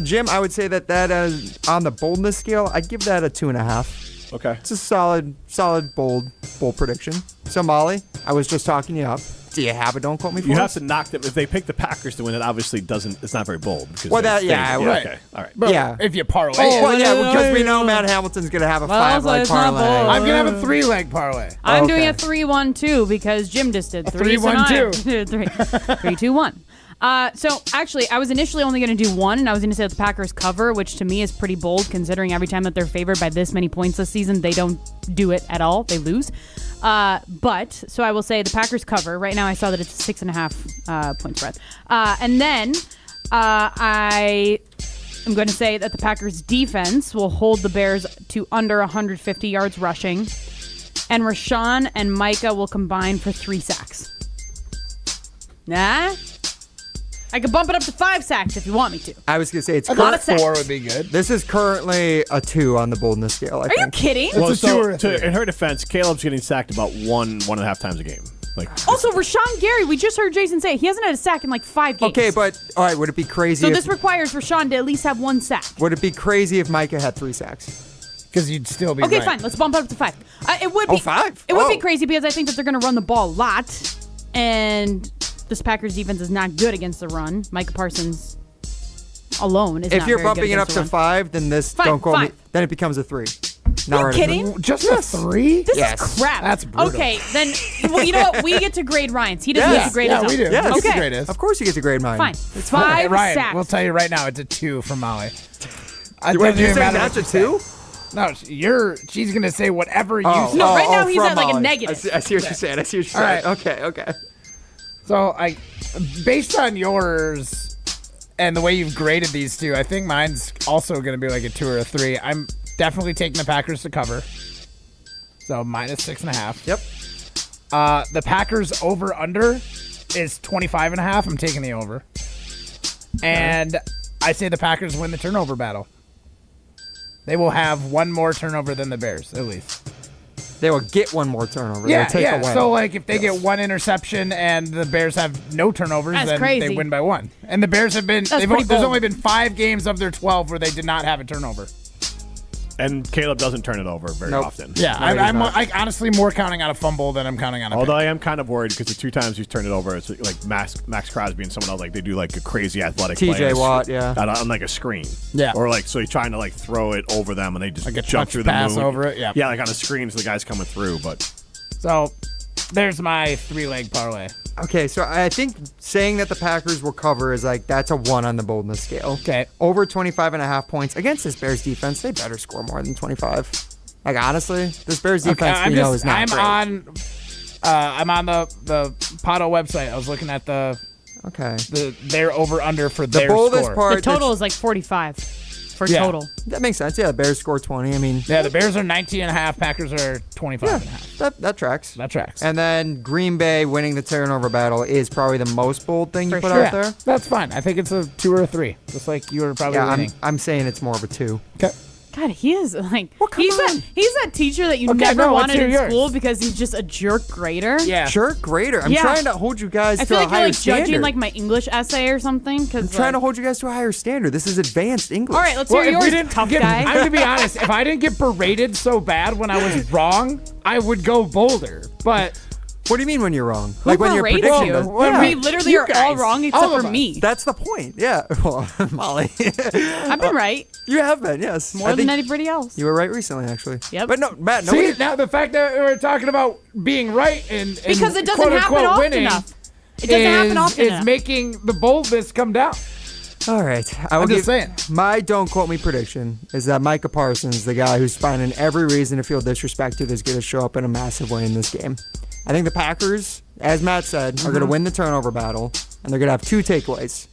[SPEAKER 6] Jim, I would say that is on the boldness scale. I'd give that a 2.5.
[SPEAKER 1] Okay.
[SPEAKER 6] It's a solid, bold prediction. So Molly, I was just talking you up. Do you have a Don't Quote Me for
[SPEAKER 1] You
[SPEAKER 6] us?
[SPEAKER 1] have to knock them. If they pick the Packers to win, it obviously doesn't. It's not very bold. Because
[SPEAKER 6] well, right.
[SPEAKER 1] Okay, all right.
[SPEAKER 3] But if you parlay,
[SPEAKER 6] because we know Matt Hamilton's going to have a 5-leg parlay.
[SPEAKER 3] I'm going to have a 3-leg parlay.
[SPEAKER 4] I'm doing a 3-1-2 because Jim just did
[SPEAKER 3] 3-1-2.
[SPEAKER 4] 3-2-1. So actually, I was initially only going to do 1, and I was going to say that the Packers cover, which to me is pretty bold considering every time that they're favored by this many points this season, they don't do it at all. They lose. So I will say the Packers cover. Right now I saw that it's a 6.5 point spread. And then I I'm going to say that the Packers defense will hold the Bears to under 150 yards rushing. And Rashawn and Micah will combine for 3 sacks. Nah? I could bump it up to 5 sacks if you want me to.
[SPEAKER 6] I was going to say it's
[SPEAKER 4] a lot of sacks.
[SPEAKER 3] 4 would be good.
[SPEAKER 6] This is currently a 2 on the boldness scale, I think.
[SPEAKER 4] Are you kidding?
[SPEAKER 1] Well, in her defense, Caleb's getting sacked about 1.5 times a game.
[SPEAKER 4] Also, Rashawn Gary, we just heard Jason say he hasn't had a sack in like 5 games.
[SPEAKER 6] Okay, but all right, would it be crazy?
[SPEAKER 4] So this requires Rashawn to at least have 1 sack.
[SPEAKER 6] Would it be crazy if Micah had 3 sacks?
[SPEAKER 3] Because you'd still be
[SPEAKER 4] okay,
[SPEAKER 3] right.
[SPEAKER 4] fine. Let's bump it up to 5. It would be
[SPEAKER 6] 5.
[SPEAKER 4] It would be crazy because I think that they're going to run the ball a lot, and this Packers defense is not good against the run. Micah Parsons alone is.
[SPEAKER 6] If
[SPEAKER 4] not
[SPEAKER 6] you're
[SPEAKER 4] very
[SPEAKER 6] bumping
[SPEAKER 4] good
[SPEAKER 6] it up
[SPEAKER 4] against
[SPEAKER 6] to
[SPEAKER 4] the run.
[SPEAKER 6] 5, then this don't call me. Then it becomes a 3.
[SPEAKER 4] Are you kidding?
[SPEAKER 3] Just a 3?
[SPEAKER 4] This is crap.
[SPEAKER 3] That's brutal.
[SPEAKER 4] Okay, then, well, you know what? We get to grade Ryan's. He doesn't get to grade his own.
[SPEAKER 3] we do.
[SPEAKER 6] Yes.
[SPEAKER 3] We get to
[SPEAKER 4] Okay.
[SPEAKER 3] grade his.
[SPEAKER 6] Of course you get to grade mine.
[SPEAKER 4] Fine. 5
[SPEAKER 3] Ryan,
[SPEAKER 4] sacks.
[SPEAKER 3] we'll tell you right now, it's a 2 from Molly.
[SPEAKER 6] Wait, you saying that's a 2?
[SPEAKER 3] No, she's going to say whatever you say.
[SPEAKER 4] No, right now he's
[SPEAKER 6] from
[SPEAKER 4] at like a
[SPEAKER 6] Molly.
[SPEAKER 4] negative.
[SPEAKER 6] I see what you're saying. All right. Okay.
[SPEAKER 3] So, based on yours and the way you've graded these two, I think mine's also going to be like a 2 or a 3. I'm definitely taking the Packers to cover. So, minus 6.5.
[SPEAKER 6] Yep.
[SPEAKER 3] The Packers over-under is 25.5. I'm taking the over. And I say the Packers win the turnover battle. They will have 1 more turnover than the Bears, at least.
[SPEAKER 6] They will get 1 more turnover.
[SPEAKER 3] Yeah,
[SPEAKER 6] They'll take away.
[SPEAKER 3] So, if they get 1 interception and the Bears have no turnovers,
[SPEAKER 4] That's
[SPEAKER 3] then
[SPEAKER 4] crazy.
[SPEAKER 3] they win by 1. And the Bears have been,
[SPEAKER 4] That's pretty
[SPEAKER 3] there's
[SPEAKER 4] bold.
[SPEAKER 3] only been 5 games of their 12 where they did not have a turnover.
[SPEAKER 1] And Caleb doesn't turn it over very often.
[SPEAKER 3] Yeah, I'm honestly more counting on a fumble than I'm counting on a
[SPEAKER 1] Although
[SPEAKER 3] pick.
[SPEAKER 1] I am kind of worried because the 2 times he's turned it over, it's like Max Crosby and someone else, like they do like a crazy athletic play
[SPEAKER 6] TJ Watt, yeah.
[SPEAKER 1] on like a screen.
[SPEAKER 3] Yeah.
[SPEAKER 1] Or so he's trying to like throw it over them and they just
[SPEAKER 3] Like a
[SPEAKER 1] jump
[SPEAKER 3] touch
[SPEAKER 1] through the
[SPEAKER 3] pass
[SPEAKER 1] moon.
[SPEAKER 3] over it, yeah.
[SPEAKER 1] Yeah, like on a screen so the guy's coming through, but
[SPEAKER 3] So, there's my 3-leg parlay.
[SPEAKER 6] Okay, so I think saying that the Packers will cover is that's a 1 on the boldness scale.
[SPEAKER 3] Okay.
[SPEAKER 6] Over 25.5 points against this Bears defense, they better score more than 25. Honestly, this Bears defense is not great.
[SPEAKER 3] I'm on the Pato website. I was looking at their over under for their
[SPEAKER 6] boldest
[SPEAKER 3] score.
[SPEAKER 6] part.
[SPEAKER 4] The total is like 45 for total.
[SPEAKER 6] That makes sense. Yeah, the Bears score 20. I mean,
[SPEAKER 3] the Bears are 19.5. Packers are 25.5.
[SPEAKER 6] that tracks.
[SPEAKER 3] That tracks.
[SPEAKER 6] And then Green Bay winning the turnover battle is probably the most bold thing you put out there.
[SPEAKER 3] That's fine. I think it's a 2 or a 3, just like you were probably winning.
[SPEAKER 6] I'm saying it's more of a 2.
[SPEAKER 3] Okay.
[SPEAKER 4] God, he is like he's that teacher that you never wanted in school because he's just a jerk grader.
[SPEAKER 3] Yeah,
[SPEAKER 6] jerk grader. I'm trying to hold you guys
[SPEAKER 4] I
[SPEAKER 6] to
[SPEAKER 4] feel
[SPEAKER 6] a
[SPEAKER 4] like
[SPEAKER 6] higher
[SPEAKER 4] you're like
[SPEAKER 6] standard.
[SPEAKER 4] judging like my English essay or something.
[SPEAKER 6] I'm trying to hold you guys to a higher standard. This is advanced English.
[SPEAKER 4] All right, let's hear yours, tough guy.
[SPEAKER 3] I'm gonna be honest. If I didn't get berated so bad when I was wrong, I would go bolder. But
[SPEAKER 6] what do you mean when you're wrong?
[SPEAKER 4] Who
[SPEAKER 6] like when you're
[SPEAKER 4] berated
[SPEAKER 6] predicting
[SPEAKER 4] you?
[SPEAKER 6] this?
[SPEAKER 4] We literally are all wrong except for me.
[SPEAKER 6] That's the point. Yeah. Well, Molly.
[SPEAKER 4] I've been right.
[SPEAKER 6] You have been, yes.
[SPEAKER 4] More than anybody else.
[SPEAKER 6] You were right recently, actually.
[SPEAKER 4] Yep.
[SPEAKER 6] But no, Matt,
[SPEAKER 3] see, now the fact that we're talking about being right and
[SPEAKER 4] because it doesn't
[SPEAKER 3] quote,
[SPEAKER 4] happen
[SPEAKER 3] unquote,
[SPEAKER 4] often
[SPEAKER 3] winning
[SPEAKER 4] enough. It doesn't happen often
[SPEAKER 3] is
[SPEAKER 4] enough.
[SPEAKER 3] making the boldness come down.
[SPEAKER 6] All right.
[SPEAKER 3] I'm just saying.
[SPEAKER 6] My don't quote me prediction is that Micah Parsons, the guy who's finding every reason to feel disrespected, is going to show up in a massive way in this game. I think the Packers, as Matt said, are going to win the turnover battle, and they're going to have 2 takeaways.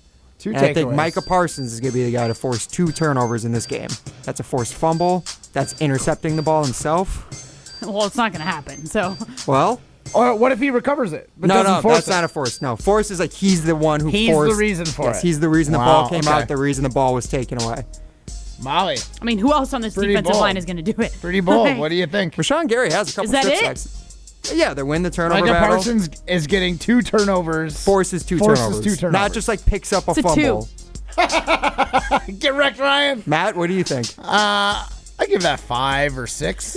[SPEAKER 6] I think Micah Parsons is going to be the guy to force 2 turnovers in this game. That's a forced fumble. That's intercepting the ball himself.
[SPEAKER 4] Well, it's not going to happen. So.
[SPEAKER 6] Well.
[SPEAKER 3] Or what if he recovers it? But
[SPEAKER 6] No,
[SPEAKER 3] that's
[SPEAKER 6] not a force. No, force is like he's the one who
[SPEAKER 3] he's
[SPEAKER 6] forced.
[SPEAKER 3] the reason for it.
[SPEAKER 6] He's the reason the ball came out, the reason the ball was taken away.
[SPEAKER 3] Molly.
[SPEAKER 4] I mean, who else on this defensive line is going to do it?
[SPEAKER 3] Pretty bold. What do you think?
[SPEAKER 6] Rashawn Gary has a couple
[SPEAKER 4] strip
[SPEAKER 6] sacks. Yeah, they win the turnover
[SPEAKER 3] Micah
[SPEAKER 6] battle.
[SPEAKER 3] Parsons is getting 2 turnovers.
[SPEAKER 6] Forces two turnovers. Not just like picks up a fumble.
[SPEAKER 3] Get wrecked, Ryan.
[SPEAKER 6] Matt, what do you think?
[SPEAKER 3] I give that 5 or 6.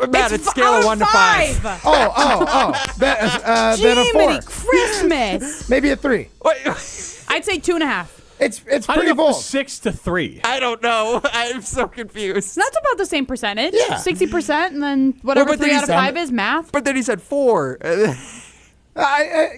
[SPEAKER 6] Matt, it's scale of 1 to 5.
[SPEAKER 3] Oh. Then a 4.
[SPEAKER 4] Jiminy Christmas.
[SPEAKER 3] Maybe a 3.
[SPEAKER 4] I'd say 2.5.
[SPEAKER 3] It's
[SPEAKER 1] How
[SPEAKER 3] pretty
[SPEAKER 1] do you go
[SPEAKER 3] bold.
[SPEAKER 1] from 6 to 3?
[SPEAKER 6] I don't know. I'm so confused.
[SPEAKER 4] That's about the same percentage.
[SPEAKER 3] Yeah.
[SPEAKER 4] 60%, and then whatever
[SPEAKER 6] Well, but
[SPEAKER 4] 3
[SPEAKER 6] then
[SPEAKER 4] out of 5 is math.
[SPEAKER 6] But then he said 4.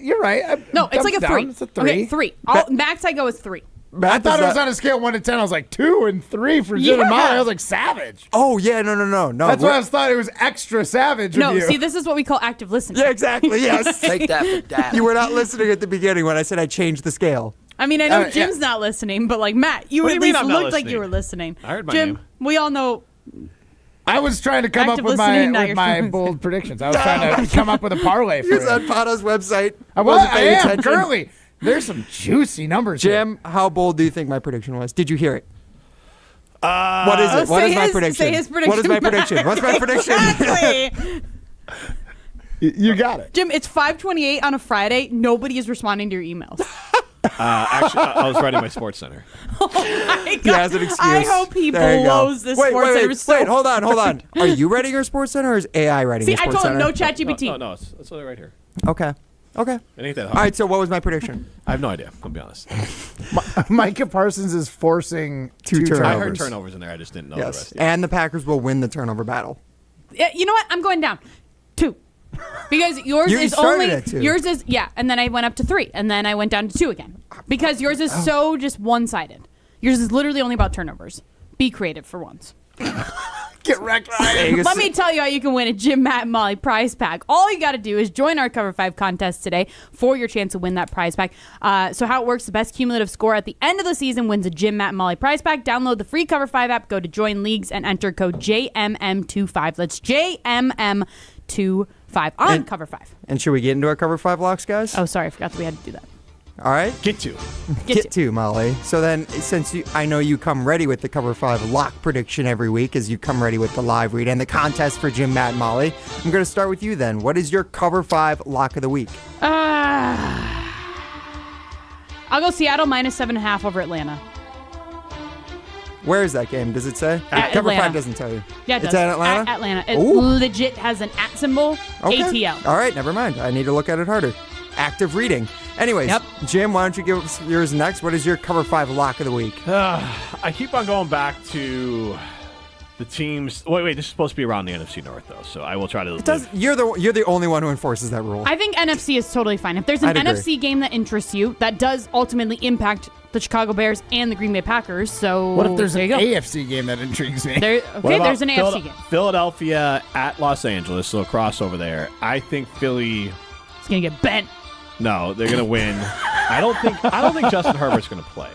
[SPEAKER 3] You're right.
[SPEAKER 4] No, it's like a 3.
[SPEAKER 3] It's a 3.
[SPEAKER 4] Okay, 3. Max, I go with 3.
[SPEAKER 3] I thought it was on a scale of 1 to 10. I was like 2 and 3 for Jim and Molly. I was like savage.
[SPEAKER 6] Oh yeah, no.
[SPEAKER 3] That's why I thought it was extra savage.
[SPEAKER 4] No,
[SPEAKER 3] of you.
[SPEAKER 4] see, this is what we call active listening.
[SPEAKER 6] Yeah, exactly. Yes.
[SPEAKER 20] Take that for that.
[SPEAKER 6] You were not listening at the beginning when I said I changed the scale.
[SPEAKER 4] I mean, I know Jim's not listening, but like Matt, you at least looked like you were listening.
[SPEAKER 1] I heard my
[SPEAKER 4] Jim,
[SPEAKER 1] name.
[SPEAKER 4] We all know.
[SPEAKER 3] I was trying to come up with my bold predictions. I was trying to come up with a parlay for
[SPEAKER 6] He was on Pato's website.
[SPEAKER 3] I am currently. There's some juicy numbers
[SPEAKER 6] Jim, how bold do you think my prediction was? Did you hear it? What is it? What is my prediction?
[SPEAKER 4] Say his prediction.
[SPEAKER 6] What is my prediction? What's my prediction?
[SPEAKER 4] Exactly.
[SPEAKER 3] You got it.
[SPEAKER 4] Jim, it's 5:28 on a Friday. Nobody is responding to your emails.
[SPEAKER 1] Actually, I was writing my Sports Center.
[SPEAKER 4] Oh my God.
[SPEAKER 6] He has an excuse.
[SPEAKER 4] I hope he blows this Sports Center.
[SPEAKER 6] Wait, hold on. Are you writing your Sports Center or is AI writing your Sports Center?
[SPEAKER 4] I told him no ChatGPT.
[SPEAKER 1] No, it's right here.
[SPEAKER 6] Okay.
[SPEAKER 1] It ain't that hard.
[SPEAKER 6] All right, so what was my prediction?
[SPEAKER 1] I have no idea. I'll be honest.
[SPEAKER 3] Micah Parsons is forcing two turnovers.
[SPEAKER 1] I heard turnovers in there. I just didn't know the rest.
[SPEAKER 6] And the Packers will win the turnover battle.
[SPEAKER 4] You know what? I'm going down 2. Because yours is only
[SPEAKER 6] at 2.
[SPEAKER 4] Yours is and then I went up to 3 and then I went down to 2 again. Because yours is so just one-sided. Yours is literally only about turnovers. Be creative for once.
[SPEAKER 3] Get wrecked.
[SPEAKER 4] Let me tell you how you can win a Jim, Matt, and Molly prize pack. All you got to do is join our Cover 5 contest today for your chance to win that prize pack. So how it works, the best cumulative score at the end of the season wins a Jim, Matt, and Molly prize pack. Download the free Cover 5 app, go to Join Leagues, and enter code JMM25. That's JMM25 on Cover 5.
[SPEAKER 6] And should we get into our Cover 5 locks, guys?
[SPEAKER 4] Oh, sorry. I forgot that we had to do that.
[SPEAKER 6] All right.
[SPEAKER 1] Get
[SPEAKER 6] to, Molly. So then, since I know you come ready with the Cover 5 lock prediction every week, as you come ready with the live read and the contest for Jim, Matt, and Molly, I'm going to start with you then. What is your Cover 5 lock of the week?
[SPEAKER 4] I'll go Seattle -7.5 over Atlanta.
[SPEAKER 6] Where is that game? Does it say?
[SPEAKER 4] At
[SPEAKER 6] Cover
[SPEAKER 4] Atlanta.
[SPEAKER 6] 5 doesn't tell you.
[SPEAKER 4] Yeah, it does.
[SPEAKER 6] It's at Atlanta?
[SPEAKER 4] At Atlanta. It
[SPEAKER 6] Ooh.
[SPEAKER 4] legit has an at symbol,
[SPEAKER 6] Okay.
[SPEAKER 4] ATL.
[SPEAKER 6] All right, never mind. I need to look at it harder. Active reading. Anyways, Jim, why don't you give us yours next? What is your Cover 5 lock of the week?
[SPEAKER 1] I keep on going back to the teams. Wait, this is supposed to be around the NFC North, though, so I will try to.
[SPEAKER 6] You're the only one who enforces that rule.
[SPEAKER 4] I think NFC is totally fine. If there's an NFC game that interests you, that does ultimately impact the Chicago Bears and the Green Bay Packers. So
[SPEAKER 3] what if there's an
[SPEAKER 4] go.
[SPEAKER 3] AFC game that intrigues me?
[SPEAKER 4] There's an AFC game.
[SPEAKER 1] Philadelphia at Los Angeles, so a crossover there. I think Philly.
[SPEAKER 4] It's gonna get bent.
[SPEAKER 1] No, they're gonna win. I don't think Justin Herbert's gonna play.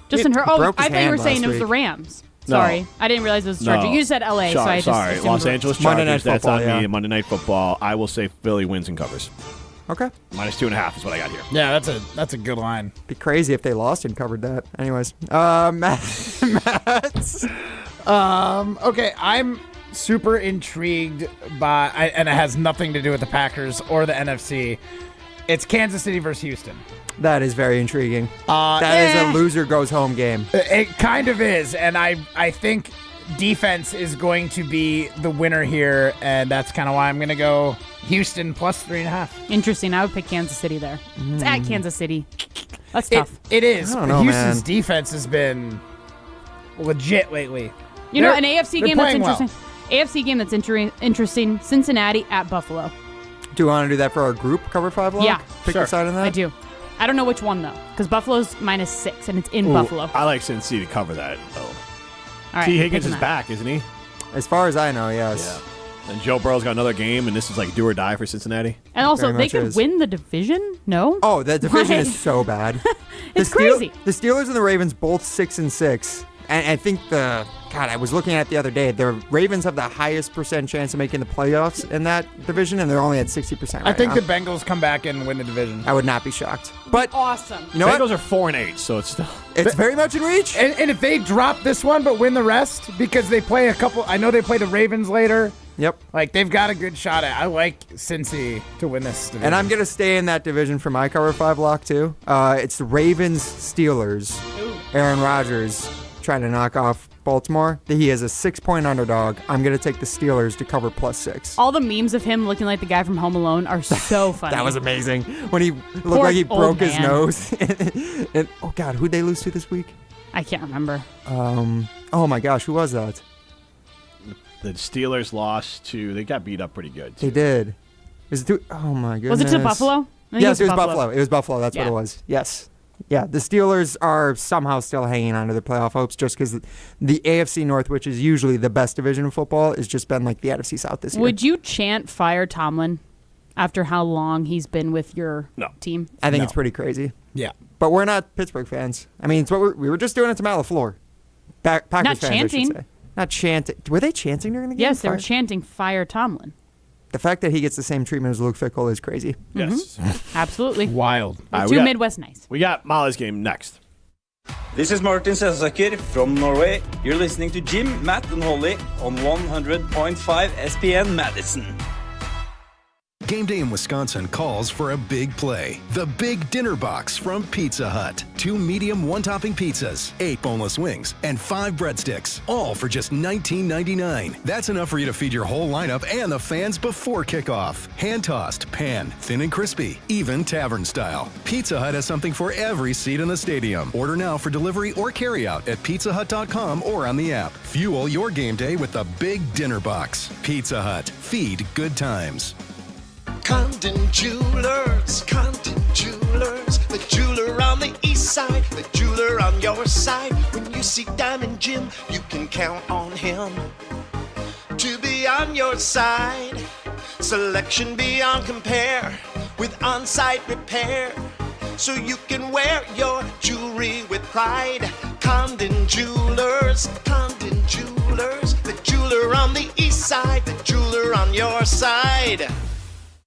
[SPEAKER 4] Justin Herbert. Oh, I thought you were saying it was the Rams. Sorry,
[SPEAKER 1] No.
[SPEAKER 4] I didn't realize it was the Chargers.
[SPEAKER 1] No.
[SPEAKER 4] You said LA, so I just
[SPEAKER 1] sorry. Los Angeles
[SPEAKER 6] Monday
[SPEAKER 1] Chargers.
[SPEAKER 6] Night
[SPEAKER 1] That's
[SPEAKER 6] Football,
[SPEAKER 1] on me. Monday Night Football. I will say Philly wins and covers.
[SPEAKER 6] Okay.
[SPEAKER 1] -2.5 is what I got here.
[SPEAKER 3] Yeah, that's a good line.
[SPEAKER 6] Be crazy if they lost and covered that. Anyways, Matt.
[SPEAKER 3] Okay, I'm super intrigued by, and it has nothing to do with the Packers or the NFC. It's Kansas City versus Houston.
[SPEAKER 6] That is very intriguing. That is a loser goes home game.
[SPEAKER 3] It kind of is, and I think defense is going to be the winner here, and that's kind of why I'm going to go Houston +3.5.
[SPEAKER 4] Interesting. I would pick Kansas City there. It's at Kansas City. That's tough.
[SPEAKER 3] It is.
[SPEAKER 6] I don't know,
[SPEAKER 3] Houston's
[SPEAKER 6] man.
[SPEAKER 3] defense has been legit lately.
[SPEAKER 4] You know, an AFC game that's
[SPEAKER 3] playing well.
[SPEAKER 4] interesting. AFC game that's interesting. Cincinnati at Buffalo.
[SPEAKER 6] Do you want to do that for our group Cover 5 lock?
[SPEAKER 4] Yeah.
[SPEAKER 6] Pick a side on that?
[SPEAKER 4] I do. I don't know which one, though, because Buffalo's -6, and it's in Buffalo.
[SPEAKER 1] I like Cincy to cover that, though.
[SPEAKER 4] All right,
[SPEAKER 1] T. Higgins
[SPEAKER 4] picking
[SPEAKER 1] is
[SPEAKER 4] that.
[SPEAKER 1] back, isn't he?
[SPEAKER 6] As far as I know, yes.
[SPEAKER 1] Yeah. And Joe Burrow's got another game, and this is like do or die for Cincinnati.
[SPEAKER 4] And also,
[SPEAKER 6] Very
[SPEAKER 4] they
[SPEAKER 6] much
[SPEAKER 4] could
[SPEAKER 6] is.
[SPEAKER 4] win the division? No?
[SPEAKER 6] Oh, the division
[SPEAKER 4] Like-
[SPEAKER 6] is so bad.
[SPEAKER 4] It's crazy.
[SPEAKER 6] The Steelers and the Ravens both 6-6. And I think I was looking at it the other day. The Ravens have the highest % chance of making the playoffs in that division, and they're only at 60% right
[SPEAKER 3] I think
[SPEAKER 6] now.
[SPEAKER 3] the Bengals come back and win the division.
[SPEAKER 6] I would not be shocked. But
[SPEAKER 4] Awesome.
[SPEAKER 6] you know
[SPEAKER 1] Bengals
[SPEAKER 6] what?
[SPEAKER 1] are 4-8, so it's still.
[SPEAKER 6] It's very much in reach.
[SPEAKER 3] And if they drop this one but win the rest, because they play a couple, I know they play the Ravens later.
[SPEAKER 6] Yep.
[SPEAKER 3] Like, they've got a good shot at. I like Cincy to win this division.
[SPEAKER 6] And I'm going to stay in that division for my Cover 5 lock, too. It's the Ravens-Steelers. Aaron Rodgers trying to knock off Baltimore. He is a 6-point underdog. I'm going to take the Steelers to cover +6.
[SPEAKER 4] All the memes of him looking like the guy from Home Alone are so funny.
[SPEAKER 6] That was amazing. When he looked
[SPEAKER 4] Poor
[SPEAKER 6] like he
[SPEAKER 4] old
[SPEAKER 6] broke his
[SPEAKER 4] man.
[SPEAKER 6] nose. And, oh, God, who'd they lose to this week?
[SPEAKER 4] I can't remember.
[SPEAKER 6] Oh, my gosh, who was that?
[SPEAKER 1] The Steelers lost to. They got beat up pretty good.
[SPEAKER 6] They did. Oh, my goodness.
[SPEAKER 4] Was it to Buffalo? I think
[SPEAKER 6] Yes, it was Buffalo. It was Buffalo. That's what
[SPEAKER 4] Yeah.
[SPEAKER 6] it was. Yes. Yeah, the Steelers are somehow still hanging on to their playoff hopes just because the AFC North, which is usually the best division of football, has just been like the NFC South this year.
[SPEAKER 4] Would you chant fire Tomlin after how long he's been with your team?
[SPEAKER 6] I think it's pretty crazy.
[SPEAKER 3] Yeah.
[SPEAKER 6] But we're not Pittsburgh fans. I mean, it's what we were just doing it to Matt LaFleur. Packers
[SPEAKER 4] not
[SPEAKER 6] fans,
[SPEAKER 4] chanting.
[SPEAKER 6] I should say. Not chanting. Were they chanting during the game?
[SPEAKER 4] Yes, they were chanting "Fire Tomlin."
[SPEAKER 6] The fact that he gets the same treatment as Luke Fickell is crazy.
[SPEAKER 1] Yes.
[SPEAKER 4] Absolutely.
[SPEAKER 1] Wild.
[SPEAKER 4] Too Midwest nice.
[SPEAKER 1] We got Molly's game next.
[SPEAKER 10] This is Martin Selsaker from Norway. You're listening to Jim, Matt, and Holly on 100.5 ESPN Madison.
[SPEAKER 11] Game day in Wisconsin calls for a big play. The Big Dinner Box from Pizza Hut. 2 medium one-topping pizzas, 8 boneless wings, and 5 breadsticks. All for just $19.99. That's enough for you to feed your whole lineup and the fans before kickoff. Hand-tossed, pan, thin and crispy, even tavern style. Pizza Hut has something for every seat in the stadium. Order now for delivery or carryout at pizzahut.com or on the app. Fuel your game day with the Big Dinner Box. Pizza Hut. Feed good times.
[SPEAKER 21] Condon Jewelers, the jeweler on the east side, the jeweler on your side. When you see Diamond Jim, you can count on him to be on your side. Selection beyond compare with on-site repair, so you can wear your jewelry with pride. Condon Jewelers, the jeweler on the east side, the jeweler on your side.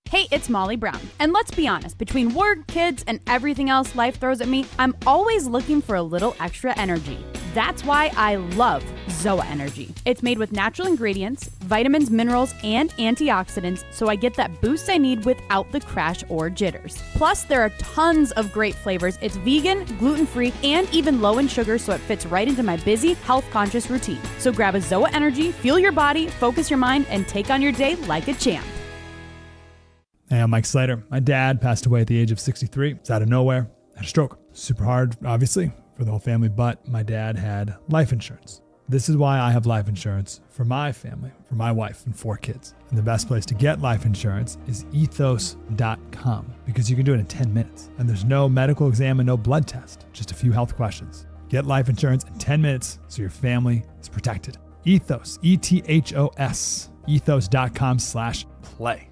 [SPEAKER 4] Hey, it's Molly Brown. And let's be honest, between work, kids, and everything else life throws at me, I'm always looking for a little extra energy. That's why I love Zoa Energy. It's made with natural ingredients, vitamins, minerals, and antioxidants, so I get that boost I need without the crash or jitters. Plus, there are tons of great flavors. It's vegan, gluten-free, and even low in sugar, so it fits right into my busy, health-conscious routine. So grab a Zoa Energy, fuel your body, focus your mind, and take on your day like a champ.
[SPEAKER 17] Hey, I'm Mike Slater. My dad passed away at the age of 63. It's out of nowhere. Had a stroke. Super hard, obviously, for the whole family, but my dad had life insurance. This is why I have life insurance for my family, for my wife and 4 kids. And the best place to get life insurance is ethos.com, because you can do it in 10 minutes. And there's no medical exam and no blood test, just a few health questions. Get life insurance in 10 minutes so your family is protected. Ethos, ETHOS, ethos.com/play.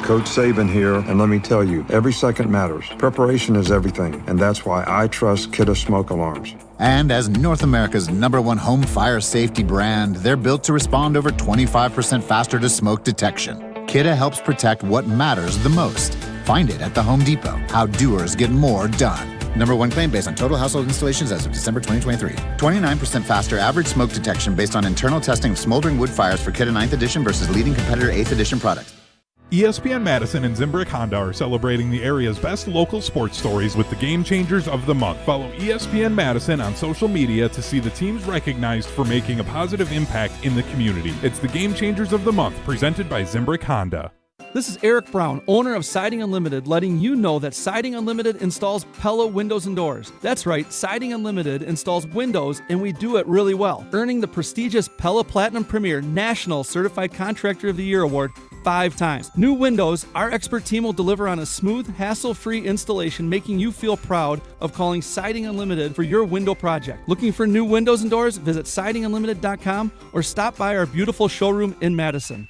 [SPEAKER 22] Coach Saban here, and let me tell you, every second matters. Preparation is everything, and that's why I trust Kidde Smoke Alarms.
[SPEAKER 23] And as North America's #1 home fire safety brand, they're built to respond over 25% faster to smoke detection. Kidde helps protect what matters the most. Find it at the Home Depot. How doers get more done. #1 claim based on total household installations as of December 2023. 29% faster average smoke detection based on internal testing of smoldering wood fires for Kidde 9th edition versus leading competitor 8th edition products.
[SPEAKER 25] ESPN Madison and Zimbrick Honda are celebrating the area's best local sports stories with the Game Changers of the Month. Follow ESPN Madison on social media to see the teams recognized for making a positive impact in the community. It's the Game Changers of the Month, presented by Zimbrick Honda.
[SPEAKER 26] This is Eric Brown, owner of Siding Unlimited, letting you know that Siding Unlimited installs Pella windows and doors. That's right, Siding Unlimited installs windows, and we do it really well, earning the prestigious Pella Platinum Premier National Certified Contractor of the Year award 5 times. New windows, our expert team will deliver on a smooth, hassle-free installation, making you feel proud of calling Siding Unlimited for your window project. Looking for new windows and doors? Visit sidingunlimited.com or stop by our beautiful showroom in Madison.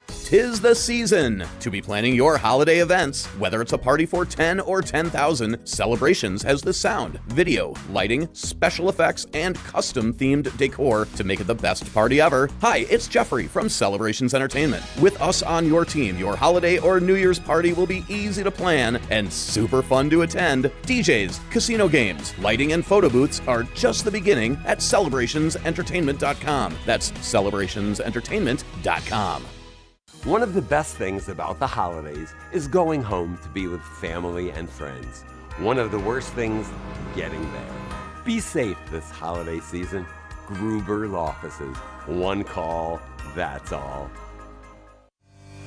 [SPEAKER 28] 'Tis the season to be planning your holiday events. Whether it's a party for 10 or 10,000, Celebrations has the sound, video, lighting, special effects, and custom-themed decor to make it the best party ever. Hi, it's Jeffrey from Celebrations Entertainment. With us on your team, your holiday or New Year's party will be easy to plan and super fun to attend. DJs, casino games, lighting, and photo booths are just the beginning at celebrationsentertainment.com. That's celebrationsentertainment.com.
[SPEAKER 29] One of the best things about the holidays is going home to be with family and friends. One of the worst things, getting there. Be safe this holiday season. Gruber's offices. One call, that's all.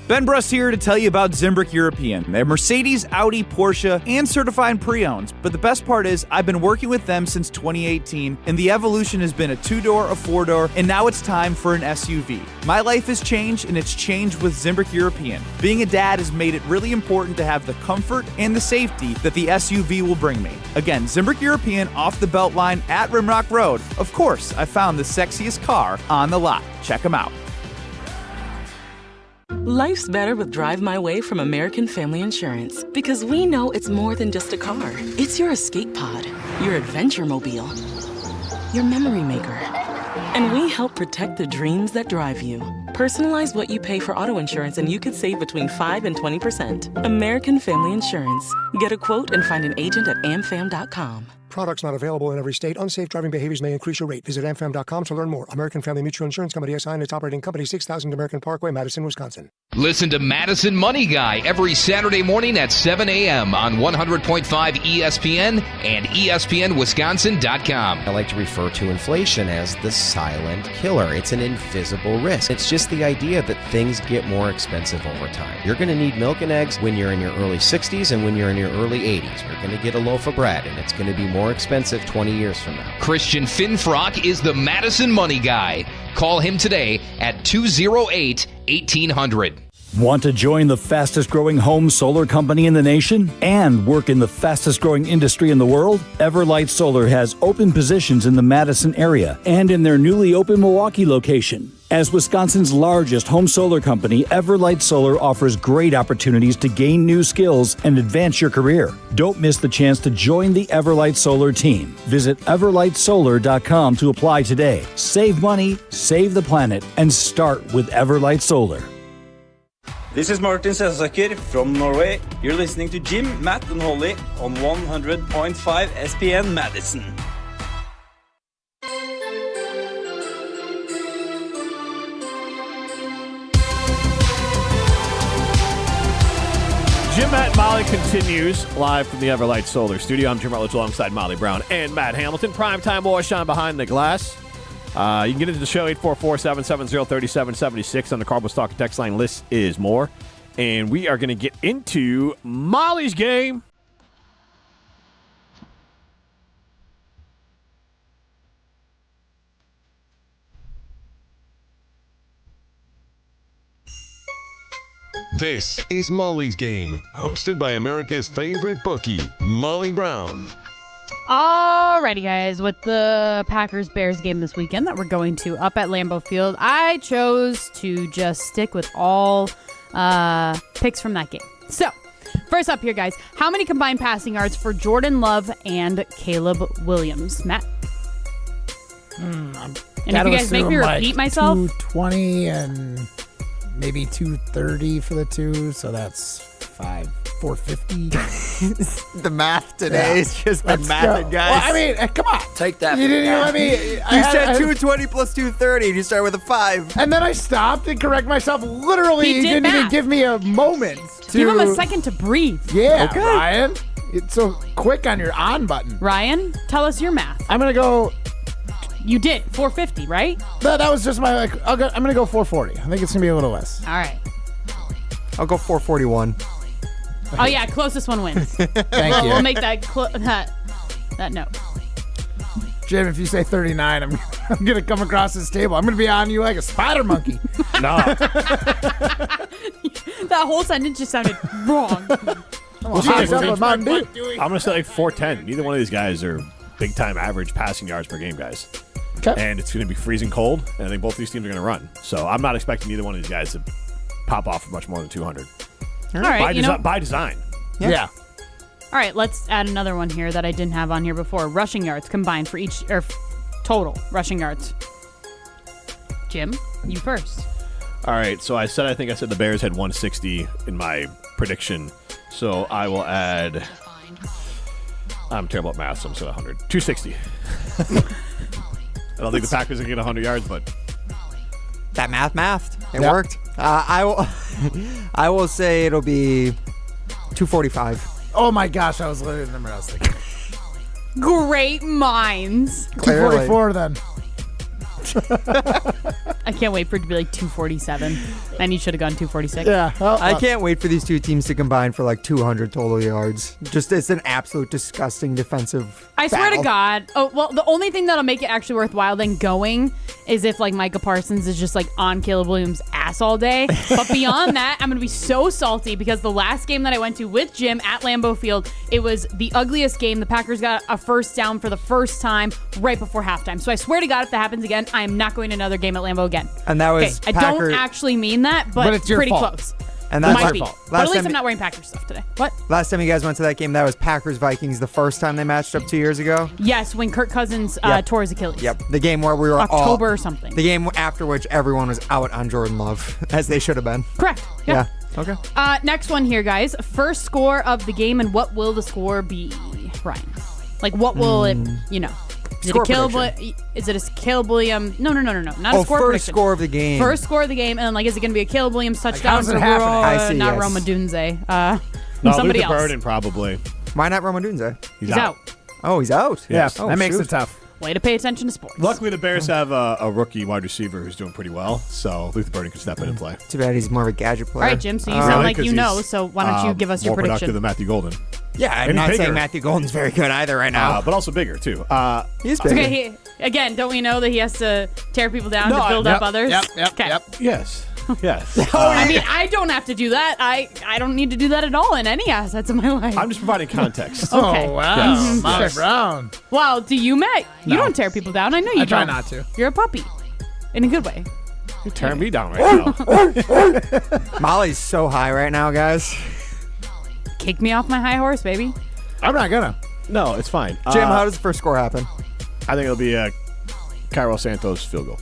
[SPEAKER 30] Ben Brust here to tell you about Zimbrick European. They're Mercedes, Audi, Porsche, and certified pre-owned. But the best part is I've been working with them since 2018, and the evolution has been a 2-door, a 4-door, and now it's time for an SUV. My life has changed, and it's changed with Zimbrick European. Being a dad has made it really important to have the comfort and the safety that the SUV will bring me. Again, Zimbrick European off the Beltline at Rimrock Road. Of course, I found the sexiest car on the lot. Check them out.
[SPEAKER 5] Life's better with Drive My Way from American Family Insurance. Because we know it's more than just a car. It's your escape pod, your adventure mobile, your memory maker. And we help protect the dreams that drive you. Personalize what you pay for auto insurance and you could save between 5 and 20%. American Family Insurance. Get a quote and find an agent at amfam.com.
[SPEAKER 7] Products not available in every state. Unsafe driving behaviors may increase your rate. Visit amfam.com to learn more. American Family Mutual Insurance Company SI and its operating company, 6000 American Parkway, Madison, Wisconsin.
[SPEAKER 12] Listen to Madison Money Guy every Saturday morning at 7 a.m. on 100.5 ESPN and ESPNWisconsin.com.
[SPEAKER 13] I like to refer to inflation as the silent killer. It's an invisible risk. It's just the idea that things get more expensive over time. You're going to need milk and eggs when you're in your early 60s and when you're in your early 80s. You're going to get a loaf of bread, and it's going to be more expensive 20 years from now.
[SPEAKER 12] Christian Finfrock is the Madison Money Guy. Call him today at 208-1800.
[SPEAKER 14] Want to join the fastest growing home solar company in the nation and work in the fastest growing industry in the world? Everlight Solar has open positions in the Madison area and in their newly open Milwaukee location. As Wisconsin's largest home solar company, Everlight Solar offers great opportunities to gain new skills and advance your career. Don't miss the chance to join the Everlight Solar team. Visit everlightsolar.com to apply today. Save money, save the planet, and start with Everlight Solar.
[SPEAKER 10] This is Martin Selsaker from Norway. You're listening to Jim, Matt, and Holly on 100.5 ESPN Madison.
[SPEAKER 1] Jim, Matt, and Molly continues live from the Everlight Solar Studio. I'm Jim Rutledge alongside Molly Brown and Matt Hamilton. Primetime boy Sean behind the glass. You can get into the show, 844-770-3776 on the Cardinals Talk text line. List is more. And we are going to get into Molly's game.
[SPEAKER 2] This is Molly's Game, hosted by America's favorite bookie, Molly Brown.
[SPEAKER 4] Alrighty, guys, with the Packers-Bears game this weekend that we're going to up at Lambeau Field, I chose to just stick with all picks from that game. So, first up here, guys, how many combined passing yards for Jordan Love and Caleb Williams? Matt?
[SPEAKER 3] And
[SPEAKER 4] if you guys make me repeat myself?
[SPEAKER 3] 220 and maybe 230 for the two, so that's 450.
[SPEAKER 6] The math today is just been mathing, guys.
[SPEAKER 3] Well, I mean, come on.
[SPEAKER 6] Take that.
[SPEAKER 3] You didn't even let me.
[SPEAKER 6] You said 220 plus 230, and you start with a 5.
[SPEAKER 3] And then I stopped and correct myself. Literally, you didn't even give me a moment.
[SPEAKER 4] Give him a second to breathe.
[SPEAKER 3] Yeah, okay. Ryan. It's so quick on your on button.
[SPEAKER 4] Ryan, tell us your math.
[SPEAKER 3] I'm going to go.
[SPEAKER 4] You did 450, right?
[SPEAKER 3] That was just my. I'm going to go 440. I think it's going to be a little less.
[SPEAKER 4] All right.
[SPEAKER 6] I'll go 441.
[SPEAKER 4] Oh, yeah, closest one wins.
[SPEAKER 3] Thank you.
[SPEAKER 4] We'll make that note.
[SPEAKER 3] Jim, if you say 39, I'm going to come across this table. I'm going to be on you like a spider monkey.
[SPEAKER 1] No.
[SPEAKER 4] That whole sentence just sounded wrong.
[SPEAKER 1] I'm going to say like 410. Neither one of these guys are big-time average passing yards per game, guys.
[SPEAKER 3] Okay.
[SPEAKER 1] And it's going to be freezing cold, and I think both these teams are going to run. So I'm not expecting either one of these guys to pop off for much more than 200.
[SPEAKER 4] All right,
[SPEAKER 1] by design.
[SPEAKER 3] Yeah.
[SPEAKER 4] All right, let's add another one here that I didn't have on here before. Rushing yards combined for each, or total rushing yards. Jim, you first.
[SPEAKER 1] All right, so I think I said the Bears had 160 in my prediction. So I will add, I'm terrible at math, so I'm saying 100. 260. I don't think the Packers are going to get 100 yards, but.
[SPEAKER 6] That mathed. It worked. I will say it'll be 245.
[SPEAKER 3] Oh my gosh, I was literally the number I was thinking.
[SPEAKER 4] Great minds.
[SPEAKER 3] 244 then.
[SPEAKER 4] I can't wait for it to be like 247. And you should have gone 246.
[SPEAKER 3] Yeah.
[SPEAKER 6] I can't wait for these two teams to combine for like 200 total yards. Just it's an absolute disgusting defensive
[SPEAKER 4] I swear
[SPEAKER 6] battle.
[SPEAKER 4] to God. Oh, well, the only thing that'll make it actually worthwhile then going is if like Micah Parsons is just like on Caleb Williams' ass all day. But beyond that, I'm going to be so salty because the last game that I went to with Jim at Lambeau Field, it was the ugliest game. The Packers got a first down for the first time right before halftime. So I swear to God, if that happens again, I am not going to another game at Lambeau again.
[SPEAKER 6] And that was
[SPEAKER 4] I don't actually mean that, but
[SPEAKER 3] it's your
[SPEAKER 4] pretty
[SPEAKER 3] fault.
[SPEAKER 4] close.
[SPEAKER 6] And that's
[SPEAKER 4] Might be.
[SPEAKER 6] fault.
[SPEAKER 4] But at least I'm not wearing Packers stuff today. What?
[SPEAKER 6] Last time you guys went to that game, that was Packers-Vikings the first time they matched up 2 years ago?
[SPEAKER 4] Yes, when Kirk Cousins tore his Achilles.
[SPEAKER 6] Yep. The game where we were
[SPEAKER 4] October or something.
[SPEAKER 6] The game after which everyone was out on Jordan Love, as they should have been.
[SPEAKER 4] Correct. Yep.
[SPEAKER 6] Yeah. Okay.
[SPEAKER 4] Next one here, guys. First score of the game, and what will the score be, Ryan? Like, what will it, Is it a Caleb Williams? No. Not a score prediction.
[SPEAKER 6] First score of the game.
[SPEAKER 4] First score of the game, and is it going to be a Caleb Williams touchdown?
[SPEAKER 3] how's it happening?
[SPEAKER 6] I see,
[SPEAKER 4] Not
[SPEAKER 6] yes.
[SPEAKER 4] Roma Dunze.
[SPEAKER 1] Luther
[SPEAKER 4] Somebody else.
[SPEAKER 1] Burden probably.
[SPEAKER 6] Why not Roma Dunze?
[SPEAKER 4] He's out.
[SPEAKER 6] Oh, he's out?
[SPEAKER 3] Yes.
[SPEAKER 6] Oh,
[SPEAKER 3] that makes
[SPEAKER 6] shoot.
[SPEAKER 3] it tough.
[SPEAKER 4] Way to pay attention to sports.
[SPEAKER 1] Luckily, the Bears have a rookie wide receiver who's doing pretty well, so Luther Burden can step in and play.
[SPEAKER 6] Too bad he's more of a gadget player.
[SPEAKER 4] All right, Jim, so you sound like you know, so why don't you give us your
[SPEAKER 1] more
[SPEAKER 4] prediction?
[SPEAKER 1] productive than Matthew Golden.
[SPEAKER 6] Yeah, I'm not saying Matthew Golden's very good either right now.
[SPEAKER 1] But also bigger, too.
[SPEAKER 6] He's bigger.
[SPEAKER 4] Okay, again, don't we know that he has to tear people down to build up others?
[SPEAKER 3] Yep.
[SPEAKER 1] Yes. Yes.
[SPEAKER 4] I mean, I don't have to do that. I don't need to do that at all in any assets of my life.
[SPEAKER 1] I'm just providing context.
[SPEAKER 4] Okay.
[SPEAKER 3] Oh, wow.
[SPEAKER 1] Yes.
[SPEAKER 3] Molly
[SPEAKER 1] Yes.
[SPEAKER 3] Brown.
[SPEAKER 4] Well, do you, Matt? You
[SPEAKER 3] No.
[SPEAKER 4] don't tear people down. I know you
[SPEAKER 3] I try
[SPEAKER 4] don't.
[SPEAKER 3] not to.
[SPEAKER 4] You're a puppy. In a good way.
[SPEAKER 1] You're tearing me down right now.
[SPEAKER 6] Molly's so high right now, guys.
[SPEAKER 4] Kick me off my high horse, baby.
[SPEAKER 3] I'm not gonna.
[SPEAKER 1] No, it's fine.
[SPEAKER 6] Jim, how does the first score happen?
[SPEAKER 1] I think it'll be a Cairo Santos field goal.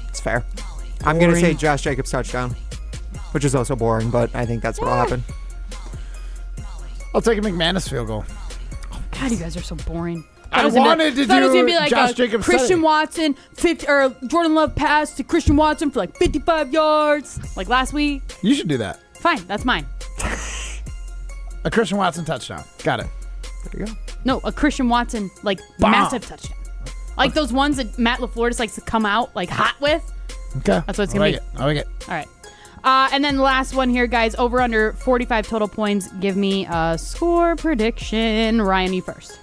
[SPEAKER 6] It's fair. I'm going to say Josh Jacobs touchdown, which is also boring, but I think that's what will happen.
[SPEAKER 3] I'll take a McManus field goal.
[SPEAKER 4] God, you guys are so boring.
[SPEAKER 3] I wanted to
[SPEAKER 4] thought it was
[SPEAKER 3] do
[SPEAKER 4] gonna be like
[SPEAKER 3] Josh
[SPEAKER 4] a
[SPEAKER 3] Jacobs
[SPEAKER 4] Christian
[SPEAKER 3] Sunday.
[SPEAKER 4] Watson, Jordan Love pass to Christian Watson for 55 yards, like last week.
[SPEAKER 3] You should do that.
[SPEAKER 4] Fine, that's mine.
[SPEAKER 3] A Christian Watson touchdown. Got it.
[SPEAKER 6] There you go.
[SPEAKER 4] No, a Christian Watson
[SPEAKER 3] Bomb.
[SPEAKER 4] massive touchdown, like those ones that Matt LaFleur just likes to come out hot with.
[SPEAKER 3] Okay.
[SPEAKER 4] That's what it's gonna be.
[SPEAKER 3] I like it.
[SPEAKER 4] All right. And then the last one here, guys. Over under 45 total points. Give me a score prediction. Ryan, you first.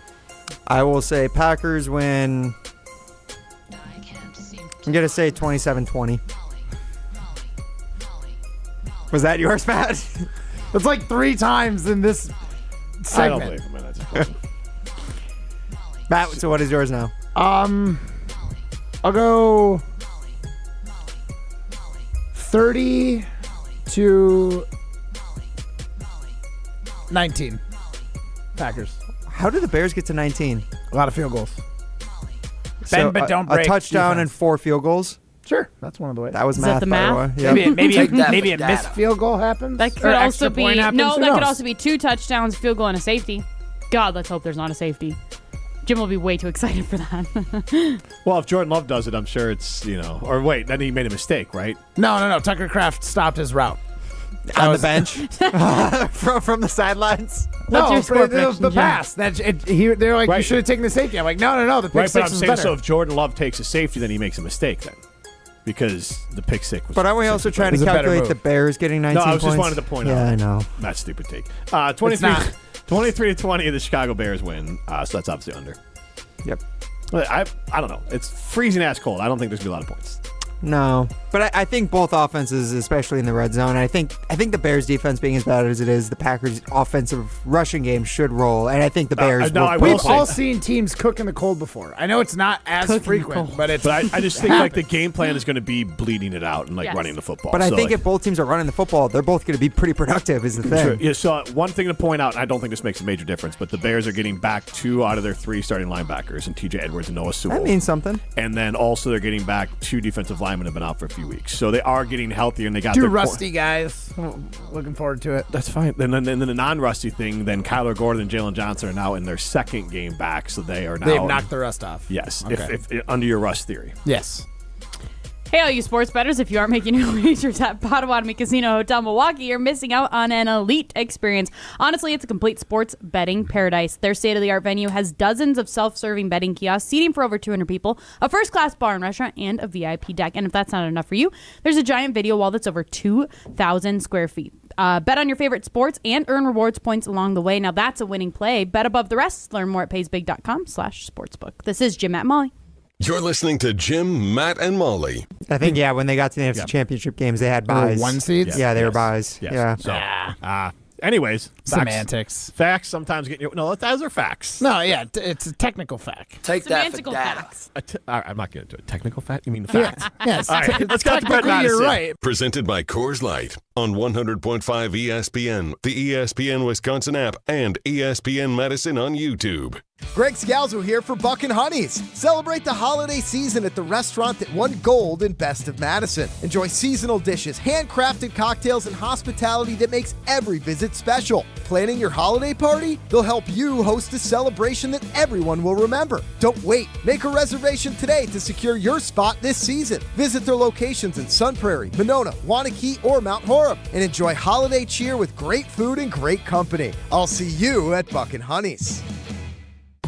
[SPEAKER 6] I will say Packers win. I'm going to say 27-20. Was that yours, Matt?
[SPEAKER 3] It's like 3 times in this
[SPEAKER 1] I don't
[SPEAKER 3] segment.
[SPEAKER 1] believe him. That's a question.
[SPEAKER 6] Matt, so what is yours now?
[SPEAKER 3] I'll go 30 to 19. Packers.
[SPEAKER 6] How did the Bears get to 19?
[SPEAKER 3] A lot of field goals.
[SPEAKER 6] So
[SPEAKER 3] Bend but don't break.
[SPEAKER 6] A touchdown
[SPEAKER 3] defense.
[SPEAKER 6] and 4 field goals?
[SPEAKER 3] Sure, that's one of the ways.
[SPEAKER 6] That was
[SPEAKER 4] Is
[SPEAKER 6] math,
[SPEAKER 4] that the
[SPEAKER 6] by
[SPEAKER 4] math?
[SPEAKER 6] the way. Yep.
[SPEAKER 3] Maybe a missed field goal happens.
[SPEAKER 4] That could
[SPEAKER 3] Or
[SPEAKER 4] also
[SPEAKER 3] extra
[SPEAKER 4] be
[SPEAKER 3] point happens.
[SPEAKER 4] no.
[SPEAKER 3] Who
[SPEAKER 4] That could
[SPEAKER 3] knows?
[SPEAKER 4] also be 2 touchdowns, field goal, and a safety. God, let's hope there's not a safety. Jim will be way too excited for that.
[SPEAKER 1] Well, if Jordan Love does it, I'm sure it's, or wait, then he made a mistake, right?
[SPEAKER 3] No. Tucker Kraft stopped his route.
[SPEAKER 6] On the bench? from the sidelines?
[SPEAKER 4] What's your score
[SPEAKER 3] it was
[SPEAKER 4] prediction,
[SPEAKER 3] the
[SPEAKER 4] Jim?
[SPEAKER 3] pass. They're like, you should have taken the safety. I'm like, no. The pick
[SPEAKER 1] Right, but
[SPEAKER 3] six
[SPEAKER 1] I'm
[SPEAKER 3] was
[SPEAKER 1] saying,
[SPEAKER 3] better.
[SPEAKER 1] so if Jordan Love takes a safety, then he makes a mistake then. Because the pick six was...
[SPEAKER 6] But aren't we also trying to
[SPEAKER 3] It's a better
[SPEAKER 6] calculate
[SPEAKER 3] move.
[SPEAKER 6] the Bears getting 19
[SPEAKER 1] No, I
[SPEAKER 6] points?
[SPEAKER 1] just wanted to point out.
[SPEAKER 6] Yeah, I know.
[SPEAKER 1] That's stupid take. 23-20, the Chicago Bears win. So that's obviously under.
[SPEAKER 6] Yep.
[SPEAKER 1] But I don't know. It's freezing ass cold. I don't think there's going to be a lot of points.
[SPEAKER 6] No, but I think both offenses, especially in the red zone, I think the Bears' defense being as bad as it is, the Packers' offensive rushing game should roll, and I think the Bears.
[SPEAKER 3] We've all seen teams cook in the cold before. I know it's not as frequent, but it's.
[SPEAKER 1] But I just think the game plan is going to be bleeding it out and running the football.
[SPEAKER 6] But I
[SPEAKER 1] So,
[SPEAKER 6] think if both teams are running the football, they're both going to be pretty productive. Is the thing.
[SPEAKER 1] Sure. Yeah, so one thing to point out, and I don't think this makes a major difference, but the Bears are getting back 2 out of their 3 starting linebackers, and T.J. Edwards and Noah Sewell.
[SPEAKER 6] That means something.
[SPEAKER 1] And then also they're getting back 2 defensive linemen have been out for a few weeks. So they are getting healthier, and they got
[SPEAKER 3] 2
[SPEAKER 1] their
[SPEAKER 3] rusty guys. Looking forward to it.
[SPEAKER 1] That's fine. And then the non-rusty thing, then Kyler Gordon and Jalen Johnson are now in their 2nd game back, so they are now...
[SPEAKER 3] They've knocked the rust off.
[SPEAKER 1] Yes,
[SPEAKER 3] Okay.
[SPEAKER 1] if under your rust theory.
[SPEAKER 3] Yes.
[SPEAKER 4] Hey, all you sports bettors, if you aren't making your wagers at Potawatomi Casino Hotel Milwaukee, you're missing out on an elite experience. Honestly, it's a complete sports betting paradise. Their state-of-the-art venue has dozens of self-serving betting kiosks, seating for over 200 people, a first-class bar and restaurant, and a VIP deck. And if that's not enough for you, there's a giant video wall that's over 2,000 square feet. Bet on your favorite sports and earn rewards points along the way. Now that's a winning play. Bet above the rest. Learn more at paysbig.com/sportsbook. This is Jim, Matt, Molly.
[SPEAKER 2] You're listening to Jim, Matt, and Molly.
[SPEAKER 6] I think, when they got to the NFC Championship games, they had buys.
[SPEAKER 3] 1 seeds?
[SPEAKER 6] Yeah, they were buys.
[SPEAKER 1] Yes.
[SPEAKER 6] Yeah.
[SPEAKER 1] So, Anyways,
[SPEAKER 3] semantics.
[SPEAKER 1] Facts sometimes get you. No, those are facts.
[SPEAKER 3] No, yeah, it's a technical fact.
[SPEAKER 8] Take
[SPEAKER 4] Semantical
[SPEAKER 8] that for
[SPEAKER 4] facts.
[SPEAKER 1] All right, I'm not getting into it. Technical fact? You mean facts?
[SPEAKER 3] Yes.
[SPEAKER 1] All right, let's go to Brett
[SPEAKER 3] Technically,
[SPEAKER 1] Madison.
[SPEAKER 3] you're right.
[SPEAKER 2] Presented by Coors Light on 100.5 ESPN, the ESPN Wisconsin app, and ESPN Madison on YouTube.
[SPEAKER 9] Greg Scalzo here for Buck and Honey's. Celebrate the holiday season at the restaurant that won gold in Best of Madison. Enjoy seasonal dishes, handcrafted cocktails, and hospitality that makes every visit special. Planning your holiday party? They'll help you host a celebration that everyone will remember. Don't wait. Make a reservation today to secure your spot this season. Visit their locations in Sun Prairie, Monona, Wanakee, or Mount Horeb, and enjoy holiday cheer with great food and great company. I'll see you at Buck and Honey's.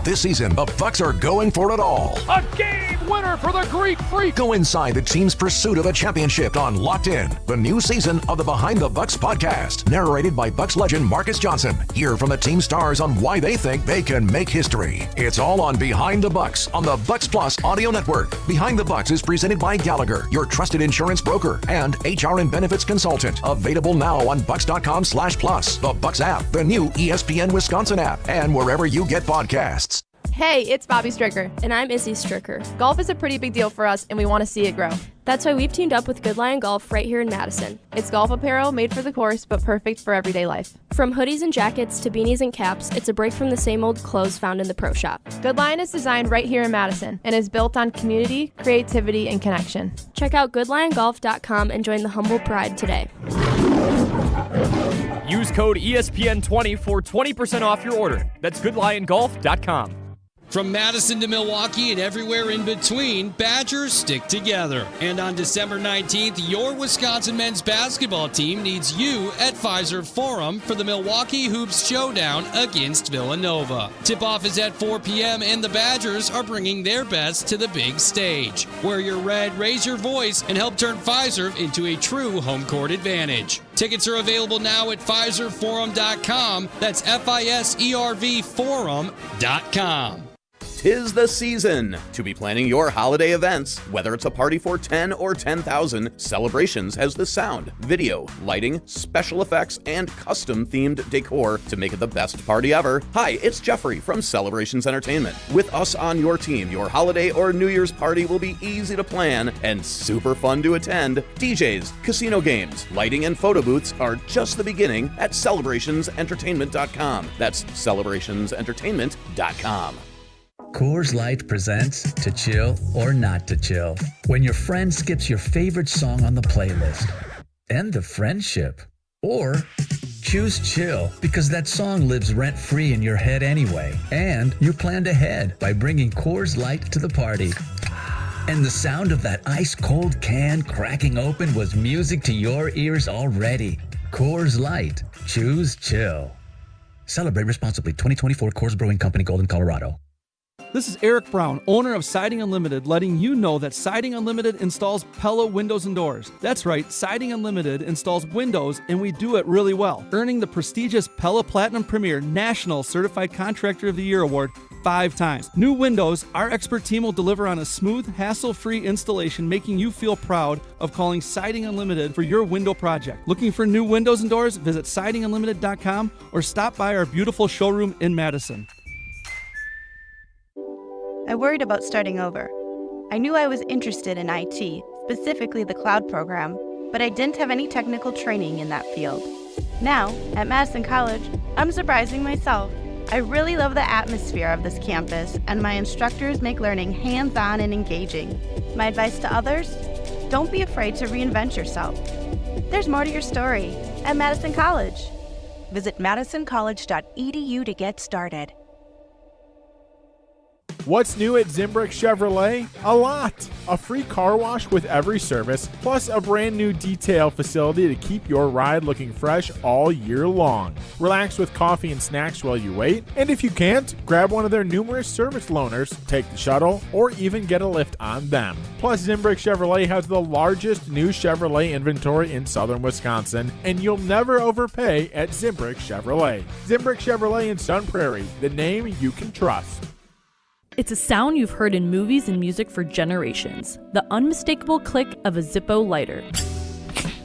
[SPEAKER 11] This season, the Bucks are going for it all.
[SPEAKER 15] A game winner for the Greek Freak.
[SPEAKER 11] Go inside the team's pursuit of a championship on Locked In, the new season of the Behind the Bucks podcast, narrated by Bucks legend Marcus Johnson. Hear from the team stars on why they think they can make history. It's all on Behind the Bucks on the Bucks Plus audio network. Behind the Bucks is presented by Gallagher, your trusted insurance broker and HR and benefits consultant. Available now on bucks.com/plus, the Bucks app, the new ESPN Wisconsin app, and wherever you get podcasts.
[SPEAKER 16] Hey, it's Bobby Stricker.
[SPEAKER 18] And I'm Izzy Stricker.
[SPEAKER 16] Golf is a pretty big deal for us, and we want to see it grow.
[SPEAKER 18] That's why we've teamed up with Good Lion Golf right here in Madison.
[SPEAKER 16] It's golf apparel made for the course, but perfect for everyday life.
[SPEAKER 18] From hoodies and jackets to beanies and caps, it's a break from the same old clothes found in the pro shop.
[SPEAKER 16] Good Lion is designed right here in Madison and is built on community, creativity, and connection.
[SPEAKER 18] Check out goodliongolf.com and join the humble pride today.
[SPEAKER 19] Use code ESPN20 for 20% off your order. That's goodliongolf.com.
[SPEAKER 20] From Madison to Milwaukee and everywhere in between, Badgers stick together. And on December 19th, your Wisconsin men's basketball team needs you at Pfizer Forum for the Milwaukee Hoops Showdown against Villanova. Tip-off is at 4 p.m. and the Badgers are bringing their best to the big stage. Wear your red, raise your voice, and help turn Pfizer into a true home court advantage. Tickets are available now at PfizerForum.com. That's FISERV Forum.com.
[SPEAKER 28] 'Tis the season to be planning your holiday events. Whether it's a party for 10 or 10,000, Celebrations has the sound, video, lighting, special effects, and custom-themed decor to make it the best party ever. Hi, it's Jeffrey from Celebrations Entertainment. With us on your team, your holiday or New Year's party will be easy to plan and super fun to attend. DJs, casino games, lighting, and photo booths are just the beginning at CelebrationsEntertainment.com. That's CelebrationsEntertainment.com.
[SPEAKER 24] Coors Light presents To Chill or Not to Chill. When your friend skips your favorite song on the playlist. End the friendship. Or choose chill because that song lives rent-free in your head anyway. And you planned ahead by bringing Coors Light to the party. And the sound of that ice-cold can cracking open was music to your ears already. Coors Light. Choose chill. Celebrate responsibly. 2024 Coors Brewing Company, Golden, Colorado.
[SPEAKER 26] This is Eric Brown, owner of Siding Unlimited, letting you know that Siding Unlimited installs Pella windows and doors. That's right, Siding Unlimited installs windows, and we do it really well, earning the prestigious Pella Platinum Premier National Certified Contractor of the Year award 5 times. New windows, our expert team will deliver on a smooth, hassle-free installation, making you feel proud of calling Siding Unlimited for your window project. Looking for new windows and doors? Visit sidingunlimited.com or stop by our beautiful showroom in Madison.
[SPEAKER 27] I worried about starting over. I knew I was interested in IT, specifically the cloud program, but I didn't have any technical training in that field. Now, at Madison College, I'm surprising myself. I really love the atmosphere of this campus, and my instructors make learning hands-on and engaging. My advice to others? Don't be afraid to reinvent yourself. There's more to your story at Madison College.
[SPEAKER 31] Visit madisoncollege.edu to get started.
[SPEAKER 32] What's new at Zimbrick Chevrolet? A lot. A free car wash with every service, plus a brand new detail facility to keep your ride looking fresh all year long. Relax with coffee and snacks while you wait, and if you can't, grab one of their numerous service loaners, take the shuttle, or even get a lift on them. Plus, Zimbrick Chevrolet has the largest new Chevrolet inventory in southern Wisconsin, and you'll never overpay at Zimbrick Chevrolet. Zimbrick Chevrolet in Sun Prairie, the name you can trust.
[SPEAKER 33] It's a sound you've heard in movies and music for generations. The unmistakable click of a Zippo lighter.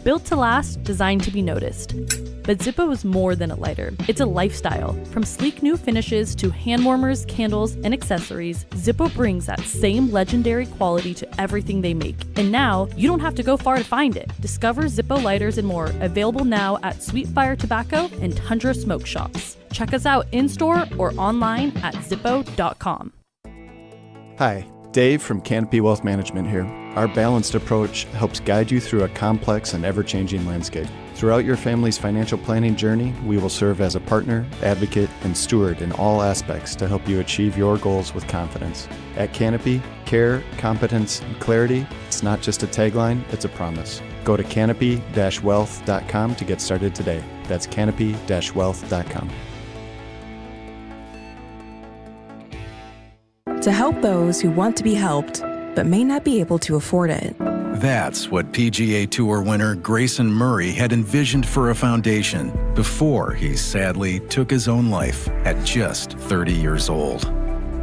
[SPEAKER 33] Built to last, designed to be noticed. But Zippo is more than a lighter. It's a lifestyle. From sleek new finishes to hand warmers, candles, and accessories, Zippo brings that same legendary quality to everything they make. And now, you don't have to go far to find it. Discover Zippo lighters and more, available now at Sweet Fire Tobacco and Tundra Smoke Shops. Check us out in-store or online at zippo.com.
[SPEAKER 5] Hi, Dave from Canopy Wealth Management here. Our balanced approach helps guide you through a complex and ever-changing landscape. Throughout your family's financial planning journey, we will serve as a partner, advocate, and steward in all aspects to help you achieve your goals with confidence. At Canopy, care, competence, and clarity, it's not just a tagline, it's a promise. Go to canopy-wealth.com to get started today. That's canopy-wealth.com.
[SPEAKER 7] To help those who want to be helped, but may not be able to afford it.
[SPEAKER 8] That's what PGA Tour winner Grayson Murray had envisioned for a foundation before he sadly took his own life at just 30 years old.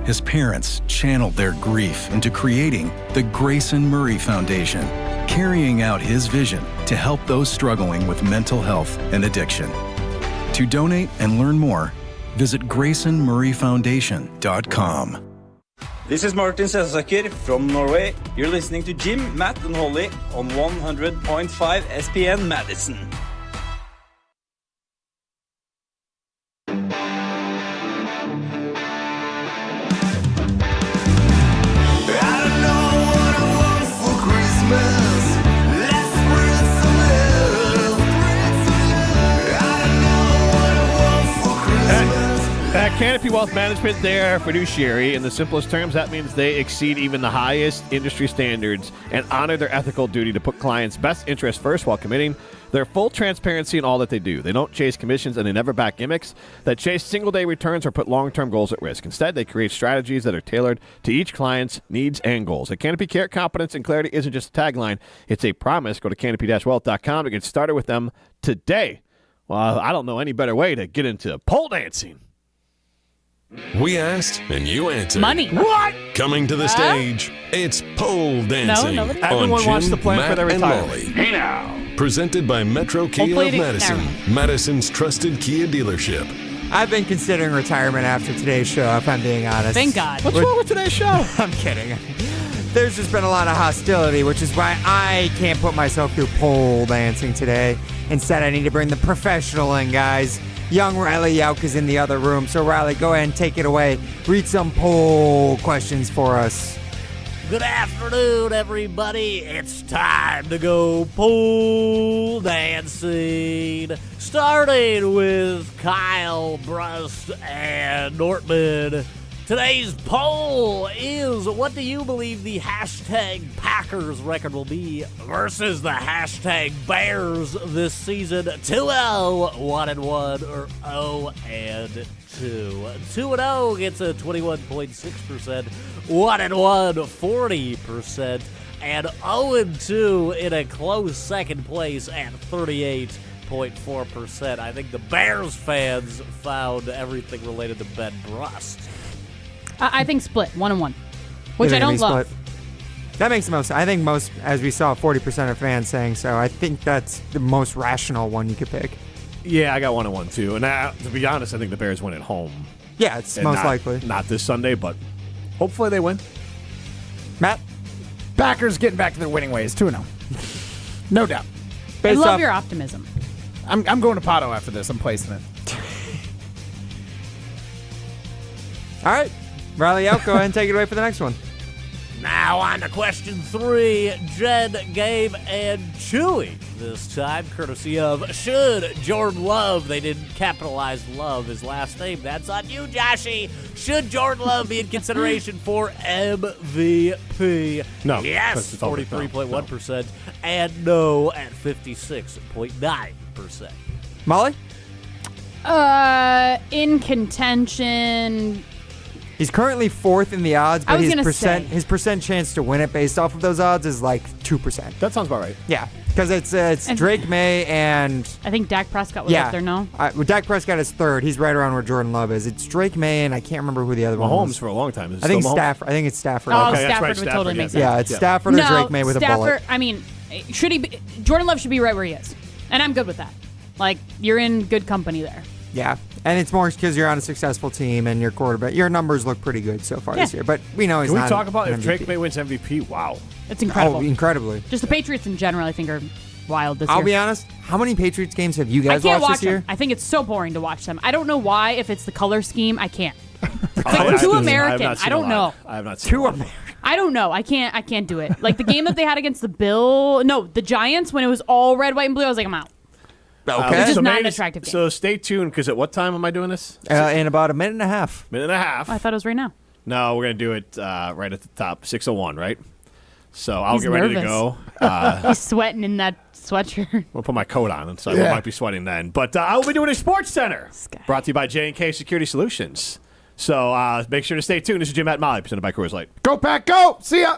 [SPEAKER 8] His parents channeled their grief into creating the Grayson Murray Foundation, carrying out his vision to help those struggling with mental health and addiction. To donate and learn more, visit GraysonMurrayFoundation.com.
[SPEAKER 10] This is Martin Sesaker from Norway. You're listening to Jim, Matt, and Holly on 100.5 ESPN Madison.
[SPEAKER 1] Canopy Wealth Management, they're fiduciary. In the simplest terms, that means they exceed even the highest industry standards and honor their ethical duty to put clients' best interests first while committing their full transparency in all that they do. They don't chase commissions and they never back gimmicks that chase single-day returns or put long-term goals at risk. Instead, they create strategies that are tailored to each client's needs and goals. At Canopy, care, competence, and clarity isn't just a tagline. It's a promise. Go to canopy-wealth.com to get started with them today. Well, I don't know any better way to get into pole dancing.
[SPEAKER 2] We asked and you answered.
[SPEAKER 4] Money.
[SPEAKER 1] What?
[SPEAKER 2] Coming to the stage, it's pole dancing.
[SPEAKER 4] nobody.
[SPEAKER 1] Everyone
[SPEAKER 2] Jim,
[SPEAKER 1] wants to plan
[SPEAKER 2] Matt,
[SPEAKER 1] for their
[SPEAKER 2] and
[SPEAKER 1] retirement.
[SPEAKER 2] Molly.
[SPEAKER 1] Hey now.
[SPEAKER 2] Presented by Metro Kia
[SPEAKER 4] Hopefully
[SPEAKER 2] of
[SPEAKER 4] it-
[SPEAKER 2] Madison,
[SPEAKER 4] never
[SPEAKER 2] Madison's trusted Kia dealership.
[SPEAKER 6] I've been considering retirement after today's show, if I'm being honest.
[SPEAKER 4] Thank God.
[SPEAKER 1] What's wrong with today's show?
[SPEAKER 6] I'm kidding. There's just been a lot of hostility, which is why I can't put myself through pole dancing today. Instead, I need to bring the professional in, guys. Young Riley Yauk is in the other room. So, Riley, go ahead and take it away. Read some poll questions for us.
[SPEAKER 12] Good afternoon, everybody. It's time to go pole dancing. Starting with Kyle, Brust, and Nortman. Today's poll is, what do you believe the hashtag Packers record will be versus the hashtag Bears this season? 2-0, 1-1, or 0-2? 2-0 gets a 21.6%, 1-1, 40%, and 0-2 in a close second place at 38.4%. I think the Bears fans found everything related to Ben Brust.
[SPEAKER 4] I think split, 1-1, which I don't love.
[SPEAKER 6] Split. That makes the most. I think most, as we saw, 40% of fans saying so. I think that's the most rational one you could pick.
[SPEAKER 1] Yeah, I got 1-1 too. And to be honest, I think the Bears win at home.
[SPEAKER 6] Yeah, it's most likely.
[SPEAKER 1] Not this Sunday, but hopefully they win.
[SPEAKER 6] Matt?
[SPEAKER 3] Packers getting back to their winning ways, 2-0. No doubt.
[SPEAKER 4] I love your optimism.
[SPEAKER 3] I'm going to Pato after this. I'm placing it.
[SPEAKER 6] All right. Riley out. Go ahead and take it away for the next one.
[SPEAKER 12] Now on to question 3. Jed, Gabe, and Chewy. This time, courtesy of should Jordan Love, they didn't capitalize Love, his last name. That's on you, Joshy. Should Jordan Love be in consideration for MVP?
[SPEAKER 1] No.
[SPEAKER 12] Yes, 43.1%. And no at 56.9%.
[SPEAKER 6] Molly?
[SPEAKER 4] In contention.
[SPEAKER 6] He's currently 4th in the odds, but his percent chance to win it based off of those odds is like 2%.
[SPEAKER 1] That sounds about right.
[SPEAKER 6] Yeah, because it's Drake May and
[SPEAKER 4] I think Dak Prescott was up there, no?
[SPEAKER 6] Dak Prescott is 3rd. He's right around where Jordan Love is. It's Drake May and I can't remember who the other one was.
[SPEAKER 1] Mahomes for a long time.
[SPEAKER 6] I think Stafford.
[SPEAKER 4] Oh,
[SPEAKER 1] okay,
[SPEAKER 4] Stafford
[SPEAKER 1] right,
[SPEAKER 4] would totally make sense.
[SPEAKER 6] Yeah, it's Stafford or Drake May with a bullet.
[SPEAKER 4] I mean, Jordan Love should be right where he is. And I'm good with that. Like, you're in good company there.
[SPEAKER 6] Yeah, and it's more because you're on a successful team and your quarterback. Your numbers look pretty good so far this year, but we know he's not.
[SPEAKER 1] Can we talk about if
[SPEAKER 6] MVP.
[SPEAKER 1] Drake May wins MVP? Wow.
[SPEAKER 4] It's incredible.
[SPEAKER 6] Oh, incredibly.
[SPEAKER 4] Just the Patriots in general, I think, are wild this year.
[SPEAKER 6] I'll be honest. How many Patriots games have you guys watched this year?
[SPEAKER 4] Them. I think it's so boring to watch them. I don't know why. If it's the color scheme, I can't.
[SPEAKER 1] Too
[SPEAKER 4] American. I don't know.
[SPEAKER 1] I have not seen
[SPEAKER 6] Too American.
[SPEAKER 4] I don't know. I can't do it. Like the game that they had against the Giants, when it was all red, white, and blue, I was like, I'm out.
[SPEAKER 6] Okay.
[SPEAKER 4] It's just not an attractive game.
[SPEAKER 1] So stay tuned, because at what time am I doing this?
[SPEAKER 6] In about a minute and a half.
[SPEAKER 1] Minute and a half.
[SPEAKER 4] Oh, I thought it was right now.
[SPEAKER 1] No, we're going to do it right at the top, 6:01, right? So I'll
[SPEAKER 4] He's
[SPEAKER 1] get ready to
[SPEAKER 4] nervous.
[SPEAKER 1] go.
[SPEAKER 4] He's sweating in that sweatshirt.
[SPEAKER 1] We'll put my coat on, so I might be sweating then. But I will be doing a Sports Center, brought to you by J&K Security Solutions. So make sure to stay tuned. This is Jim, Matt, and Molly, presented by Coors Light.
[SPEAKER 3] Go, Pack, go! See ya!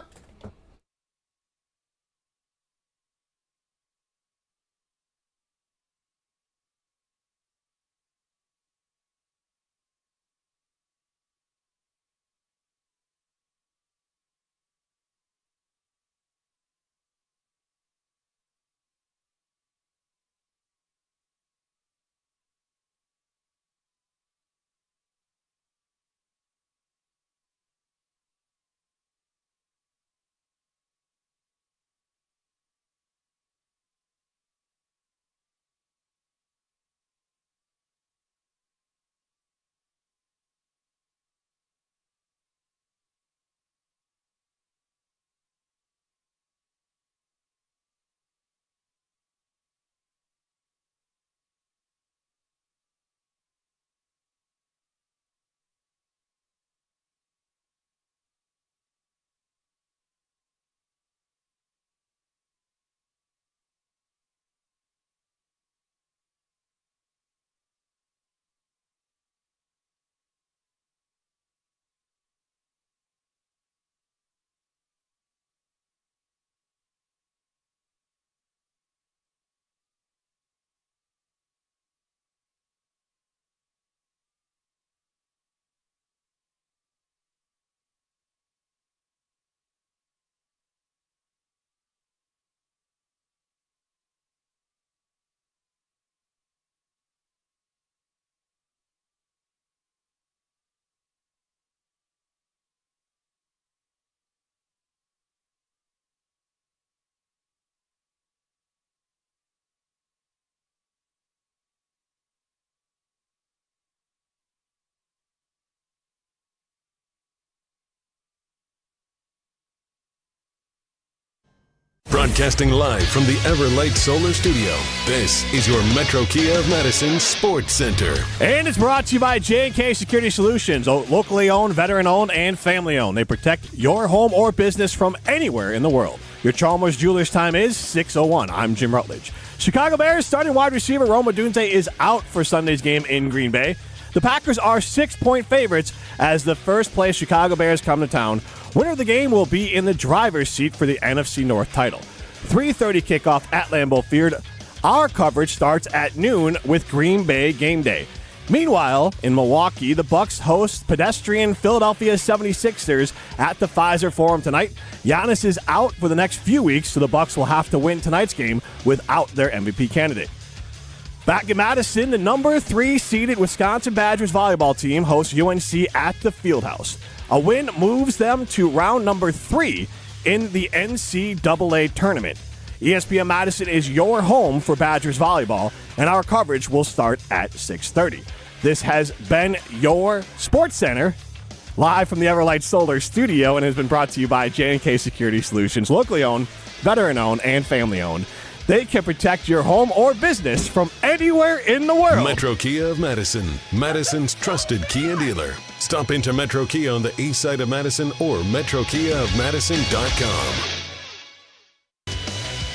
[SPEAKER 2] Broadcasting live from the Everlight Solar Studio, this is your Metro Kia of Madison Sports Center.
[SPEAKER 1] And it's brought to you by J&K Security Solutions, locally owned, veteran-owned, and family-owned. They protect your home or business from anywhere in the world. Your Chalmers Jewelers time is 6:01. I'm Jim Rutledge. Chicago Bears starting wide receiver Rome Odunze is out for Sunday's game in Green Bay. The Packers are 6-point favorites as the first-place Chicago Bears come to town. Winner of the game will be in the driver's seat for the NFC North title. 3:30 kickoff at Lambeau Field. Our coverage starts at noon with Green Bay game day. Meanwhile, in Milwaukee, the Bucks host pedestrian Philadelphia 76ers at the Pfizer Forum tonight. Giannis is out for the next few weeks, so the Bucks will have to win tonight's game without their MVP candidate. Back in Madison, the number 3 seeded Wisconsin Badgers volleyball team hosts UNC at the Fieldhouse. A win moves them to round number 3 in the NCAA tournament. ESPN Madison is your home for Badgers volleyball, and our coverage will start at 6:30. This has been your Sports Center, live from the Everlight Solar Studio, and has been brought to you by J&K Security Solutions, locally owned, veteran-owned, and family-owned. They can protect your home or business from anywhere in the world.
[SPEAKER 2] Metro Kia of Madison, Madison's trusted Kia dealer. Stop into Metro Kia on the east side of Madison or metrokiaofmadison.com.